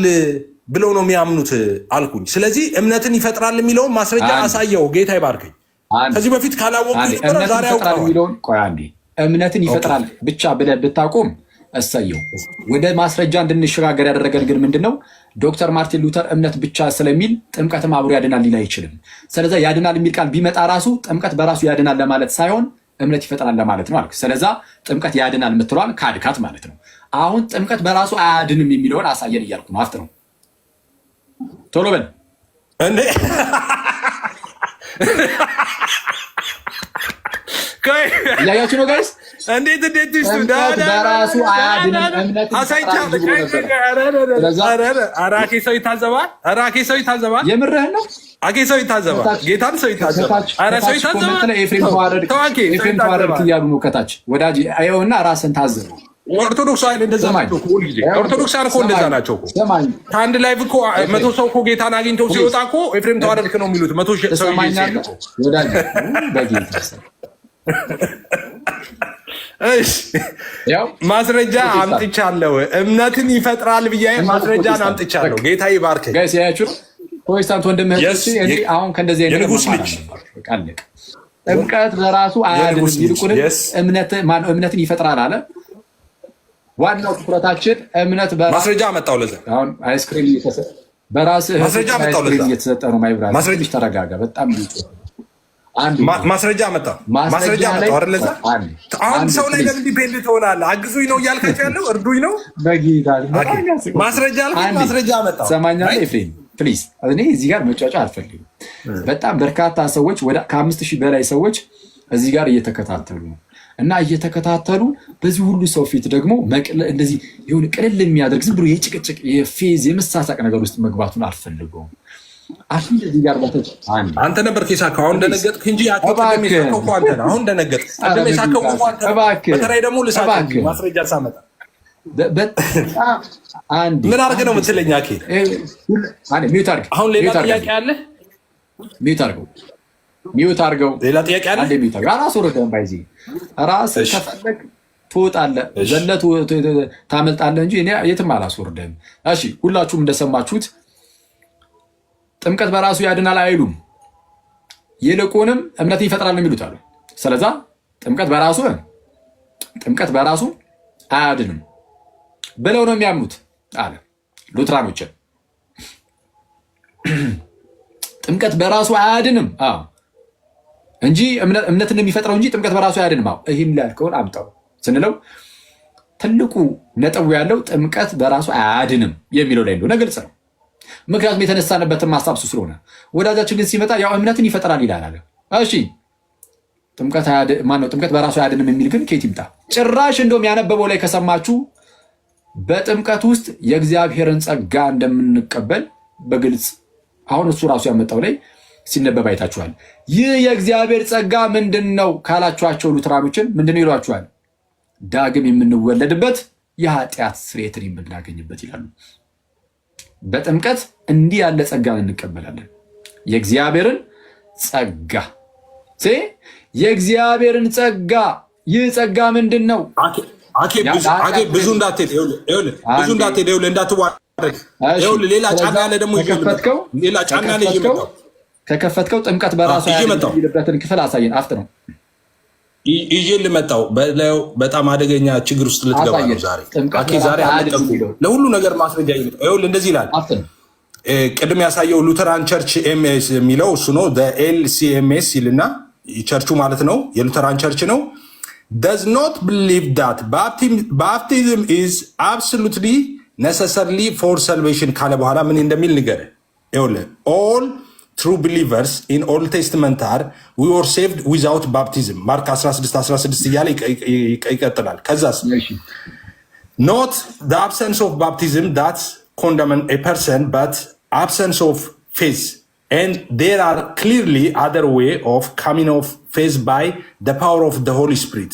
ብለው ነው የሚያምኑት አልኩኝ። ስለዚህ እምነትን ይፈጥራል የሚለውን ማስረጃ አሳየው። ጌታ ይባርከኝ። ከዚህ በፊት ካላወቁ ዛሬ እምነትን ይፈጥራል ብቻ ብለህ ብታቆም እሰየው። ወደ ማስረጃ እንድንሸጋገር ያደረገን ግን ምንድነው? ዶክተር ማርቲን ሉተር እምነት ብቻ ስለሚል ጥምቀትም አብሮ ያድናል ሊል አይችልም። ስለዚህ ያድናል የሚል ቃል ቢመጣ ራሱ ጥምቀት በራሱ ያድናል ለማለት ሳይሆን እምነት ይፈጥራል ለማለት ነው አልክ። ስለዛ ጥምቀት ያድናል የምትለዋል ካድካት ማለት ነው። አሁን ጥምቀት በራሱ አያድንም የሚለውን አሳየን እያልኩ ነው። አፍጥ ነው ቶሎ በል እንዴ! እያያችሁ ነው ጋይስ? እንዴት በራሱ አያድንም እምነት አራኬ ሰው ይታዘባል። አራኬ ሰው ይታዘባል። የምርህን ነው? አኬ ሰው ይታዘባል። ጌታን ሰው ይታዘባል። አረ ሰው ይታዘባል። ኤፍሬም ተዋረድክ እያሉ ነው ከታች ወዳጅ አይውና ራስን ታዘብ። ኦርቶዶክሳውያን እንደዛ ናቸው። ኦርቶዶክሳውያን እኮ እንደዛ ናቸው እኮ። ከአንድ ላይቭ እኮ 100 ሰው እኮ ጌታን አግኝተው ሲወጣ እኮ ኤፍሬም ተዋረድክ ነው የሚሉት። 100 ሰው ማስረጃ አምጥቻለሁ። እምነትን ይፈጥራል ብዬ ማስረጃን አምጥቻለሁ። ጌታ ይባርከኝ። ያችሁ ፕሮቴስታንት ወንድምህ አሁን ከእንደዚህ አይነት ጥምቀት በራሱ አያድንም፣ ይልቁንም እምነትን ይፈጥራል አለ። ዋናው ትኩረታችን እምነት ማስረጃ አመጣው። ለዛ አሁን አይስክሪም በራስህ እየተሰጠ ነው። ማይብራል ማስረጃ ተረጋጋ። በጣም ማስረጃ አመጣው። ማስረጃ አመጣው አይደል? ለዛ አሁን ሰው ላይ ለምን ዲፔንድ ትሆናለህ? አግዙኝ ነው እያልካቸው ያለው እርዱኝ ነው በጌታ ማስረጃ አልኩኝ። ማስረጃ አመጣው። ሰማኛለህ ኤፍሬም ፕሊዝ። እኔ እዚህ ጋር መጫጫ አልፈልግም። በጣም በርካታ ሰዎች ወደ ከ5000 በላይ ሰዎች እዚህ ጋር እየተከታተሉ ነው እና እየተከታተሉ በዚህ ሁሉ ሰው ፊት ደግሞ እንደዚህ የሆነ ቅልል የሚያደርግ ዝም ብሎ የጭቅጭቅ የፌዝ የመሳሳቅ ነገር ውስጥ መግባቱን አልፈልገውም። አሁን እዚህ ጋር አንተ ነበር ከሳከው አሁን ደነገጥክ እንጂ ያቆጥከም የሳከው እኮ አንተ ነህ። አሁን ደነገጥክ። ቀደም የሳከው እኮ አንተ ነህ። በተለይ ደግሞ ልሳከው ማስረጃ ሳመጣ ምን አድርገህ ነው የምትለኝ? አኬ ሚዩት አድርግ። አሁን ሌላ ጥያቄ አለ? ሚዩት አድርገው። ሌላ ጥያቄ አለ? ራስ ወረደን ባይዚ ራስ ከፈለግ ትወጣለህ፣ ዘለት ታመልጣለህ እንጂ እኔ የትም አላስወርደም። እሺ ሁላችሁም እንደሰማችሁት ጥምቀት በራሱ ያድናል አይሉም። ይልቁንም እምነትን ይፈጥራል ነው የሚሉት አሉ። ስለዛ ጥምቀት በራሱ አያድንም ብለው ነው የሚያምኑት አለ ሉትራኖችን። ጥምቀት በራሱ አያድንም እንጂ እምነትን የሚፈጥረው እንጂ ጥምቀት በራሱ አያድንም። ይህን ላልከውን አምጣው ስንለው ትልቁ ነጥቡ ያለው ጥምቀት በራሱ አያድንም የሚለው ላይ እንደሆነ ግልጽ ነው። ምክንያቱም የተነሳንበትን ማሳብ እሱ ስለሆነ፣ ወዳጃችን ግን ሲመጣ ያው እምነትን ይፈጥራል ይላል አለ። እሺ ጥምቀት በራሱ አያድንም የሚል ግን ከየት ይምጣ? ጭራሽ እንደውም ያነበበው ላይ ከሰማችሁ በጥምቀት ውስጥ የእግዚአብሔርን ጸጋ እንደምንቀበል በግልጽ አሁን እሱ ራሱ ያመጣው ላይ ሲነበብ አይታችኋል። ይህ የእግዚአብሔር ጸጋ ምንድን ነው ካላችኋቸው ሉትራኖችን ምንድን ነው ይሏችኋል? ዳግም የምንወለድበት የኃጢአት ስርየትን የምናገኝበት ይላሉ። በጥምቀት እንዲህ ያለ ጸጋን እንቀበላለን። የእግዚአብሔርን ጸጋ የእግዚአብሔርን ጸጋ። ይህ ጸጋ ምንድን ነው? ብዙ እንዳትሄድ እንዳትዋረድ። ሌላ ጫና ያለ ደግሞ ሌላ ጫና ያለ እየመጣሁ ከከፈትከው ጥምቀት በራሱ የሚልበትን ክፍል አሳየን። አፍጥ ነው ይዤ ልመጣው በጣም አደገኛ ችግር ውስጥ ልትገባ ነው ዛሬ። ዛሬ ለሁሉ ነገር ማስረጃ እንደዚህ ይላል። ቅድም ያሳየው ሉተራን ቸርች ኤምኤስ የሚለው እሱ ነው። ኤልሲኤምኤስ ይልና ቸርቹ ማለት ነው፣ የሉተራን ቸርች ነው። does not believe that baptism is absolutely necessarily for salvation ካለ በኋላ ምን እንደሚል ንገር። all true believers in Old Testament are we were saved without baptism ማርክ 16:16 እያለ ይቀጥላል። ከዛስ not the absence of baptism that condemn a person but absence of faith and there are clearly other way of coming of faith by the power of the Holy Spirit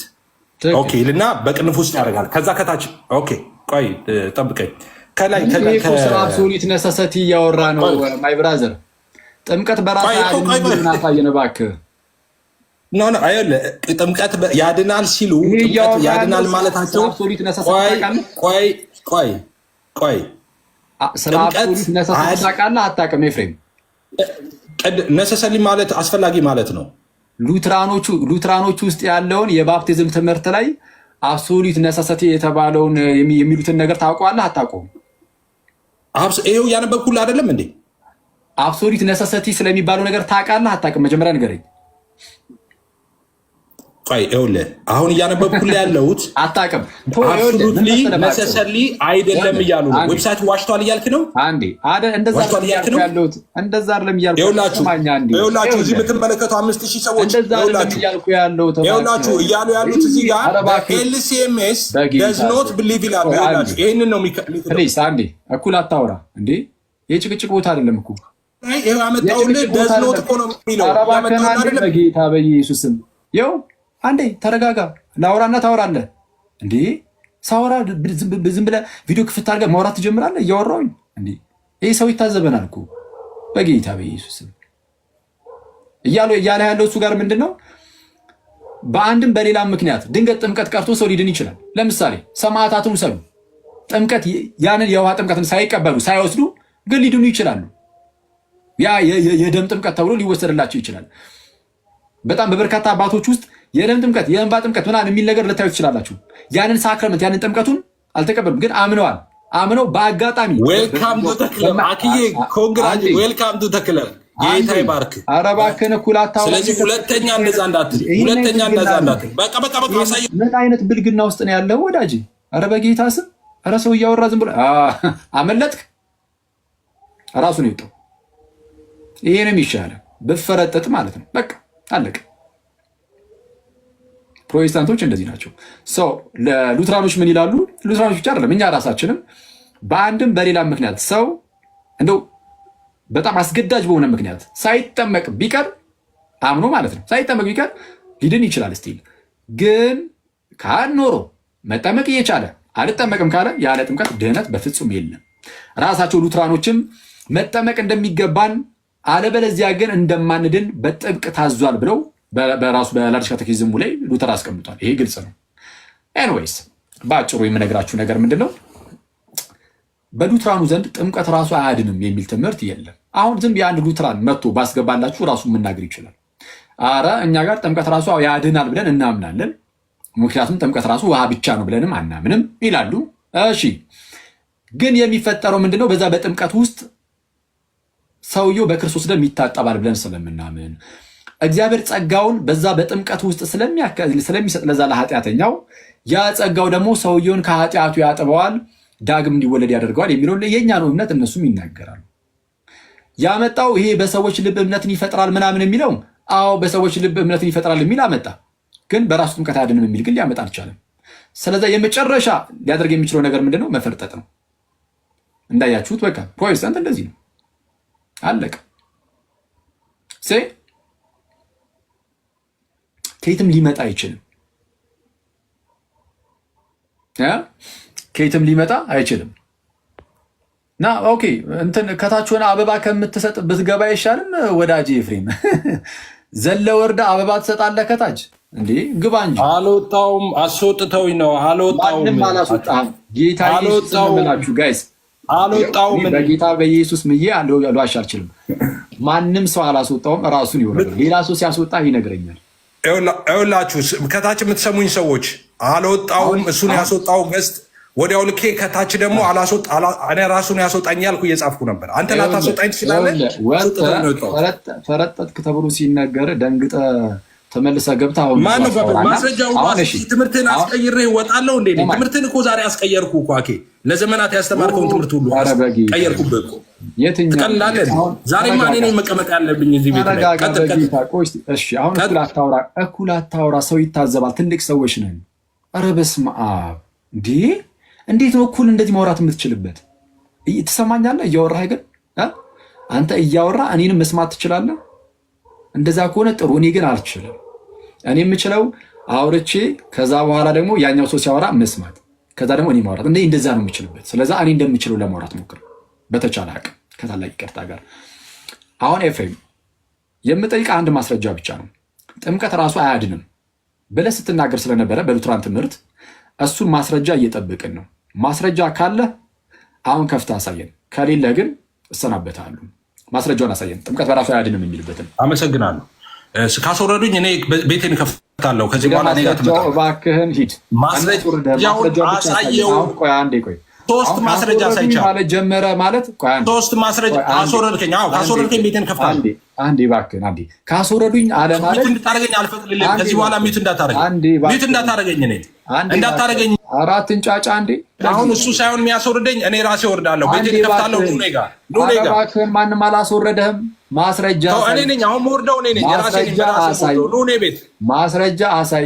ኦኬ ልና በቅንፍ ውስጥ ያደርጋል። ከዛ ከታች ኦኬ ቆይ ጠብቀኝ። ከላይ አብሶሉት ነሰሰቲ እያወራ ነው ማይ ብራዘር። ጥምቀት በራሱ ያድናል እባክህ። ኖ ጥምቀት ያድናል ሲሉ ያድናል ማለታቸው አብሶሉት ነሰሰቲ ቆይ ስለ አብሶሉት ነሰሰቲ ታውቃለህ አታውቅም? ኤፍሬም ነሰሰሊ ማለት አስፈላጊ ማለት ነው። ሉትራኖቹ ውስጥ ያለውን የባፕቲዝም ትምህርት ላይ አብሶሉት ነሰሰቲ የተባለውን የሚሉትን ነገር ታውቀዋለህ አታውቀውም? ይኸው ያነበብኩልህ አይደለም እንዴ? አብሶሉት ነሰሰቲ ስለሚባለው ነገር ታውቃለህ አታውቅም? መጀመሪያ ንገረኝ። ይኸውልህ አሁን እያነበብኩልህ ያለሁት አታውቅም ነሰሰሊ አይደለም እያሉ ነው። ዌብሳይት ዋሽቷል እያልክ ነው። እንደዛ አይደለም ይኸውላችሁ እዚህ የምትመለከቱ 5000 ሰዎች ይኸውላችሁ እያሉ ያሉት እዚህ ጋር ኤልሲኤምኤስ does not believe ይላሉ። ይኸውላችሁ ይህንን ነው እኩል አታውራ እንዴ! የጭቅጭቅ ቦታ አይደለም እኮ ይኸው ያመጣሁልህ does not እኮ ነው የሚለው በጌታ በኢየሱስም ይኸው አንዴ ተረጋጋ። ላውራና ታወራለህ እንዴ? ሳወራ ዝም ብለህ ቪዲዮ ክፍት አድርገህ ማውራት ትጀምራለህ። እያወራሁኝ እንዴ? ይህ ሰው ይታዘበናል እኮ በጌታ በኢየሱስ እያለ ያለው እሱ ጋር ምንድን ነው? በአንድም በሌላም ምክንያት ድንገት ጥምቀት ቀርቶ ሰው ሊድን ይችላል። ለምሳሌ ሰማዕታትን ውሰዱ። ጥምቀት ያንን የውሃ ጥምቀትን ሳይቀበሉ ሳይወስዱ ግን ሊድኑ ይችላሉ። ያ የደም ጥምቀት ተብሎ ሊወሰድላቸው ይችላል። በጣም በበርካታ አባቶች ውስጥ የደም ጥምቀት የእንባ ጥምቀት ምናምን የሚል ነገር ልታዩ ትችላላችሁ። ያንን ሳክረመንት ያንን ጥምቀቱን አልተቀበሉም፣ ግን አምነው በአጋጣሚ ዌልካም ቱ ተክለ አክዬ ኮንግራጅ ዌልካም ቱ ተክለ ጌታ ይባርክ። ኧረ እባክህን እኩል አታውራ። ስለዚህ ሁለተኛ እንደዛ እንዳትል በቃ አሳይ። ምን አይነት ብልግና ውስጥ ነው ያለው ወዳጅ? ኧረ በጌታ ስም ኧረ ሰው እያወራ ዝም ብሎ አመለጥክ። ራሱ ነው የወጣው። ይሄ ነው የሚሻለው ብፈረጠጥ ማለት ነው። በቃ አለቀ። ፕሮቴስታንቶች እንደዚህ ናቸው። ለሉትራኖች ምን ይላሉ? ሉትራኖች ብቻ አይደለም እኛ ራሳችንም በአንድም በሌላም ምክንያት ሰው እንደው በጣም አስገዳጅ በሆነ ምክንያት ሳይጠመቅ ቢቀር አምኖ ማለት ነው ሳይጠመቅ ቢቀር ሊድን ይችላል። ስቲል ግን ካህን ኖሮ መጠመቅ እየቻለ አልጠመቅም ካለ ያለ ጥምቀት ድህነት በፍጹም የለም። ራሳቸው ሉትራኖችም መጠመቅ እንደሚገባን አለበለዚያ ግን እንደማንድን በጥብቅ ታዟል ብለው በራሱ በላርጅ ካቴኪዝሙ ላይ ሉተር አስቀምጧል። ይሄ ግልጽ ነው። ኤንዌይስ በአጭሩ የምነግራችሁ ነገር ምንድን ነው? በሉትራኑ ዘንድ ጥምቀት ራሱ አያድንም የሚል ትምህርት የለም። አሁን ዝም የአንድ ሉትራን መጥቶ ባስገባላችሁ ራሱ መናገር ይችላል። አረ እኛ ጋር ጥምቀት ራሱ ያድናል ብለን እናምናለን፣ ምክንያቱም ጥምቀት ራሱ ውሃ ብቻ ነው ብለንም አናምንም ይላሉ። እሺ ግን የሚፈጠረው ምንድነው? በዛ በጥምቀት ውስጥ ሰውየው በክርስቶስ ደም ይታጠባል ብለን ስለምናምን እግዚአብሔር ጸጋውን በዛ በጥምቀት ውስጥ ስለሚሰጥ ለዛ ለኃጢአተኛው ያ ጸጋው ደግሞ ሰውየውን ከኃጢአቱ ያጥበዋል፣ ዳግም እንዲወለድ ያደርገዋል የሚለው የኛ ነው እምነት። እነሱም ይናገራሉ። ያመጣው ይሄ በሰዎች ልብ እምነትን ይፈጥራል ምናምን የሚለው አዎ በሰዎች ልብ እምነትን ይፈጥራል የሚል አመጣ። ግን በራሱ ጥምቀት አያድንም የሚል ግን ሊያመጣ አልቻለም። ስለዚህ የመጨረሻ ሊያደርግ የሚችለው ነገር ምንድነው? መፈርጠጥ ነው። እንዳያችሁት በቃ ፕሮቴስታንት እንደዚህ ነው። አለቀ። ከየትም ሊመጣ አይችልም። ከየትም ሊመጣ አይችልም። እና ኦኬ እንትን ከታች ሆነ አበባ ከምትሰጥ ብትገባ አይሻልም? ወዳጅ ኤፍሬም ዘለ ወርዳ አበባ ትሰጣለህ ከታች እንዴ? ግባ እንጂ። አልወጣውም፣ አስወጥተውኝ ነው። አልወጣውም፣ ማንም አላስወጣህም። ጌታ ኢየሱስ ነው ጋይስ፣ አልወጣውም። በጌታ በኢየሱስ ምዬ ልዋሽ አልችልም። ማንም ሰው አላስወጣውም፣ ራሱን ይወረደ። ሌላ ሰው ሲያስወጣ ይነግረኛል። ይኸውላችሁ ከታች የምትሰሙኝ ሰዎች አልወጣውም፣ እሱን ያስወጣው ገስት ወዲያው ልኬ ከታች ደግሞ እኔ ራሱን ያስወጣኝ ያልኩ እየጻፍኩ ነበር። አንተ ላታስወጣኝ ትችላለህ። ፈረጠጥክ ተብሎ ሲነገር ደንግጠ ተመልሰ ገብታ ማስረጃው ትምህርትን አስቀይሬ እወጣለሁ እንዴ? ትምህርትን እኮ ዛሬ አስቀየርኩ እኮ አኬ። ለዘመናት ያስተማርከውን ትምህርት ሁሉ ቀየርኩብህ እኮ። ትቀላለህ። ዛሬማ እኔ ነኝ መቀመጥ ያለብኝ እዚህ ቤት ላይ። አሁን እኩል አታውራ፣ ሰው ይታዘባል። ትልቅ ሰዎች ነን። ኧረ በስመ አብ እንዴ! እንዴት ነው እኩል እንደዚህ ማውራት የምትችልበት? ትሰማኛለህ? እያወራህ ግን አንተ እያወራ እኔንም መስማት ትችላለህ። እንደዛ ከሆነ ጥሩ። እኔ ግን አልችልም። እኔ የምችለው አውርቼ ከዛ በኋላ ደግሞ ያኛው ሰው ሲያወራ መስማት፣ ከዛ ደግሞ እኔ ማውራት። እንደዛ ነው የምችልበት። ስለዛ እኔ እንደምችለው ለማውራት ሞክር በተቻለ አቅም ከታላቅ ይቅርታ ጋር። አሁን ኤፍሬም የምጠይቅ አንድ ማስረጃ ብቻ ነው። ጥምቀት ራሱ አያድንም ብለህ ስትናገር ስለነበረ በሉትራን ትምህርት እሱን ማስረጃ እየጠበቅን ነው። ማስረጃ ካለ አሁን ከፍተህ አሳየን፣ ከሌለ ግን እሰናበታለሁ። ማስረጃውን አሳየን። ጥምቀት በራሱ አያድንም የሚልበትን። አመሰግናለሁ። ካስወረዱኝ እኔ ቤቴን ከፍታለሁ። ከዚህ በኋላ እባክህን ሂድ። ማስረጃውን አሳየው። ቆይ አንዴ ቆይ። ሶስት ማስረጃ አሳይቻለሁ። ጀመረ ማለት ሶስት ማስረጃ አስወረድከኝ። ካስወረድከኝ ቤቴን ከፍታለሁ። አንዴ እባክህን አንዴ። ካስወረዱኝ አለ ማለት እንድታደርገኝ አልፈቅድልህም። ከዚህ በኋላ ሚት እንዳታደርገኝ እኔ እንዳታደርገኝ። አራት እንጫጫ አንዴ። አሁን እሱ ሳይሆን የሚያስወርደኝ እኔ ራሴ ወርዳለሁ። ቤቴን ከፍታለሁ። ኑኔ ጋር እባክህን ማንም አላስወረደህም። ማስረጃ እኔ ነኝ። አሁን ወርደው እኔ ነኝ። የራሴ ነኝ። ኑኔ ቤት ማስረጃ አሳይ።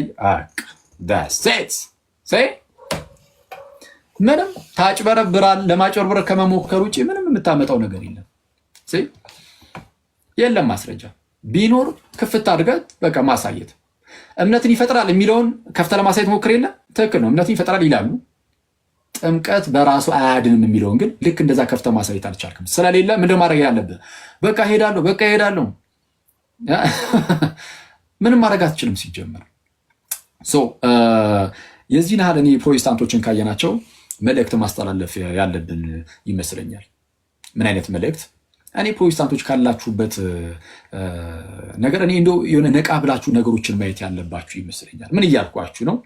ምንም ታጭበረብራል። ለማጭበርበር ከመሞከር ውጭ ምንም የምታመጣው ነገር የለም። የለም ማስረጃ ቢኖር ክፍት አድርገህ በቃ ማሳየት። እምነትን ይፈጥራል የሚለውን ከፍተህ ለማሳየት ሞክር። የለ ትክክል ነው፣ እምነትን ይፈጥራል ይላሉ። ጥምቀት በራሱ አያድንም የሚለውን ግን ልክ እንደዛ ከፍተህ ማሳየት አልቻልክም። ስለሌለ ምንድን ማድረግ ያለብህ? በቃ ሄዳለሁ። ምንም ማድረግ አትችልም ሲጀመር። የዚህን ያህል እኔ ፕሮቴስታንቶችን ካየናቸው መልእክት ማስተላለፍ ያለብን ይመስለኛል። ምን አይነት መልእክት? እኔ ፕሮቴስታንቶች ካላችሁበት ነገር እኔ እንደው የሆነ ነቃ ብላችሁ ነገሮችን ማየት ያለባችሁ ይመስለኛል። ምን እያልኳችሁ ነው?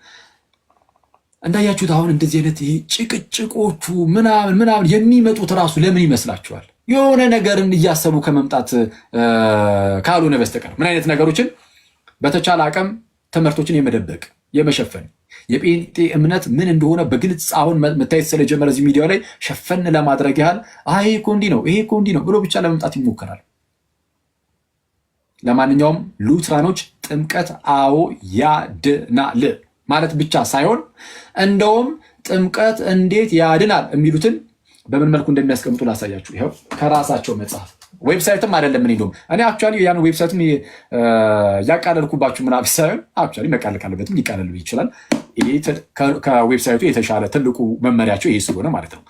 እንዳያችሁት አሁን እንደዚህ አይነት ይሄ ጭቅጭቆቹ ምናምን የሚመጡት ራሱ ለምን ይመስላችኋል? የሆነ ነገርን እያሰቡ ከመምጣት ካልሆነ በስተቀር ምን አይነት ነገሮችን በተቻለ አቅም ትምህርቶችን የመደበቅ የመሸፈን የጴንጤ እምነት ምን እንደሆነ በግልጽ አሁን መታየት ስለጀመረ እዚህ ሚዲያ ላይ ሸፈን ለማድረግ ያህል ይሄ እኮ እንዲህ ነው፣ ይሄ እኮ እንዲህ ነው ብሎ ብቻ ለመምጣት ይሞከራል። ለማንኛውም ሉትራኖች ጥምቀት አዎ ያድናል ማለት ብቻ ሳይሆን እንደውም ጥምቀት እንዴት ያድናል የሚሉትን በምን መልኩ እንደሚያስቀምጡ ላሳያችሁ። ይኸው ከራሳቸው መጽሐፍ ዌብሳይትም አይደለም። እኔ አክቹዋሊ ያን ዌብሳይትም ያቃለልኩባችሁ ምናምን ሳይሆን አክቹዋሊ መቃለል ካለበትም ሊቃለል ይችላል። ከዌብሳይቱ የተሻለ ትልቁ መመሪያቸው ይሄ ስለሆነ ማለት ነው።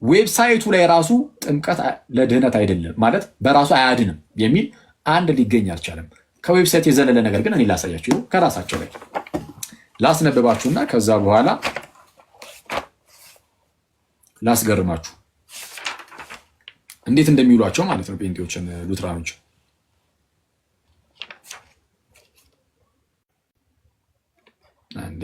ዌብሳይቱ ላይ ራሱ ጥምቀት ለድህነት አይደለም ማለት በራሱ አያድንም የሚል አንድ ሊገኝ አልቻለም። ከዌብሳይት የዘለለ ነገር ግን እኔ ላሳያችሁ ከራሳቸው ላይ ላስነብባችሁና ከዛ በኋላ ላስገርማችሁ እንዴት እንደሚውሏቸው ማለት ነው ጴንጤዎችን ሉትራኖች። አንዴ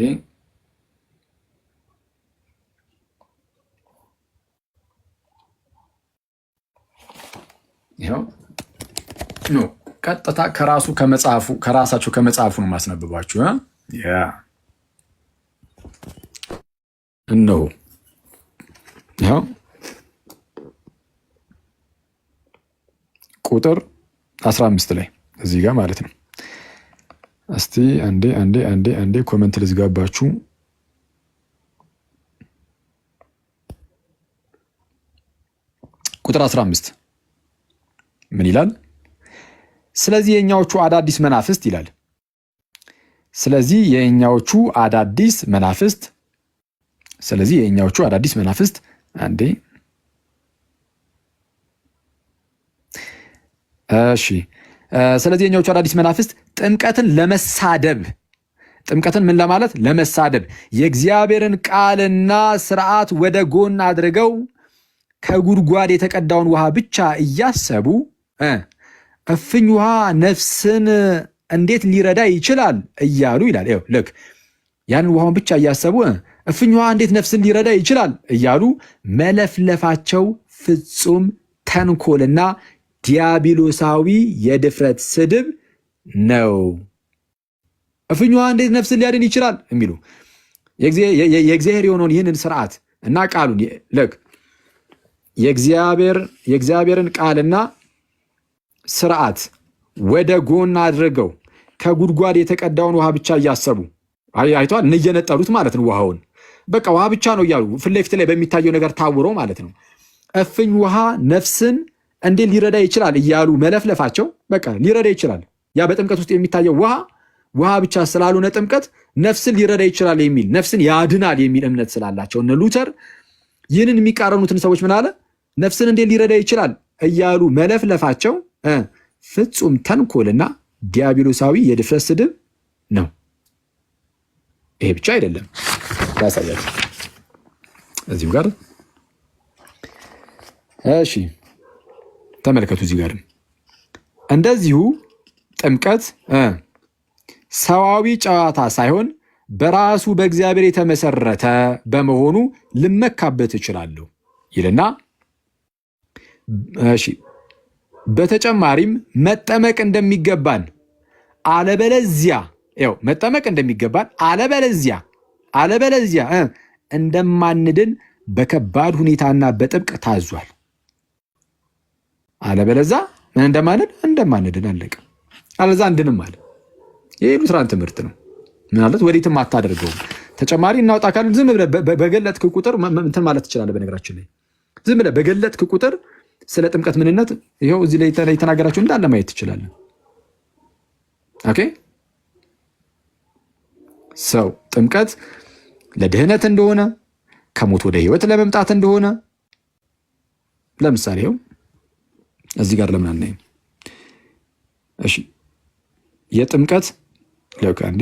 ይኸው ነው ቀጥታ ከራሳቸው ከመጽሐፉ ነው ማስነብባችሁ። ያ ነው ይኸው ቁጥር 15 ላይ እዚህ ጋር ማለት ነው። እስቲ አንዴ ኮመንት ልዝጋባችሁ። ቁጥር 15 ምን ይላል? ስለዚህ የኛዎቹ አዳዲስ መናፍስት ይላል። ስለዚህ የኛዎቹ አዳዲስ መናፍስት አንዴ እሺ ስለዚህ የኛዎቹ አዳዲስ መናፍስት ጥምቀትን ምን ለማለት ለመሳደብ የእግዚአብሔርን ቃልና ስርዓት ወደ ጎን አድርገው ከጉድጓድ የተቀዳውን ውሃ ብቻ እያሰቡ እፍኝ ውሃ ነፍስን እንዴት ሊረዳ ይችላል እያሉ ይላል። ይኸው ልክ ያንን ውሃውን ብቻ እያሰቡ እፍኝ ውሃ እንዴት ነፍስን ሊረዳ ይችላል እያሉ መለፍለፋቸው ፍጹም ተንኮልና ዲያብሎሳዊ የድፍረት ስድብ ነው። እፍኝ ውሃ እንዴት ነፍስን ሊያድን ይችላል የሚሉ የእግዚአብሔር የሆነውን ይህንን ስርዓት እና ቃሉን ልክ የእግዚአብሔርን ቃልና ስርዓት ወደ ጎን አድርገው ከጉድጓድ የተቀዳውን ውሃ ብቻ እያሰቡ አይቷል፣ እየነጠሉት ማለት ነው። ውሃውን በቃ ውሃ ብቻ ነው እያሉ ፊት ለፊት ላይ በሚታየው ነገር ታውሮ ማለት ነው። እፍኝ ውሃ ነፍስን እንዴት ሊረዳ ይችላል እያሉ መለፍለፋቸው በቃ ሊረዳ ይችላል። ያ በጥምቀት ውስጥ የሚታየው ውሃ ብቻ ስላልሆነ ጥምቀት ነፍስን ሊረዳ ይችላል የሚል ነፍስን ያድናል የሚል እምነት ስላላቸው እነ ሉተር ይህንን የሚቃረኑትን ሰዎች ምን አለ? ነፍስን እንዴት ሊረዳ ይችላል እያሉ መለፍለፋቸው ፍጹም ተንኮልና ዲያብሎሳዊ የድፍረት ስድብ ነው። ይሄ ብቻ አይደለም፣ ያሳያል እዚሁ ጋር እሺ ተመልከቱ። እዚህ ጋር እንደዚሁ ጥምቀት ሰዋዊ ጨዋታ ሳይሆን በራሱ በእግዚአብሔር የተመሰረተ በመሆኑ ልመካበት እችላለሁ ይልና እሺ በተጨማሪም መጠመቅ እንደሚገባን አለበለዚያ እንደማንድን በከባድ ሁኔታና በጥብቅ ታዟል። አለበለዛ ምን እንደማንድን አለቀ። አለዛ እንድንም አለ። ይሄ ሉትራን ትምህርት ነው ማለት ወዴትም አታደርገውም። ተጨማሪ እናውጣ ካልን ዝም ብለህ በገለጥክ ቁጥር እንትን ማለት ትችላለህ። በነገራችን ላይ ዝም ብለህ በገለጥክ ቁጥር ስለ ጥምቀት ምንነት ይኸው እዚህ ላይ የተናገራቸው እንዳለ ማየት ትችላለህ። ኦኬ ሰው ጥምቀት ለድህነት እንደሆነ ከሞት ወደ ህይወት ለመምጣት እንደሆነ ለምሳሌ ይኸው እዚህ ጋር ለምን አናይም? እሺ የጥምቀት ለካ እንዴ